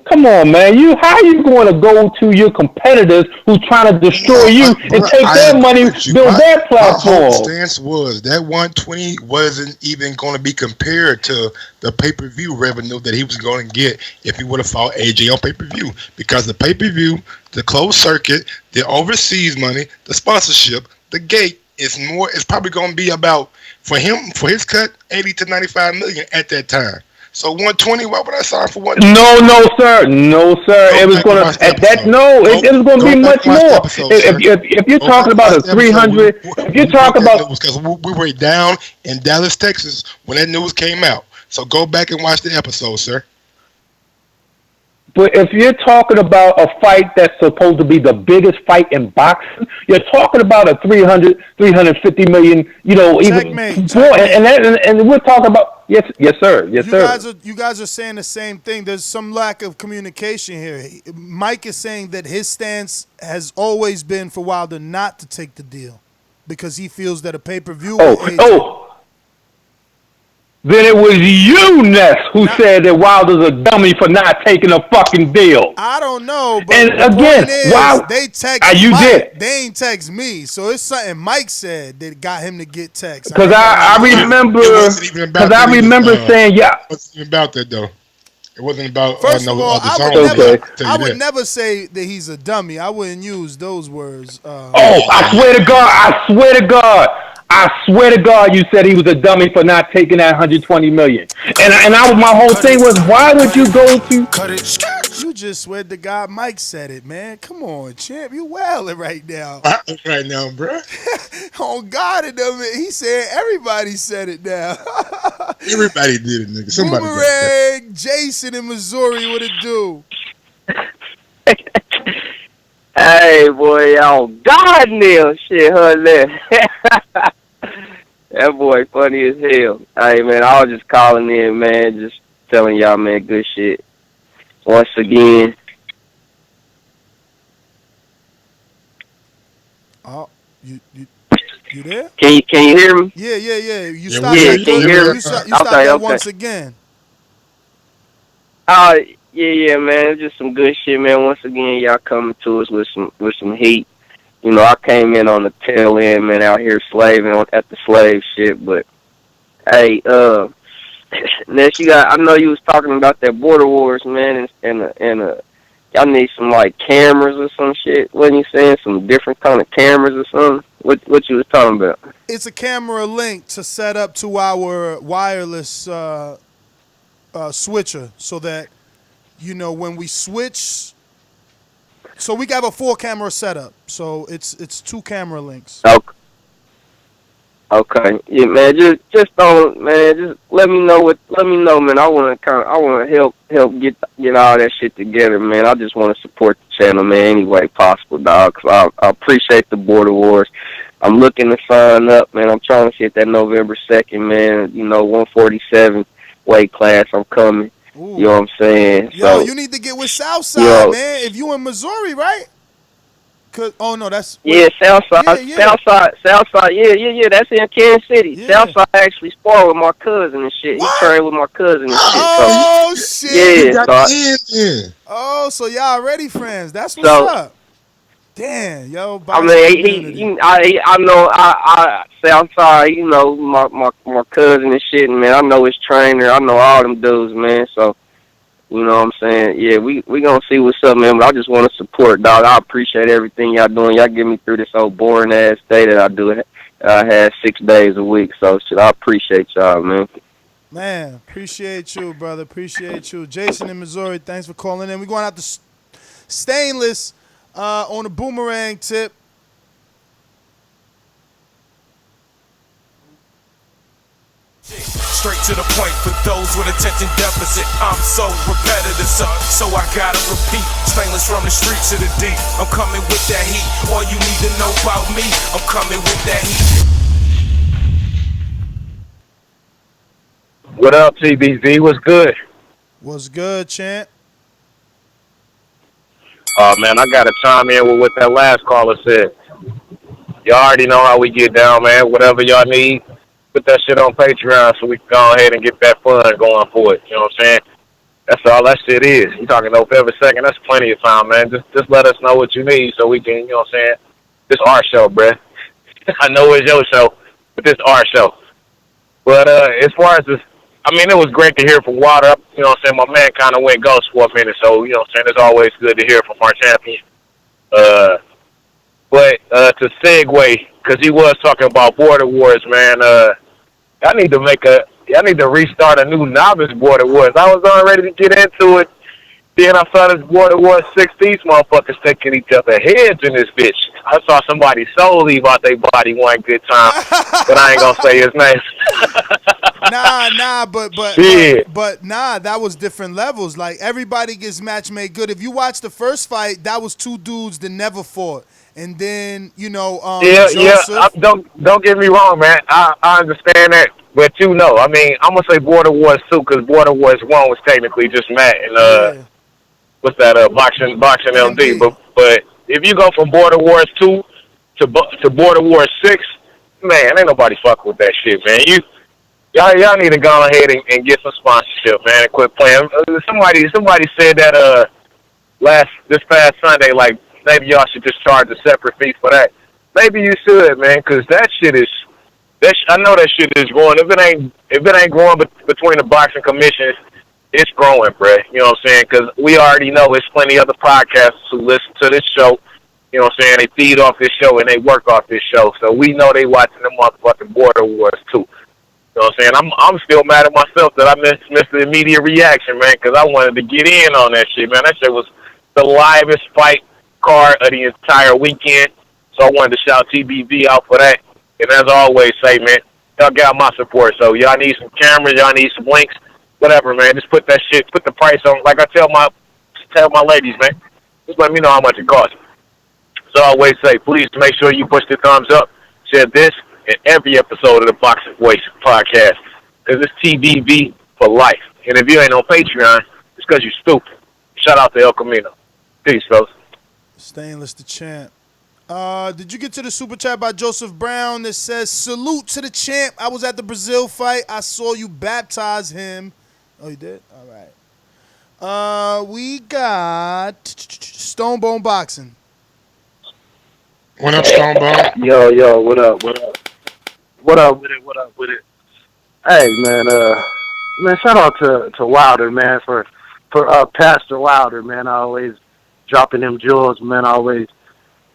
come on, man. How you going to go to your competitors who trying to destroy you and take their money, build their platform? My whole stance was that 120 wasn't even going to be compared to the pay-per-view revenue that he was going to get if he would have fought AJ on pay-per-view, because the pay-per-view, the closed circuit, the overseas money, the sponsorship, the gate is more. It's probably going to be about, for him, for his cut, 80 to 95 million at that time. So 120, why would I sign for 120? No, sir. It was going to at that. No, it was going to be much more. If you're talking about a 300, if you're talking about, because we were down in Dallas, Texas when that news came out. So go back and watch the episode, sir. But if you're talking about a fight that's supposed to be the biggest fight in boxing, you're talking about a 350 million, even more. And we're talking about, yes, sir. You guys are saying the same thing. There's some lack of communication here. Mike is saying that his stance has always been for Wilder not to take the deal because he feels that a pay-per-view. Then it was you, Ness, who said that Wilder's a dummy for not taking a fucking deal. I don't know, but and the again, point is, why they text you Mike. Did. They ain't text me, so it's something Mike said that got him to get text. Because I remember saying, yeah. It wasn't even about that though. It wasn't about. First of all, I would never say that he's a dummy. I wouldn't use those words. I swear to God, you said he was a dummy for not taking that 120 million. And my whole thing was, why would you go to? You just swear to God, Mike said it, man. Come on, champ, you wailing right now. Right now, bro. Oh God, he said everybody said it now. Everybody did it, nigga. Somebody Boomerang, Jason in Missouri, what it do? Hey, boy, God nail shit, that boy funny as hell. Hey, man, I was just calling in, man, just telling y'all, man, good shit. Once again. Oh, you there? Can you hear me? Yeah. You stopped can you hear me? You stopped that once again. Yeah, man, just some good shit, man. Once again, y'all coming to us with some heat. I came in on the tail end, man, out here slaving at the slave shit. But hey, Ness, I know you was talking about that border wars, man, and y'all need some like cameras or some shit. Wasn't you saying some different kind of cameras or something? What you was talking about? It's a camera link to set up to our wireless switcher, so that when we switch. So we got a 4-camera setup. So it's 2 camera links. Okay. Yeah, man. Just let me know, man. I want to help get all that shit together, man. I just want to support the channel, man, any way possible, dog. Cause I appreciate the border wars. I'm looking to sign up, man. I'm trying to hit that November 2nd, man. 147 weight class. I'm coming. Ooh. You know what I'm saying? Yo, So, you need to get with Southside, yo, man. If you in Missouri, right? Oh no, that's yeah, Southside, yeah. Southside, yeah. That's in Kansas City. Southside actually sparred with my cousin and shit. He trained with my cousin and shit. Oh So, shit! yeah, so Oh, so y'all already friends? That's what's so up. Damn, yo, I boxing mean, community. I know, I Southside, you know, my cousin and shit, and man, I know his trainer. I know all them dudes, man. So, you know what I'm saying? Yeah, we gonna see what's up, man. But I just want to support, dog. I appreciate everything y'all doing. Y'all get me through this old boring ass day that I do. I had 6 days a week, so shit, I appreciate y'all, man. Man, appreciate you, brother. Appreciate you. Jason in Missouri, thanks for calling in. We're going out to Stainless on a boomerang tip. Straight to the point for those with attention deficit. I'm so repetitive, so I gotta repeat. Stainless from the street to the deep. I'm coming with that heat. All you need to know about me, I'm coming with that heat. What up, TBV? What's good? What's good, champ? Oh, man, I got to chime in with what that last caller said. Y'all already know how we get down, man. Whatever y'all need, put that shit on Patreon so we can go ahead and get that fun going for it. You know what I'm saying? That's all that shit is. You talking November 2nd, that's plenty of time, man. Just let us know what you need so we can, you know what I'm saying? This our show, bruh. I know it's your show, but this our show. But as far as this, I mean, it was great to hear from Water. You know what I'm saying? My man kind of went ghost for a minute, so, you know what I'm saying? It's always good to hear from our champion. But to segue, because he was talking about Border Wars, man, I need to restart a new novice Border Wars. I was already to get into it. Then I saw this Border Wars 6. These motherfuckers taking each other heads in this bitch. I saw somebody's soul leave out their body one good time, but I ain't gonna say his name. Nah, that was different levels. Like, everybody gets match made good. If you watch the first fight, that was two dudes that never fought. And then, you know, Joseph. Don't get me wrong, man. I understand that, but you know, I mean, I'm gonna say Border Wars 2 because Border Wars 1 was technically just Matt and what's that? Boxing MD. But if you go from Border Wars 2 to Border Wars 6, man, ain't nobody fucking with that shit, man. Y'all need to go ahead and get some sponsorship, man, and quit playing. Somebody said that this past Sunday, like, maybe y'all should just charge a separate fee for that. Maybe you should, man, because that shit is. I know that shit is growing. If it ain't growing between the boxing commissions, it's growing, bruh. You know what I'm saying? Because we already know there's plenty other podcasts who listen to this show. You know what I'm saying? They feed off this show and they work off this show. So we know they watching the motherfucking Border Wars too. You know what I'm saying? I'm still mad at myself that I missed the immediate reaction, man, because I wanted to get in on that shit, man. That shit was the livest fight card of the entire weekend. So I wanted to shout TBV out for that. And as I always say, man, y'all got my support. So y'all need some cameras, y'all need some links, whatever, man. Just put that shit, put the price on. Like I tell my ladies, man, just let me know how much it costs. So I always say, please make sure you push the thumbs up, share this, and every episode of the Boxing Voice podcast, because it's TBV for life. And if you ain't on Patreon, it's because you're stupid. Shout out to El Camino. Peace, folks. Stainless the champ. Did you get to the super chat by Joseph Brown that says, salute to the champ. I was at the Brazil fight. I saw you baptize him. Oh, you did? All right. We got Stonebone Boxing. What up, Stonebone? Yo, what up? What up with it? Hey, man, shout out to Wilder, man, for Pastor Wilder, man. Always dropping them jewels, man. Always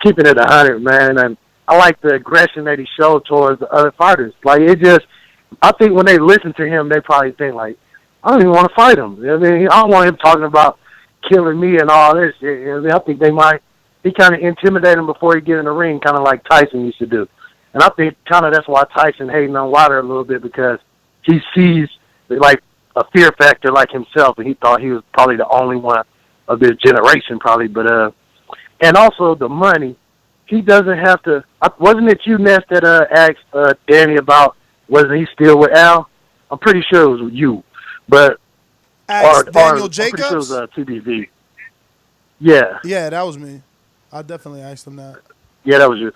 keeping it 100, man. And I like the aggression that he showed towards the other fighters. Like, I think when they listen to him, they probably think, like, I don't even want to fight him. I mean, I don't want him talking about killing me and all this shit. I think he kind of intimidate him before he get in the ring, kind of like Tyson used to do. And I think kind of that's why Tyson hating on Wilder a little bit, because he sees, like, a fear factor like himself, and he thought he was probably the only one of this generation, probably. But and also the money, he doesn't have to. Wasn't it you, Ness, that asked Danny about wasn't he still with Al? I'm pretty sure it was you, but asked Daniel I'm pretty sure it was Jacobs? TBV. Yeah, Yeah, that was me. I definitely asked him that. yeah, that was you.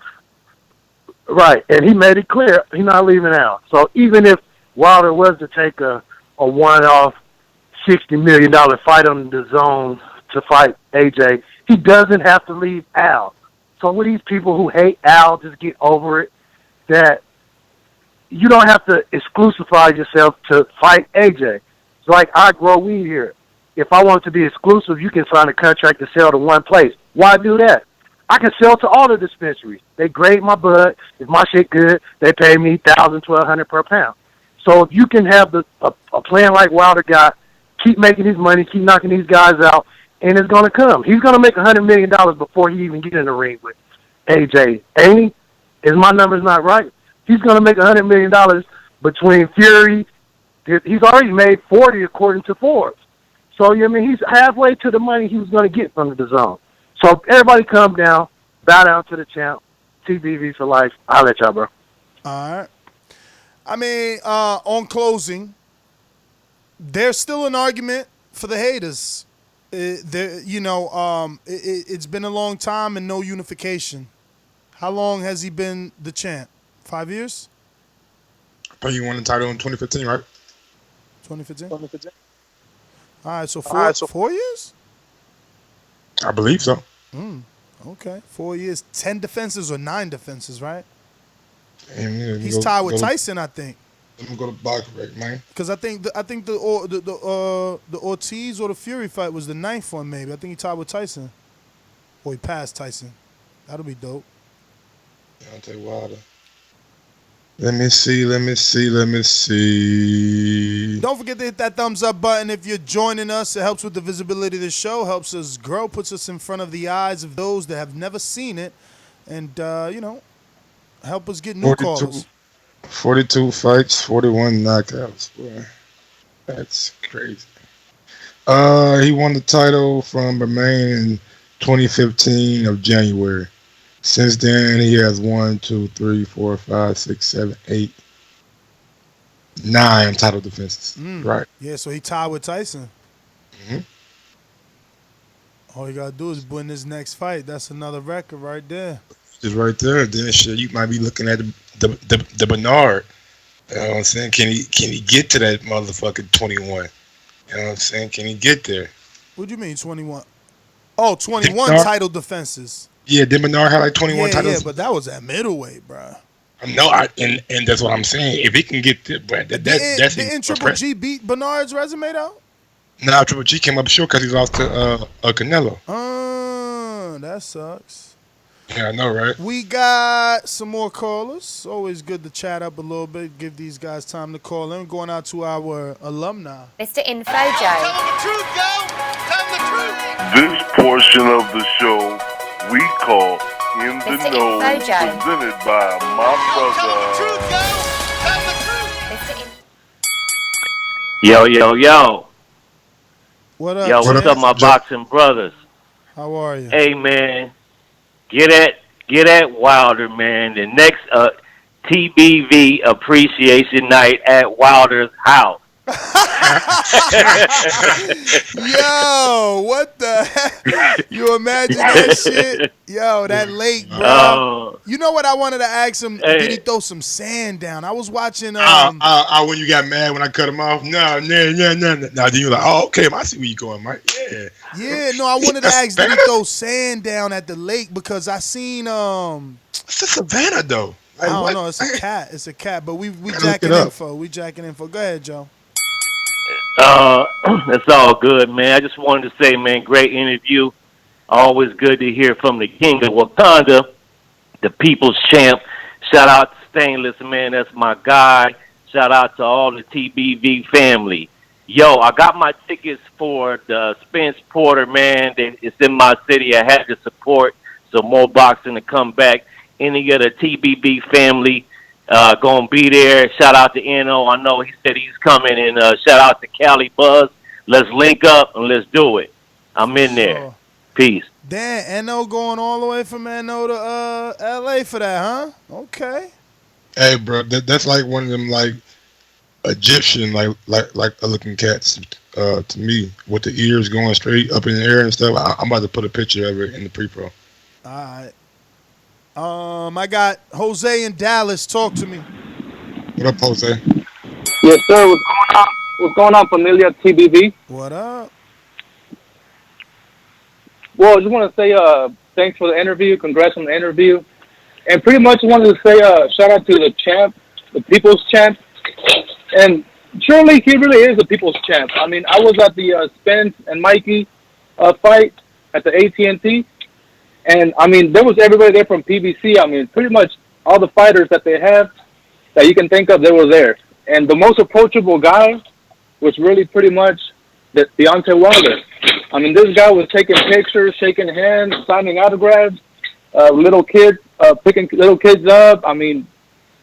Right, and he made it clear he's not leaving out. So even if Wilder was to take a one-off $60 million fight on the zone to fight AJ, he doesn't have to leave Al. So with these people who hate Al, just get over it. That you don't have to exclusify yourself to fight AJ. It's like I grow weed here. If I want it to be exclusive, you can sign a contract to sell to one place. Why do that? I can sell to all the dispensaries. They grade my bud. If my shit good, they pay me $1,000, $1,200 per pound. So if you can have a plan like Wilder got, keep making his money, keep knocking these guys out, and it's going to come. He's going to make $100 million before he even get in the ring with AJ. Ain't he? Is my numbers not right? He's going to make $100 million between Fury. He's already made 40 according to Forbes. So, I mean, he's halfway to the money he was going to get from the zone. So everybody come down, bow down to the champ, TBV for life. I'll let y'all, bro. All right. I mean, on closing, there's still an argument for the haters. It's been a long time and no unification. How long has he been the champ? 5 years? I think he won the title in 2015, right? 2015? All right, so 4 years? I believe so. Okay. 4 years, 10 defenses or 9 defenses, right? And He's tied with Tyson, I think. Let me go to box break, man. Because I think the Ortiz or the Fury fight was the 9th one, maybe. I think he tied with Tyson. Or he passed Tyson. That'll be dope. Deontay Wilder. Let me see. Don't forget to hit that thumbs up button if you're joining us. It helps with the visibility of the show, helps us grow, puts us in front of the eyes of those that have never seen it, and, help us get new callers. 42 fights, 41 knockouts. Boy, that's crazy. He won the title from Bermain in 2015 of January. Since then, he has 1, 2, 3, 4, 5, 6, 7, 8, 9 title defenses. Right. Yeah, so he tied with Tyson. Mm-hmm. All you got to do is win this next fight. That's another record right there. Just right there. Then shit, you might be looking at the Bernard. You know what I'm saying? Can he get to that motherfucking 21? You know what I'm saying? Can he get there? What do you mean 21? Oh, 21 title defenses. Yeah, did Bernard have like 21 titles? Yeah, but that was at middleweight, bro. No, and that's what I'm saying. If he can get there, bro, that's didn't Triple G beat Bernard's resume though? Nah, Triple G came up short because he lost to Canelo. That sucks. Yeah, I know, right? We got some more callers. Always good to chat up a little bit, give these guys time to call in. Going out to our alumni. Mr. Info Joe. Tell them the truth, yo. Tell them the truth. This portion of the show we call In the Mr. Know, Info Joe. presented by my brother. Yo. What up? Yo, what's up, my boxing brothers? How are you? Hey, man, get at Wilder, man. The next TBV appreciation night at Wilder's house. Yo, what the heck? You imagine that shit? Yo, that lake, bro. You know what I wanted to ask him? Hey. Did he throw some sand down? I was watching. When you got mad when I cut him off? No. Then you're like, oh, okay, I see where you're going, Mike. Yeah. Yeah, no, I wanted to ask, did he throw sand down at the lake? Because I seen It's a Savannah though. Like, I don't know. It's a cat. It's a cat. But we jacking info. We jacking info. Go ahead, Joe. It's all good, man. I just wanted to say, man, great interview. Always good to hear from the king of Wakanda, the people's champ. Shout out to Stainless, man. That's my guy. Shout out to all the TBV family. Yo, I got my tickets for the Spence Porter, man. It's in my city. I had to support some more boxing to come back. Any of the TBV family gonna be there. Shout out to N.O. I know he said he's coming. And shout out to Cali Buzz. Let's link up and let's do it. I'm in there. Peace. Damn, N.O. going all the way from N.O. to L.A. for that, huh? Okay. Hey, bro, that's like one of them, like, Egyptian like looking cats to me, with the ears going straight up in the air and stuff. I'm about to put a picture of it in the pre-pro. All right. I got Jose in Dallas. Talk to me. What up, Jose? Yes, sir. What's going on? What's going on, Familia TBV? What up? Well, I just want to say thanks for the interview. Congrats on the interview. And pretty much wanted to say shout out to the champ, the people's champ. And surely he really is the people's champ. I mean, I was at the Spence and Mikey fight at the AT&T. And, I mean, there was everybody there from PBC. I mean, pretty much all the fighters that they have that you can think of, they were there. And the most approachable guy was really pretty much Deontay Wilder. I mean, this guy was taking pictures, shaking hands, signing autographs, little kids, picking little kids up. I mean,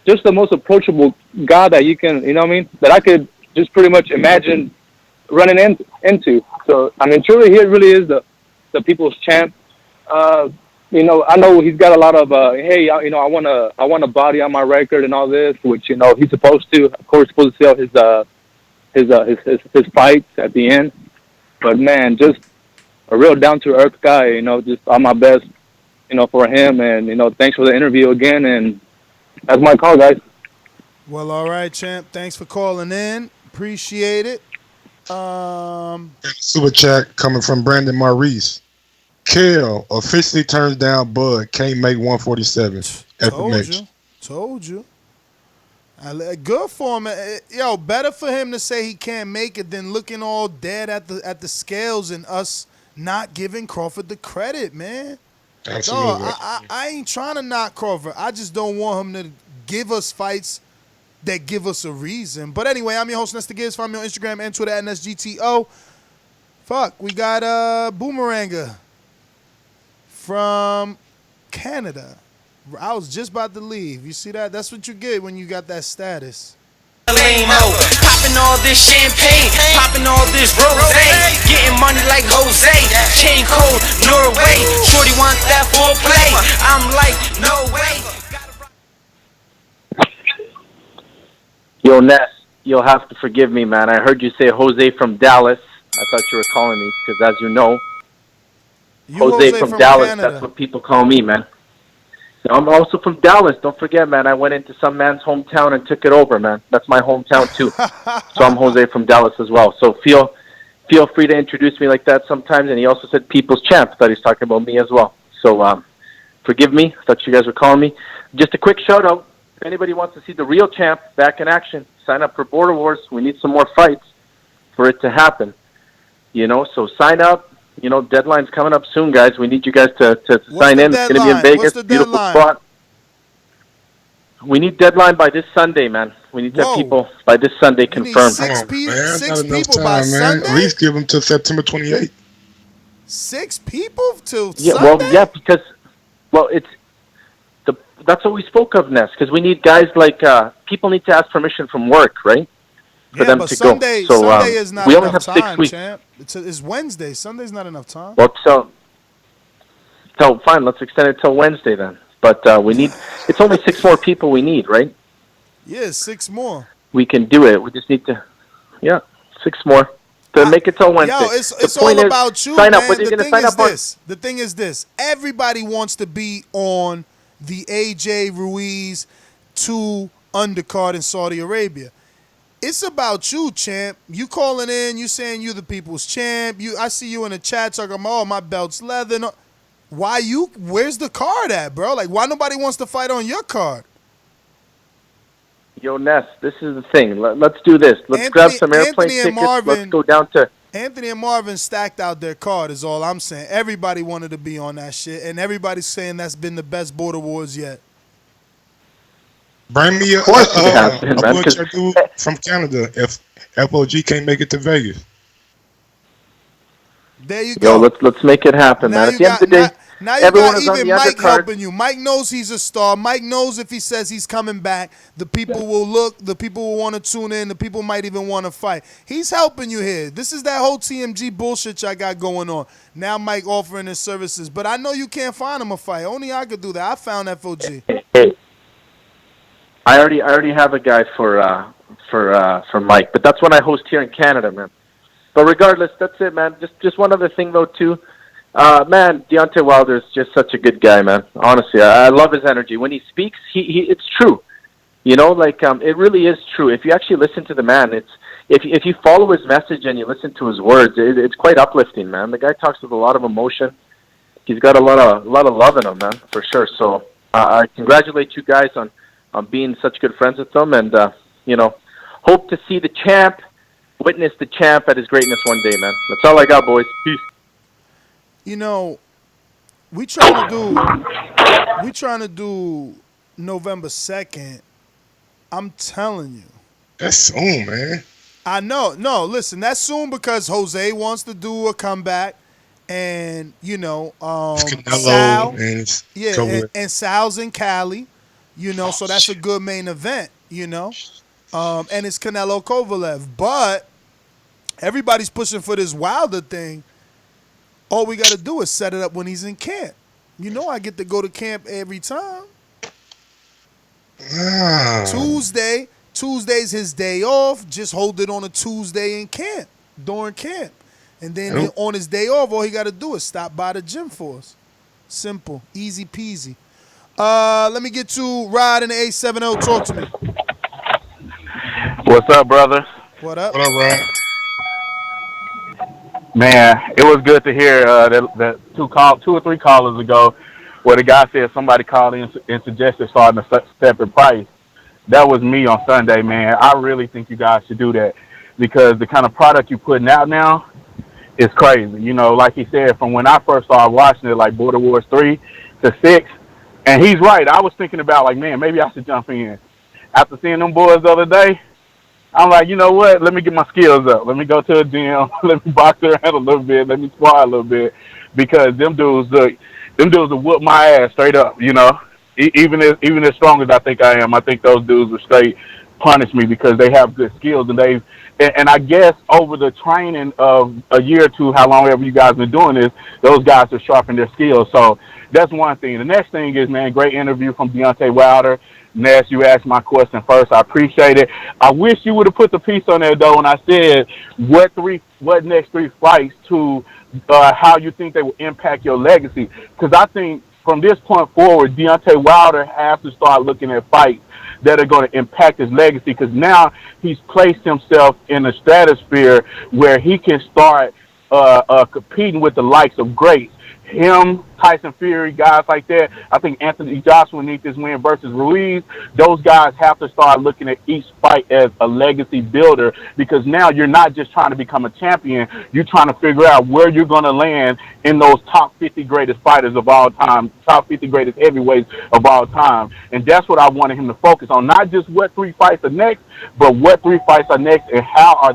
just the most approachable guy that you can, you know what I mean, that I could just pretty much imagine running into. So, I mean, truly, he really is the people's champ. You know, I know he's got a lot of, hey, you know, I want a body on my record and all this, which, you know, he's supposed to. Of course, supposed to sell his fights at the end. But man, just a real down to earth guy. You know, just all my best, you know, for him. And you know, thanks for the interview again. And that's my call, guys. Well, all right, champ. Thanks for calling in. Appreciate it. Super chat coming from Brandon Maurice. Kale officially turns down Bud. Can't make 147. Told you. Good for him. Yo, better for him to say he can't make it than looking all dead at the scales and us not giving Crawford the credit, man. Absolutely. No, I ain't trying to knock Crawford. I just don't want him to give us fights that give us a reason. But anyway, I'm your host, Nesta Gibbs. Find me on Instagram and Twitter at NSGTO. Fuck, we got Boomeranger from Canada. I was just about to leave. You see that? That's what you get when you got that status. Popping all this champagne, popping all this rosé, getting money like Jose, chain cold, Norway. Shorty want that foreplay. I'm like, no way. Yo, Ness, you'll have to forgive me, man. I heard you say Jose from Dallas. I thought you were calling me because, as you know, Jose from Dallas, Canada. That's what people call me, man. I'm also from Dallas. Don't forget, man. I went into some man's hometown and took it over, man. That's my hometown too. So I'm Jose from Dallas as well. So feel free to introduce me like that sometimes. And he also said "People's Champ." I thought he was talking about me as well. So forgive me. I thought you guys were calling me. Just a quick shout out. If anybody wants to see the real champ back in action, sign up for Border Wars. We need some more fights for it to happen. You know, so sign up. You know, deadline's coming up soon, guys. We need you guys to sign in. It's going to be in Vegas. Beautiful spot. We need deadline by this Sunday, man. We need to have people by this Sunday confirmed. Six people by man. Sunday? At least give them till September 28th. 6 people till Sunday? Well, yeah, because, that's what we spoke of, Ness, because we need guys like, people need to ask permission from work, right? For them to Sunday, go. So Sunday is not we enough only have time, 6 weeks. Champ. It's Wednesday. Sunday's not enough time. Well, so fine. Let's extend it till Wednesday then. But we need. It's only 6 more people we need, right? Yeah, 6 more. We can do it. We just need to. Yeah, 6 more to make it till Wednesday. Yo, it's all about you, sign man. Up. What are you the gonna thing sign is up this. The thing is this. Everybody wants to be on the AJ Ruiz 2 undercard in Saudi Arabia. It's about you, champ. You calling in, you saying you the people's champ. I see you in the chat talking about, oh, my belt's leather. No. Where's the card at, bro? Like, why nobody wants to fight on your card? Yo, Ness, this is the thing. Let's do this. Let's grab some airplane tickets. Let's go down to... Anthony and Marvin stacked out their card is all I'm saying. Everybody wanted to be on that shit, and everybody's saying that's been the best Border Wars yet. Bring me a wheelchair dude from Canada if FOG can't make it to Vegas. There you go. Yo, let's make it happen, man. At the end of the day, now you everyone got is on even the Mike undercard. helping you. Mike knows he's a star. Mike knows if he says he's coming back, the people will look, the people will want to tune in, the people might even want to fight. He's helping you here. This is that whole TMG bullshit y'all got going on. Now Mike offering his services. But I know you can't find him a fight. Only I could do that. I found FOG. Hey. I already have a guy for for Mike. But that's when I host here in Canada, man. But regardless, that's it, man. Just one other thing though too. Man, Deontay Wilder is just such a good guy, man. Honestly, I love his energy. When he speaks, he it's true. You know, like it really is true. If you actually listen to the man, it's if you follow his message and you listen to his words, it's quite uplifting, man. The guy talks with a lot of emotion. He's got a lot of love in him, man, for sure. So I congratulate you guys on being such good friends with him, and you know, hope to see the champ, witness the champ at his greatness one day, man. That's all I got, boys. Peace. You know, we trying to do November 2nd. I'm telling you. That's soon, man. I know. No, listen, that's soon because Jose wants to do a comeback, and you know, Sal, and Sal's in Cali, you know, so that's a good main event, you know, and it's Canelo Kovalev, but everybody's pushing for this Wilder thing. All we got to do is set it up when he's in camp. You know, I get to go to camp every time. Tuesday's his day off. Just hold it on a Tuesday in camp, during camp. And then on his day off, all he got to do is stop by the gym for us. Simple. Easy peasy. Let me get to Rod in the 870. Talk to me. What's up, brother? What up? What up, Rod? Man, it was good to hear that two or three callers ago where the guy said somebody called in and suggested starting a separate price. That was me on Sunday, man. I really think you guys should do that because the kind of product you're putting out now is crazy. You know, like he said, from when I first started watching it, like Border Wars 3 to 6, and he's right. I was thinking about, like, man, maybe I should jump in. After seeing them boys the other day, I'm like, you know what? Let me get my skills up. Let me go to a gym. Let me box around a little bit. Let me spar a little bit because them dudes will whoop my ass straight up, you know. Even as strong as I think I am, I think those dudes will straight punish me because they have good skills and I guess over the training of a year or two, how long ever you guys been doing this, those guys have sharpened their skills. So that's one thing. The next thing is, man, great interview from Deontay Wilder. Ness, you asked my question first. I appreciate it. I wish you would have put the piece on there though when I said what next three fights to how you think they will impact your legacy. Because I think from this point forward, Deontay Wilder has to start looking at fights that are going to impact his legacy because now he's placed himself in a stratosphere where he can start competing with the likes of greats. Him, Tyson Fury, guys like that. I think Anthony Joshua needs this win versus Ruiz. Those guys have to start looking at each fight as a legacy builder because now you're not just trying to become a champion. You're trying to figure out where you're going to land in those top 50 greatest fighters of all time, top 50 greatest heavyweights of all time. And that's what I wanted him to focus on. Not just what three fights are next, but what three fights are next and how are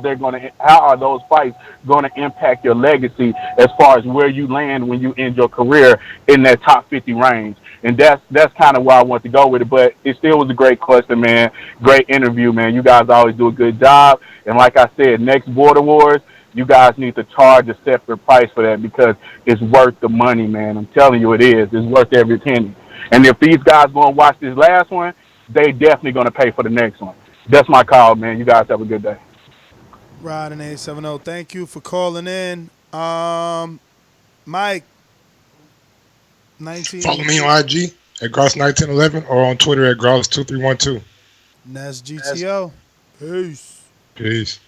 those fights going to impact your legacy as far as where you land when you end your career in that top 50 range. And that's kind of where I want to go with it. But it still was a great question, man. Great interview, man. You guys always do a good job. And like I said, next Border Wars, you guys need to charge a separate price for that because it's worth the money, man. I'm telling you it is. It's worth every penny. And if these guys going to watch this last one, they definitely going to pay for the next one. That's my call, man. You guys have a good day. Rod and 870, thank you for calling in. Mike, 19. Follow me on IG at Gross1911 or on Twitter at Gross2312. And that's GTO. Peace. Peace.